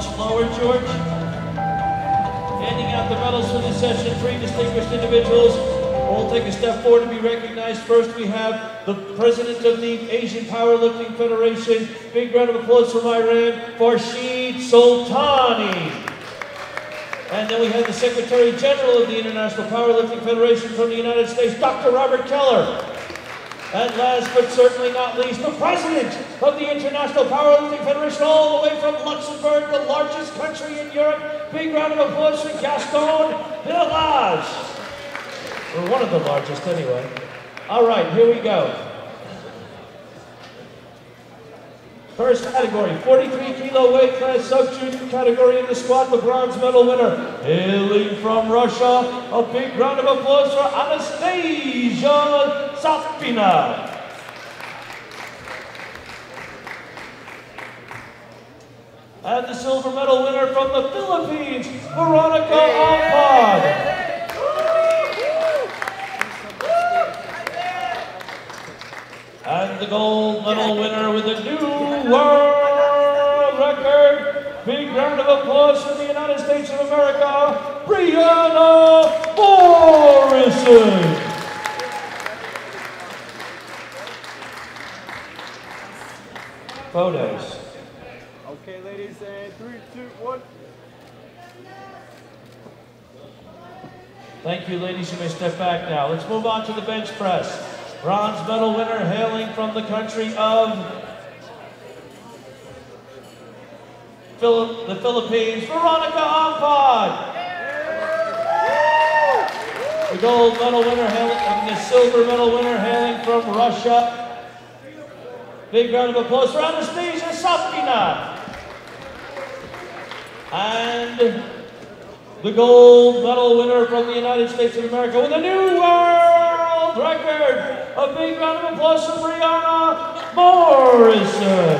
much lower, George. Handing out the medals for this session, 3 distinguished individuals. We'll take a step forward to be recognized. First, we have the president of the Asian Powerlifting Federation. Big round of applause from Iran, Farshid Soltani. And then we have the Secretary General of the International Powerlifting Federation from the United States, Dr. Robert Keller. And last but certainly not least, the President of the International Powerlifting Federation, all the way from Luxembourg, the largest country in Europe. Big round of applause for Gaston Village. Or one of the largest anyway. All right, here we go. First category, 43 kilo weight class, sub-junior category in the squat, the bronze medal winner, hailing from Russia. A big round of applause for Anastasia Safina. And the silver medal winner from the Philippines, Veronica Ampad. And the gold medal winner with a new world record. Big round of applause from the United States of America, Brianna Morrison. Photos. Okay, ladies, and 3, 2, 1. Thank you, ladies. You may step back now. Let's move on to the bench press. Bronze medal winner hailing from the country of the Philippines, Veronica Ampad. The gold medal winner hailing, the silver medal winner hailing from Russia. Big round of applause for Anastasia Safina. And the gold medal winner from the United States of America with a new world record. A big round of applause for Brianna Morrison.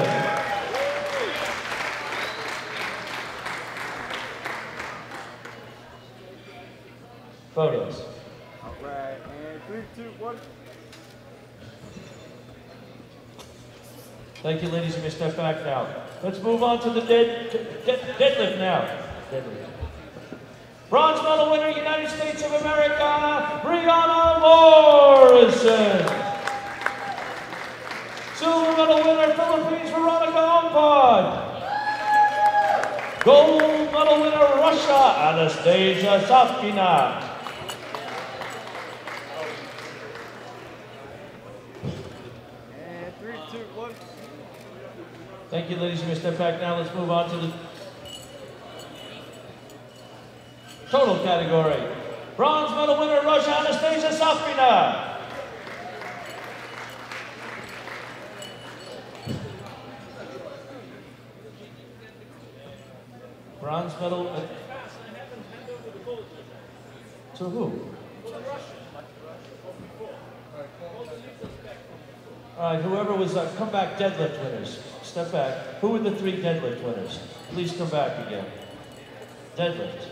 Photos. All right, and 3, 2, 1. Thank you, ladies. You may step back now. Let's move on to the deadlift now. Deadlift. Bronze medal winner, United States of America, Brianna Morrison. Silver medal winner, Philippines, Veronica Ampad. Gold medal winner, Russia, Anastasia Safina. And 3, 2, 1. Thank you, ladies. You may step back now. Let's move on to the total category. Bronze medal winner, Russia, Anastasia Safina. Bronze medal. To who? All right, whoever was comeback deadlift winners, step back. Who were the 3 deadlift winners? Please come back again. Deadlift.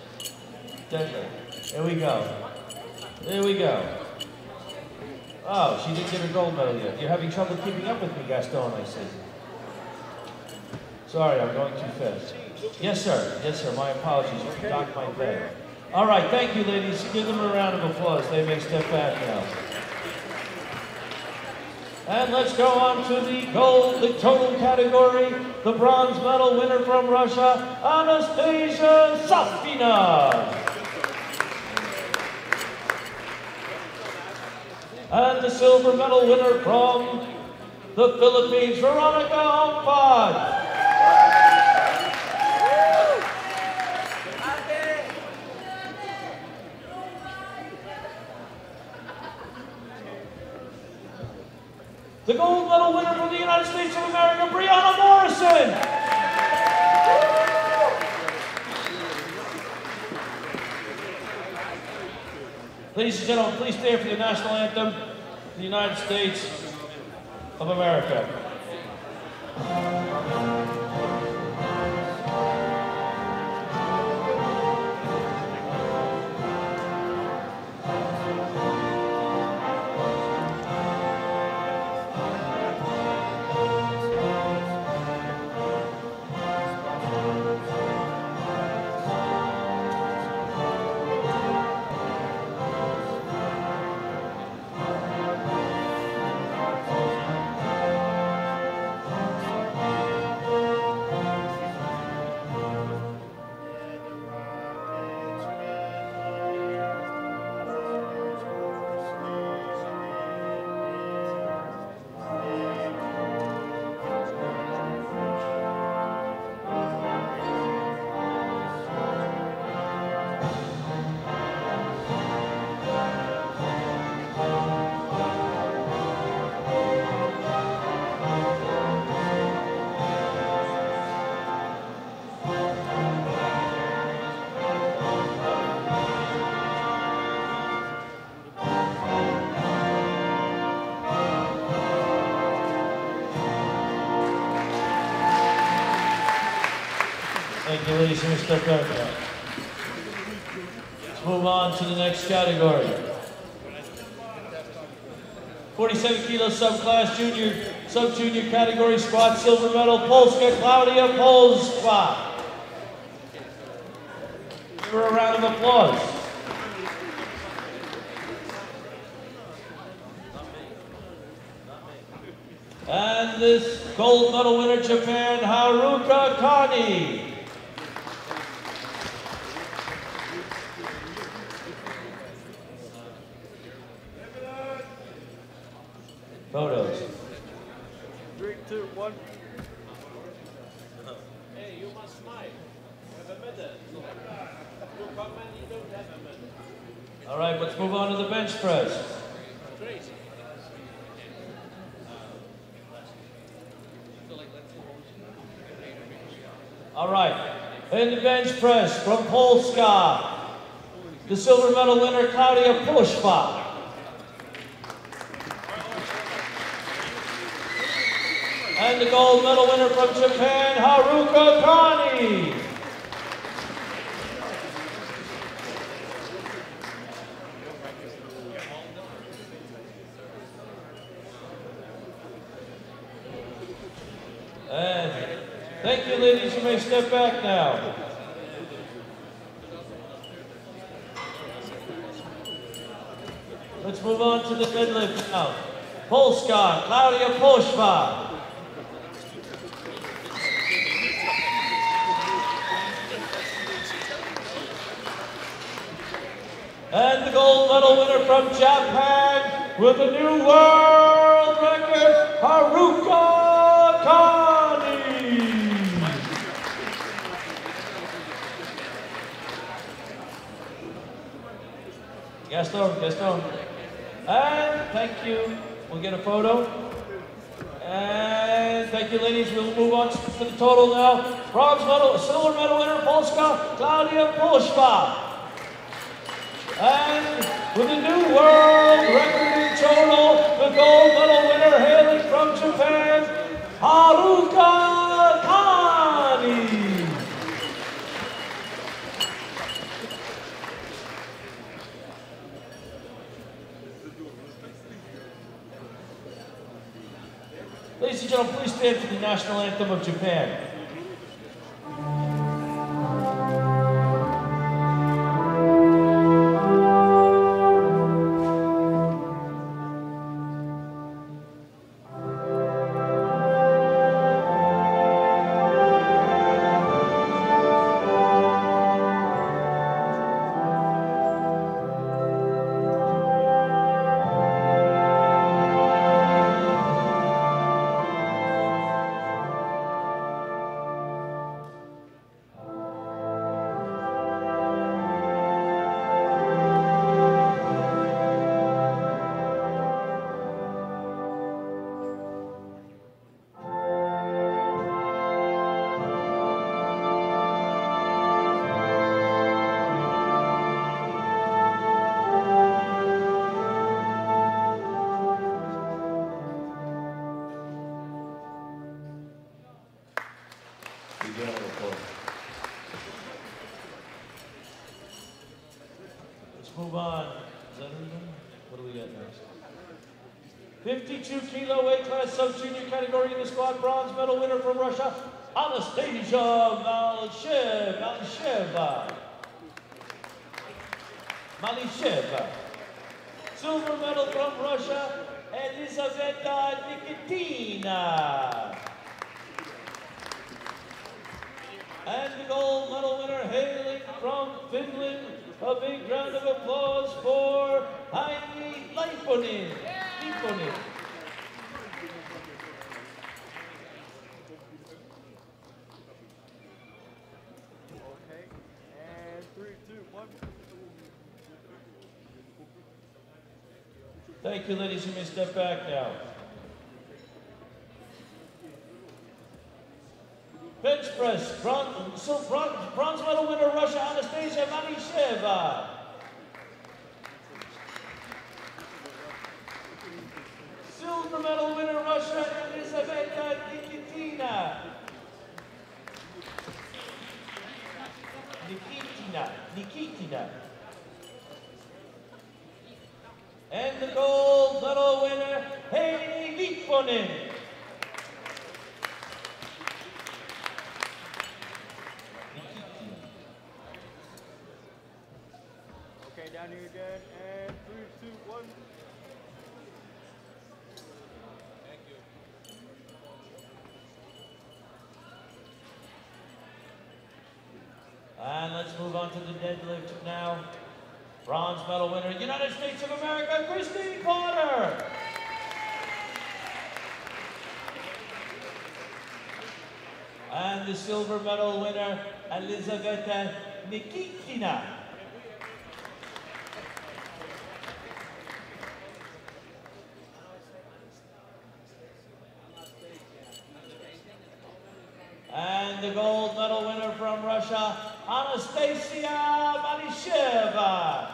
Deadlift. Here we go. There we go. Oh, she didn't get her gold medal yet. You're having trouble keeping up with me, Gaston, I see. Sorry, I'm going too fast. Yes, sir. Yes, sir. My apologies. Docked my bed. All right, thank you, ladies. Give them a round of applause. They may step back now. And let's go on to the total category. The bronze medal winner from Russia, Anastasia Safina. And the silver medal winner from the Philippines, Veronica Ampad. The gold medal winner from the United States of America, Brianna Morrison. Ladies and gentlemen, please stand for the national anthem, the United States of America. you, ladies. Let me step back now. Let's move on to the next category. 47 kilo subclass junior, sub-junior category squat, silver medal, Polska Claudia Polska. Give her a round of applause. And this gold medal winner, Japan, Haruka Kani. Photos. 3, 2, 1. Hey, you must smile. Have a medal. You come and you don't have a medal. All right, let's move on to the bench press. All right, in the bench press from Polska, the silver medal winner, Claudia Polska. And the gold medal winner from Japan, Haruka Kani. And thank you, ladies. You may step back now. Let's move on to the deadlift now. Polska, Claudia Polska. And the gold medal winner from Japan with a new world record, Haruka Kani. Gaston. And thank you. We'll get a photo. And thank you, ladies. We'll move on to the total now. Bronze medal, silver medal winner, Polska, Claudia Polska. And with a new world record in total, the gold medal winner hailing from Japan, Haruka Kani. Ladies and gentlemen, please stand for the national anthem of Japan. Let's move on. Is that everything? What do we got next? 52 kilo weight class sub-junior category in the squad, bronze medal winner from Russia, Anastasia Malisheva. Silver medal from Russia, Elizaveta Nikitina. And the gold medal winner hailing from Finland. A big round of applause for Heini Leiponen. Okay, and 3, 2, 1. Thank you, ladies. You may step back now. Bench press, bronze medal winner, Russia, Anastasia Malisheva. Silver medal winner, Russia, Elizaveta Nikitina. Lipponen. Okay, down here again. And 3, 2, 1. And let's move on to the deadlift now. Bronze medal winner, United States of America, Christine Potter. And the silver medal winner, Elizaveta Nikitina. And the gold medal winner from Russia, Anastasia Malisheva.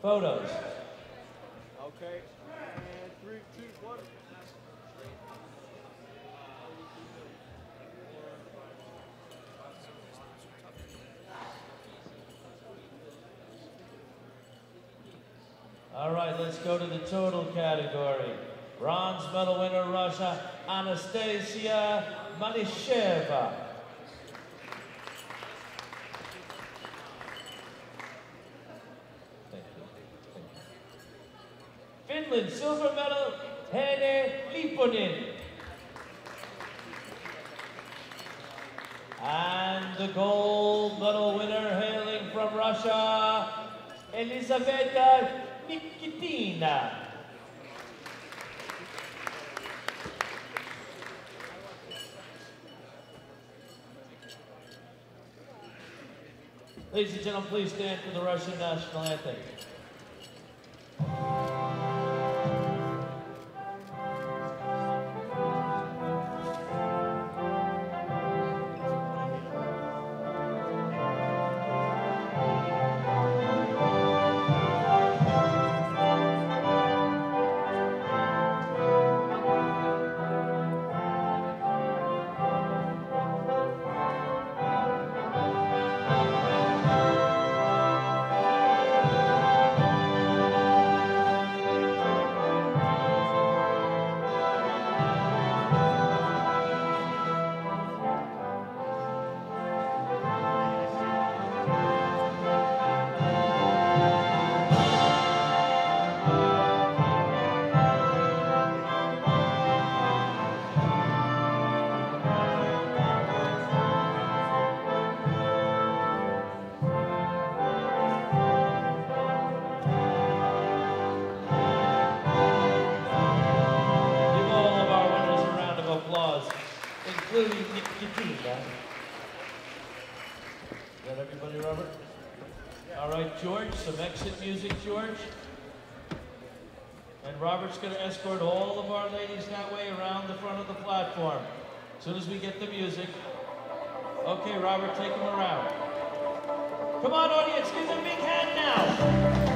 Photos. Okay. And 3, 2, 1. All right, let's go to the total category. Bronze medal winner, Russia, Anastasia Malisheva. Finland, silver medal, Hene Lipponen. And the gold medal winner, hailing from Russia, Elizaveta Nikitina. Ladies and gentlemen, please stand for the Russian national anthem. Including Nikitina. Is that everybody, Robert? All right, George, some exit music, George. And Robert's going to escort all of our ladies that way around the front of the platform. As soon as we get the music. Okay, Robert, take them around. Come on, audience, give them a big hand now.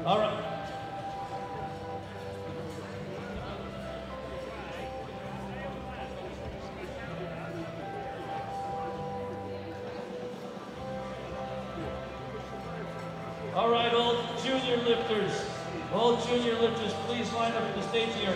All right. All right, all junior lifters. All junior lifters, please line up at the stage here.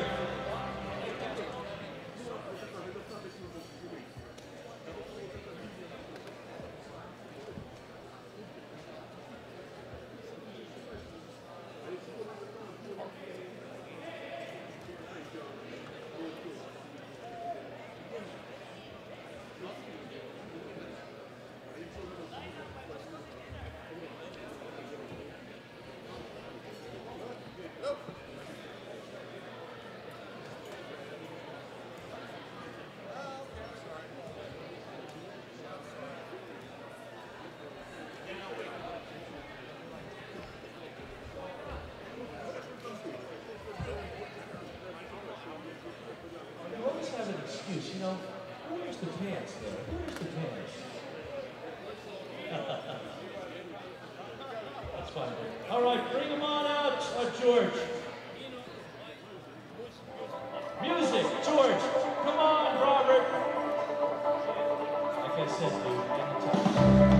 You know, where's the pants there? Where's the pants? That's fine. All right, bring them on out, George. Music, George. Come on, Robert. Like I said, dude, anytime.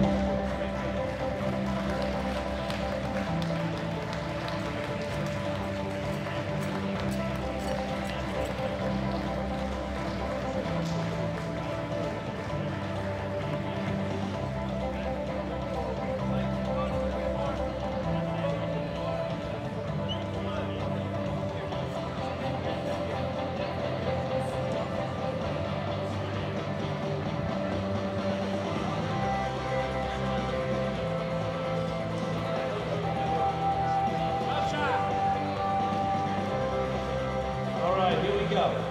go.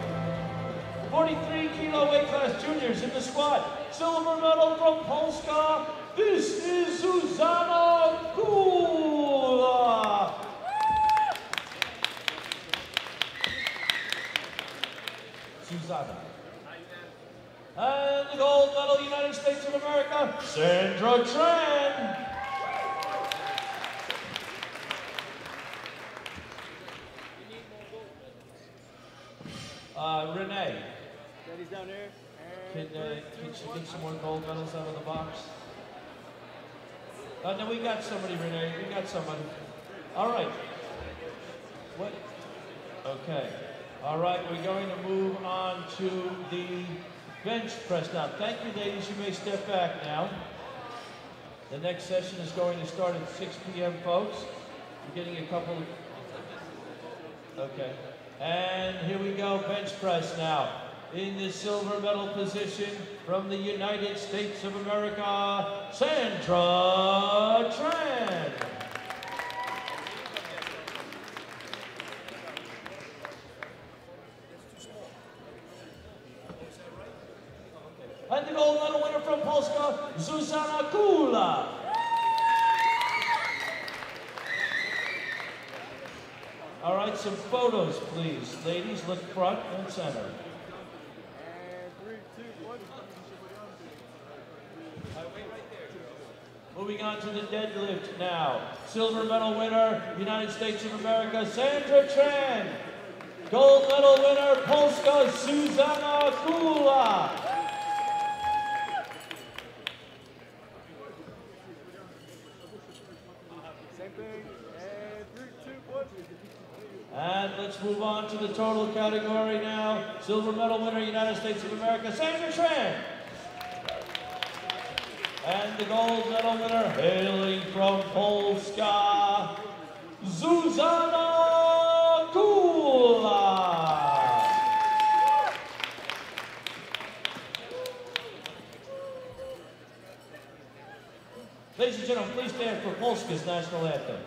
43 kilo weight class juniors in the squat. Silver medal from Polska. This is Susanna Kula. Susanna. And the gold medal, United States of America, Sandra Tran. Renee. Daddy's down there. Can she get some more gold medals out of the box? Oh, no, we got somebody, Renee. We got somebody. All right. What? Okay. All right, we're going to move on to the bench press now. Thank you, ladies. You may step back now. The next session is going to start at 6 p.m., folks. We're getting a couple of... Okay. And here we go, bench press now. In the silver medal position from the United States of America, Sandra Tran. And the gold medal winner from Polska, Susanna Kula. All right, some photos, please. Ladies, look front and center. And 3, 2, 1. Moving on to the deadlift now. Silver medal winner, United States of America, Sandra Tran. Gold medal winner, Polska, Susanna Kula. Same thing. And 3, 2, 1. And let's move on to the total category now. Silver medal winner, United States of America, Sandra Tran. And the gold medal winner, hailing from Polska, Susanna Kula. Ladies and gentlemen, please stand for Polska's national anthem.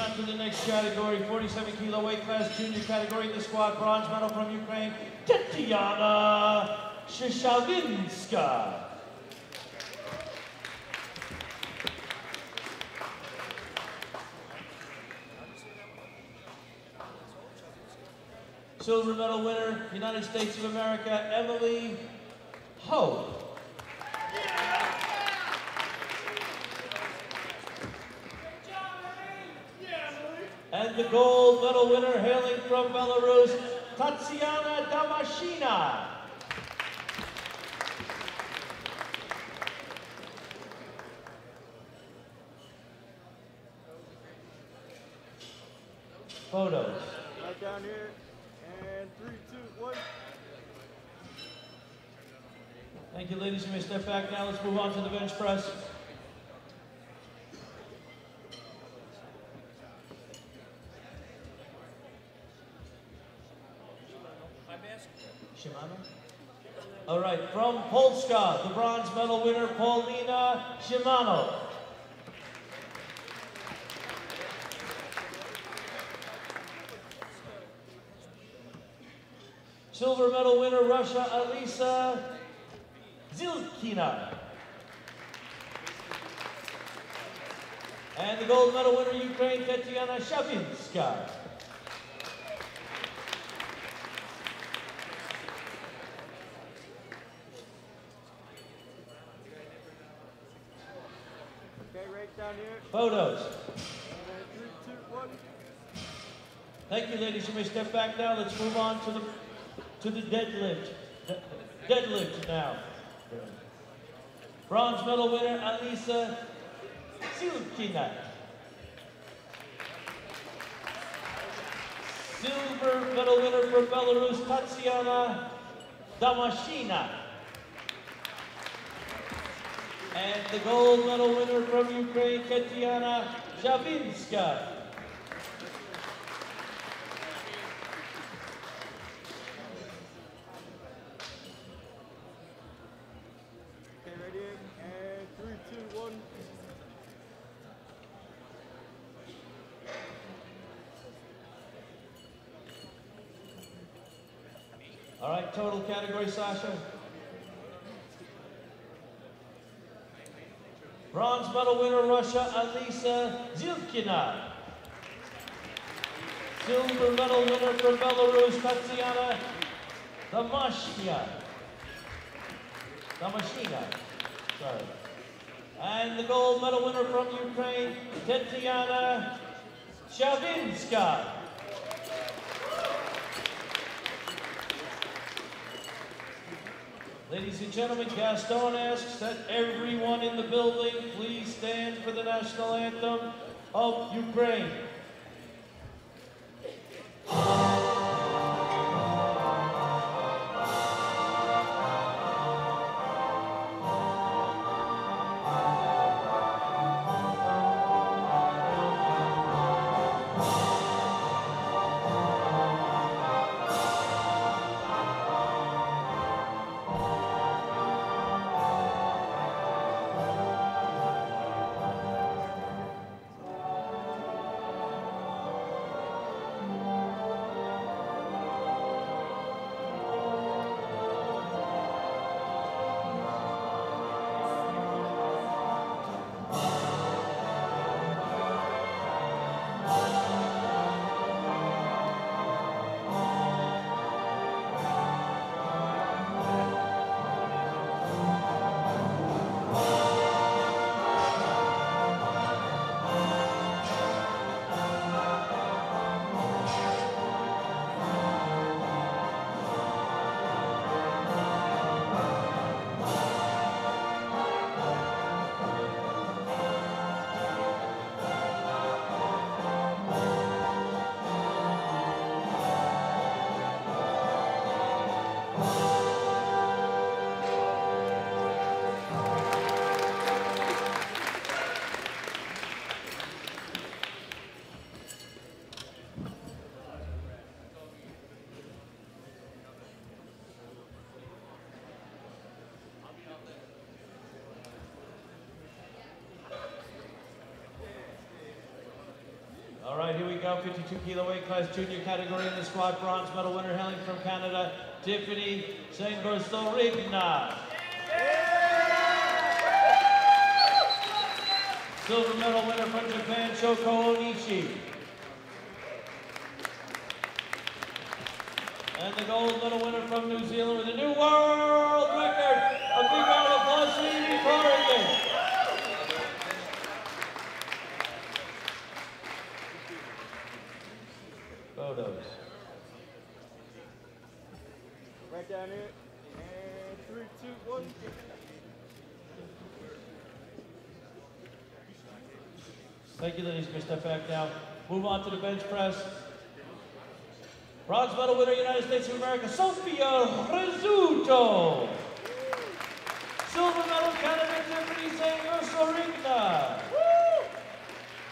on to the next category, 47 kilo weight class, junior category in the squad. Bronze medal from Ukraine, Tetiana Shishavinska. Silver medal winner, United States of America, Emily Ho. And the gold medal winner, hailing from Belarus, Tatiana Damashina. Photos. Right down here. And 3, 2, 1. Thank you, ladies. You may step back now. Let's move on to the bench press. Shimano? All right, from Polska, the bronze medal winner, Paulina Shimano. Silver medal winner, Russia, Alisa Zilkina. And the gold medal winner, Ukraine, Tetiana Shavinska. Okay, right down here. Photos. And 3, 2, 1. Thank you, ladies. You may step back now. Let's move on to the deadlift. Deadlift now. Bronze medal winner, Alisa Zilkina. Silver medal winner from Belarus, Tatiana Damashina. And the gold medal winner from Ukraine, Tetiana Shavinska. Okay, ready? And 3, 2, 1. All right, total category, Sasha. Bronze medal winner, Russia, Alisa Zilkina. Silver medal winner from Belarus, Tatiana Damashina. Sorry. And the gold medal winner from Ukraine, Tetiana Shavinska. Ladies and gentlemen, Gaston asks that everyone in the building please stand for the national anthem of Ukraine. here we go. 52 kilo weight class, junior category in the squad. Bronze medal winner hailing from Canada, Tiffany Sengor-Sorigna. Silver medal winner from Japan, Shoko Onishi. And the gold medal winner from New Zealand with a new world record. A big round of applause for Evie Corrigan. Photos. Right down here. And 3, 2, 1. Thank you, ladies. We're step back now. Move on to the bench press. Bronze medal winner, United States of America, Sophia Rizzuto. Silver medal, Canada, Tiffany Sengor-Sorigna.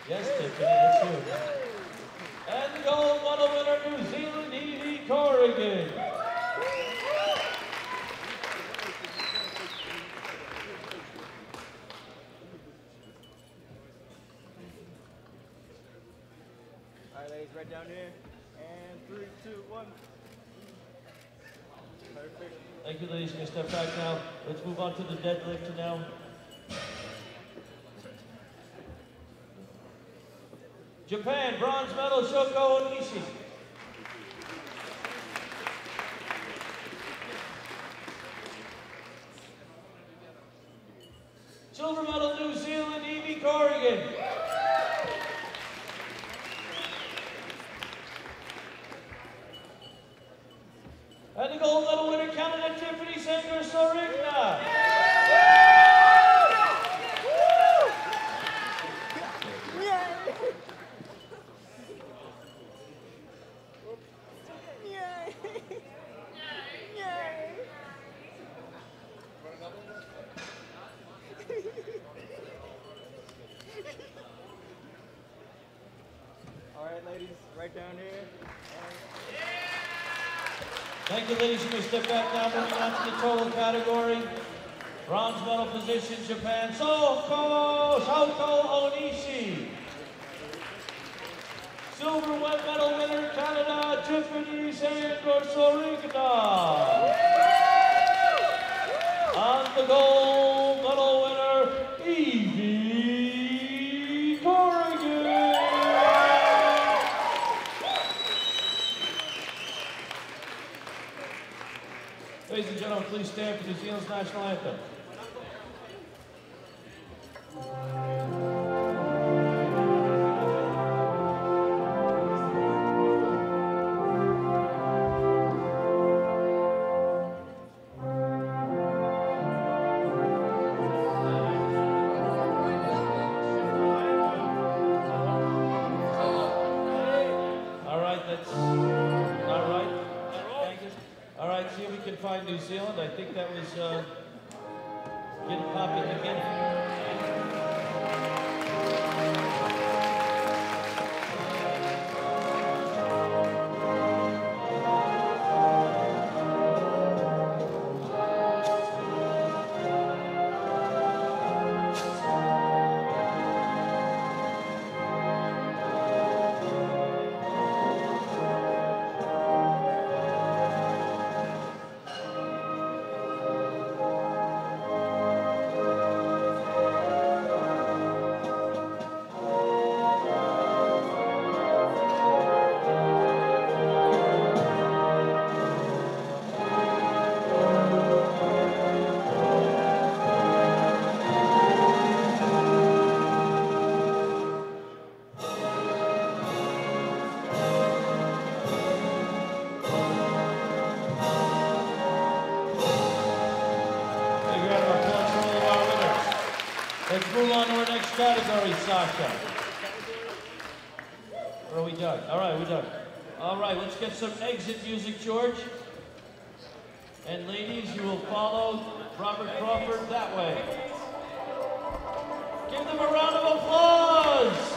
Yes, Tiffany, that's you. And the gold medal winner, New Zealand, Evie Corrigan. All right, ladies, right down here. And 3, 2, 1. Perfect. Thank you, ladies. We're going to step back now. Let's move on to the deadlift now. Japan, bronze medal, Shoko Onishi. Silver medal, New Zealand, Evie Corrigan. And the gold medal winner, Canada, Tiffany Sengor-Sorigna. All right, ladies, right down here. Thank you, ladies. You may step back now. Moving on to the total category. Bronze medal position, Japan, Shoko Onishi. Silver medal winner, Canada, Tiffany Sengor-Sorigna. And the gold medal winner, Evie Corrigan. Ladies and gentlemen, please stand for New Zealand's national anthem. New Zealand. I think that was getting popping again. Let's move on to our next category, Sasha. Or are we done? All right, we're done. All right, let's get some exit music, George. And ladies, you will follow Robert Crawford that way. Give them a round of applause.